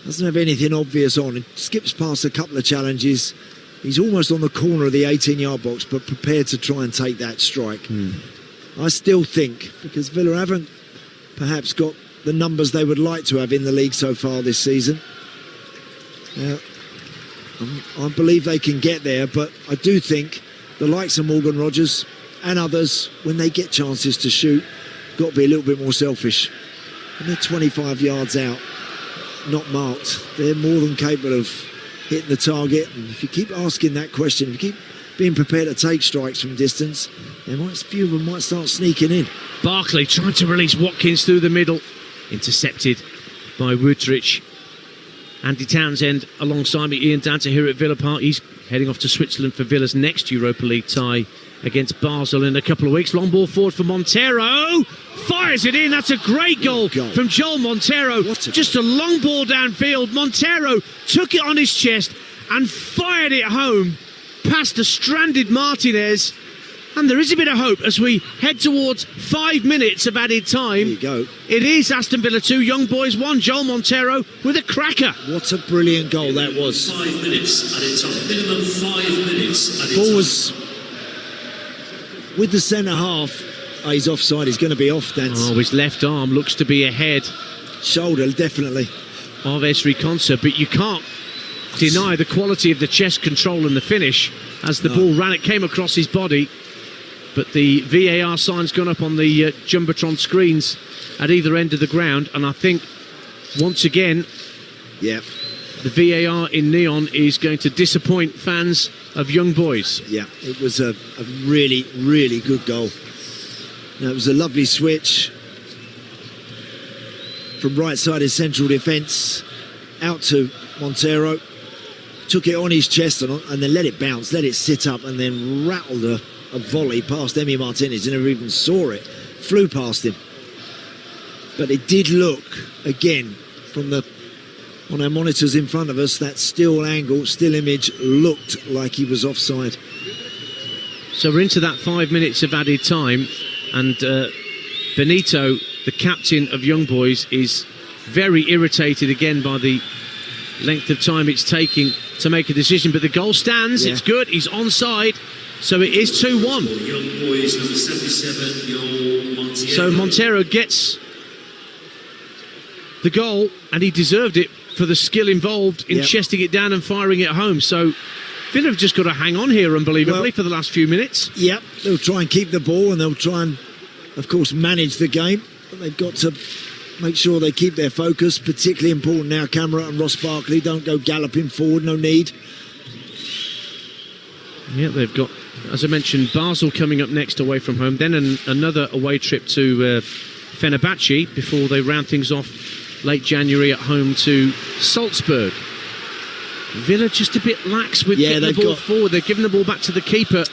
S3: Doesn't have anything obvious on. It skips past a couple of challenges. He's almost on the corner of the 18-yard box, but prepared to try and take that strike. I still think, because Villa haven't perhaps got the numbers they would like to have in the league so far this season. I believe they can get there, but I do think the likes of Morgan Rogers and others, when they get chances to shoot, got to be a little bit more selfish. And they're 25 yards out, not marked. They're more than capable of hitting the target. And if you keep asking that question, if you keep being prepared to take strikes from distance, a few of them might start sneaking in.
S1: Barkley trying to release Watkins through the middle. Intercepted by Woodrich. Andy Townsend alongside me, Ian Danter here at Villa Park. He's heading off to Switzerland for Villa's next Europa League tie against Basel in a couple of weeks. Long ball forward for Montero. Fires it in. That's a great goal from Joel Montero. Just a long ball downfield. Montero took it on his chest and fired it home past a stranded Martinez. And there is a bit of hope as we head towards 5 minutes of added time.
S3: There you go.
S1: It is Aston Villa 2, Young Boys 1. Joel Montero with a cracker.
S3: What a brilliant goal that was.
S5: 5 minutes added time. Minimum 5 minutes added
S3: Ball
S5: time.
S3: was with the centre half. He's offside. He's going to be off, Dance.
S1: Oh, his left arm looks to be ahead.
S3: Shoulder, definitely.
S1: Of Esri Konsa, but you can't deny the quality of the chest control and the finish as the ball ran. It came across his body. But the VAR sign's gone up on the Jumbotron screens at either end of the ground. And I think, once again, the VAR in neon is going to disappoint fans of Young Boys.
S3: Yeah, it was a really, really good goal. It was a lovely switch from right-sided central defence out to Montero. Took it on his chest and then let it bounce, let it sit up, and then rattled a volley past Emi Martinez. He never even saw it. Flew past him. But it did look, again, on our monitors in front of us, that still angle, still image looked like he was offside.
S1: So we're into that 5 minutes of added time, and Benito, the captain of Young Boys, is very irritated again by the length of time it's taking to make a decision. But the goal stands. It's good. He's onside. So it is 2-1.
S5: Young Boys, number 77, Joel Montero.
S1: So Montero gets the goal, and he deserved it for the skill involved in chesting it down and firing it home. So Villa have just got to hang on here, unbelievably, for the last few minutes.
S3: Yep, they'll try and keep the ball, and they'll try and, of course, manage the game. But they've got to make sure they keep their focus. Particularly important now, Camara and Ross Barkley don't go galloping forward, no need.
S1: Yeah, they've got, as I mentioned, Basel coming up next away from home, then another away trip to Fenerbahce before they round things off late January at home to Salzburg. Villa just a bit lax with getting the ball forward. They're giving the ball back to the keeper.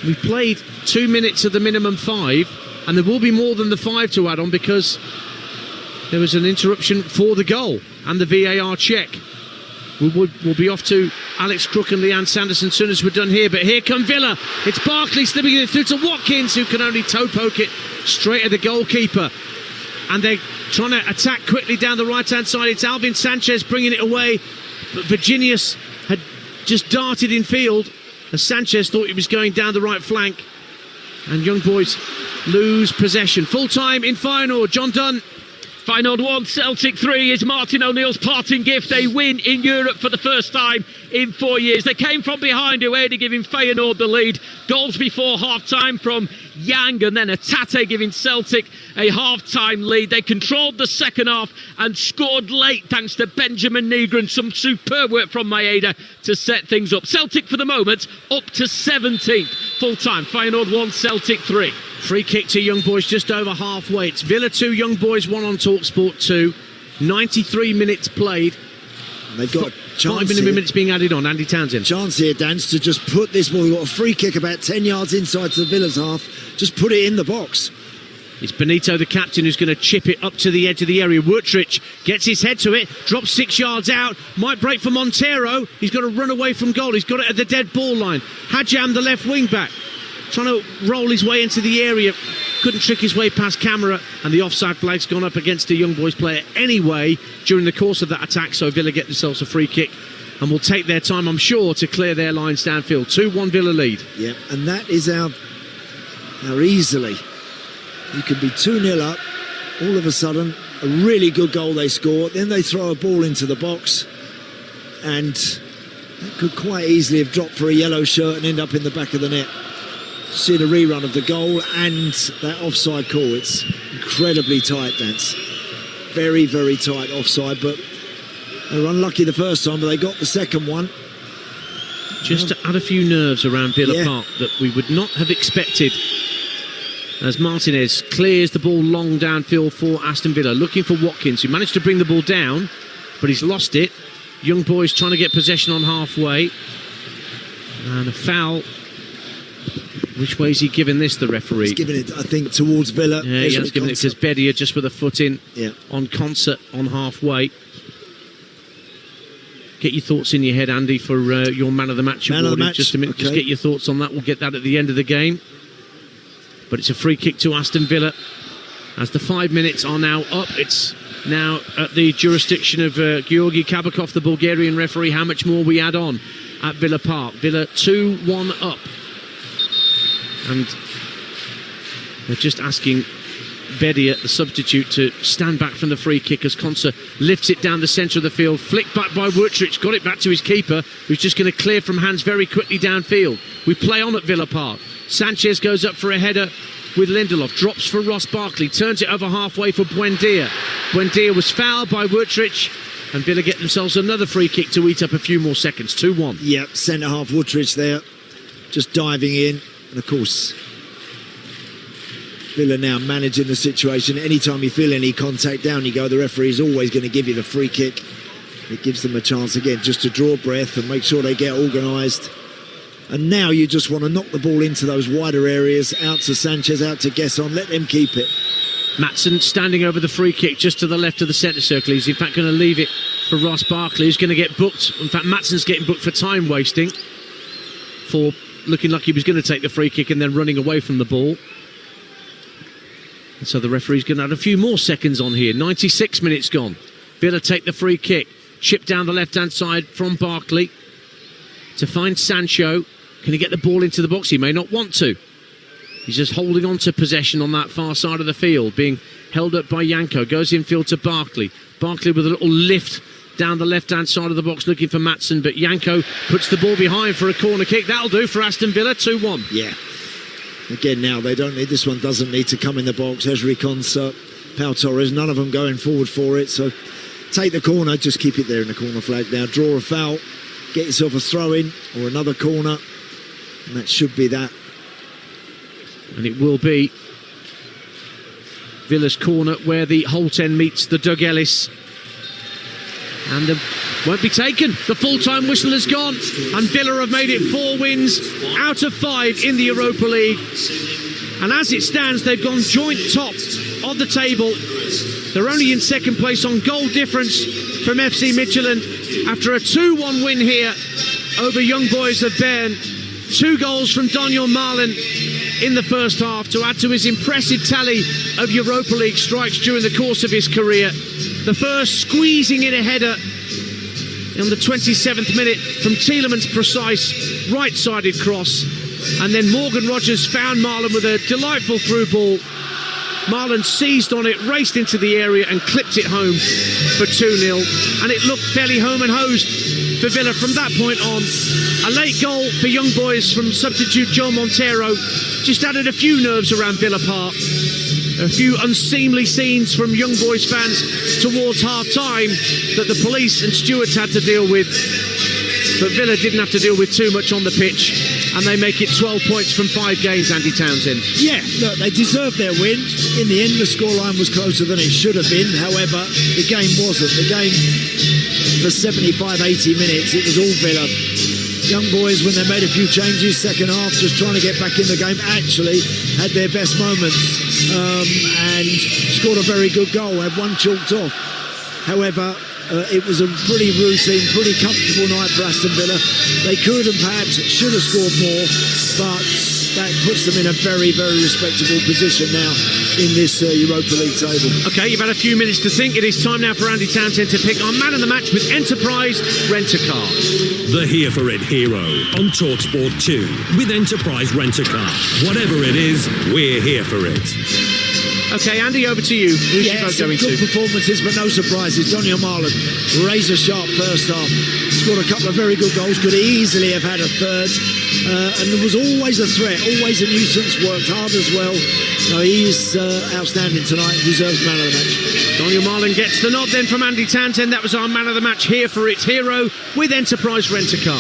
S1: We've played 2 minutes of the minimum 5, and there will be more than the 5 to add on because there was an interruption for the goal and the VAR check. We'll be off to Alex Crook and Leanne Sanderson as soon as we're done here. But here come Villa. It's Barkley slipping it through to Watkins, who can only toe poke it straight at the goalkeeper. And they're trying to attack quickly down the right-hand side. It's Alvin Sanchez bringing it away. But Virginius had just darted in field as Sanchez thought he was going down the right flank. And Young Boys lose possession. Full time in Feyenoord. John Dunn.
S2: Feyenoord 1, Celtic 3 is Martin O'Neill's parting gift. They win in Europe for the first time in 4 years. They came from behind, Ueda giving Feyenoord the lead. Goals before half-time from Yang and then Atate giving Celtic a half-time lead. They controlled the second half and scored late thanks to Benjamin Nigren. Some superb work from Maeda to set things up. Celtic for the moment up to 17th. Full-time, Feyenoord 1, Celtic 3.
S1: Free kick to Young Boys just over halfway. It's Villa 2, Young Boys 1 on Talksport 2. 93 minutes played.
S3: And they've got
S1: 5 minutes being added on. Andy Townsend.
S3: Chance here, Dance, to just put this ball. They've got a free kick about 10 yards inside to the Villa's half. Just put it in the box.
S1: It's Benito, the captain, who's going to chip it up to the edge of the area. Woodrich gets his head to it, drops 6 yards out, might break for Montero. He's got to run away from goal. He's got it at the dead ball line. Hadjam, the left wing back, trying to roll his way into the area, couldn't trick his way past Camara, and the offside flag's gone up against a Young Boys player anyway during the course of that attack. So Villa get themselves a free kick and will take their time, I'm sure, to clear their lines downfield. 2-1 Villa lead.
S3: Yeah, and that is how easily you can be 2-0 up all of a sudden, a really good goal they score. Then they throw a ball into the box, and that could quite easily have dropped for a yellow shirt and end up in the back of the net. See the rerun of the goal and that offside call. It's incredibly tight, Dance. Very, very tight offside, but they were unlucky the first time, but they got the second one.
S1: Just to add a few nerves around Villa Park that we would not have expected, as Martinez clears the ball long downfield for Aston Villa, looking for Watkins, who managed to bring the ball down, but he's lost it. Young boys trying to get possession on halfway, and a foul. Which way is he giving this, the referee?
S3: He's giving it, I think, towards Villa.
S1: Yeah, he has given it because Bedia just with a foot in on Concert on halfway. Get your thoughts in your head, Andy, for your man of the match award in just a minute.
S3: Okay.
S1: Just get your thoughts on that. We'll get that at the end of the game. But it's a free kick to Aston Villa as the 5 minutes are now up. It's now at the jurisdiction of Georgi Kabakov, the Bulgarian referee, how much more we add on at Villa Park. Villa 2-1 up. And they're just asking Bedia, the substitute, to stand back from the free kick as Konsa lifts it down the centre of the field. Flicked back by Wutrich, got it back to his keeper, who's just going to clear from hands very quickly downfield. We play on at Villa Park. Sanchez goes up for a header with Lindelof, drops for Ross Barkley, turns it over halfway for Buendia. Buendia was fouled by Wutrich, and Villa get themselves another free kick to eat up a few more seconds. 2-1.
S3: Yep, centre half Wutrich there, just diving in. And of course, Villa now managing the situation. Anytime you feel any contact, down you go. The referee is always going to give you the free kick. It gives them a chance again just to draw breath and make sure they get organised. And now you just want to knock the ball into those wider areas, out to Sanchez, out to Gesson, let them keep it.
S1: Maatsen standing over the free kick just to the left of the centre circle. He's in fact going to leave it for Ross Barkley, who's going to get booked. In fact, Maatsen's getting booked for time wasting, for looking like he was going to take the free kick and then running away from the ball. And so the referee's going to add a few more seconds on here. 96 minutes gone. Villa take the free kick. Chip down the left-hand side from Barkley to find Sancho. Can he get the ball into the box? He may not want to. He's just holding on to possession on that far side of the field, being held up by Janko. Goes infield to Barkley. Barkley with a little lift down the left-hand side of the box looking for Maatsen, but Janko puts the ball behind for a corner kick. That'll do for Aston Villa. 2-1.
S3: Yeah. Again, now they don't need, this one doesn't need to come in the box. Ezri Konsa, Pau Torres, none of them going forward for it. So take the corner, just keep it there in the corner flag now. Draw a foul, get yourself a throw-in or another corner, and that should be that.
S1: And it will be Villa's corner where the Holt end meets the Doug Ellis. And won't be taken. The full-time whistle has gone, and Villa have made it 4 wins out of 5 in the Europa League. And as it stands, they've gone joint top of the table. They're only in second place on goal difference from FC Midtjylland after a 2-1 win here over Young Boys of Bern. 2 goals from Daniel Malen in the first half to add to his impressive tally of Europa League strikes during the course of his career. The first squeezing in a header in the 27th minute from Tielemans' precise right-sided cross. And then Morgan Rogers found Marlon with a delightful through ball. Marlon seized on it, raced into the area and clipped it home for 2-0. And it looked fairly home and hosed for Villa from that point on. A late goal for Young Boys from substitute Joe Montero just added a few nerves around Villa Park. A few unseemly scenes from Young Boys fans towards half-time that the police and stewards had to deal with. But Villa didn't have to deal with too much on the pitch, and they make it 12 points from 5 games, Andy Townsend.
S3: Yeah, look, they deserved their win. In the end, the scoreline was closer than it should have been. However, the game wasn't. The game, for 75, 80 minutes, it was all Villa. Young Boys, when they made a few changes, second half, just trying to get back in the game, actually had their best moments and scored a very good goal, had one chalked off. However, it was a pretty routine, pretty comfortable night for Aston Villa. They could and perhaps should have scored more, but that puts them in a very, very respectable position now in this Europa League table.
S1: OK, you've had a few minutes to think. It is time now for Andy Townsend to pick our man of the match with Enterprise Rent-A-Car.
S5: The Here For It hero on Talksport 2 with Enterprise Rent-A-Car. Whatever it is, we're here for it.
S1: Okay, Andy, over to you. Who's your vote
S3: some
S1: going
S3: good
S1: to?
S3: performances, but no surprises. Donny O'Marlon, razor sharp first half, scored a couple of very good goals, could easily have had a third, and there was always a threat, always a nuisance, worked hard as well. So he's outstanding tonight, deserves man of the match.
S1: Donny O'Marlon gets the nod then from Andy Townsend. That was our man of the match here for its hero with Enterprise Rent-A-Car.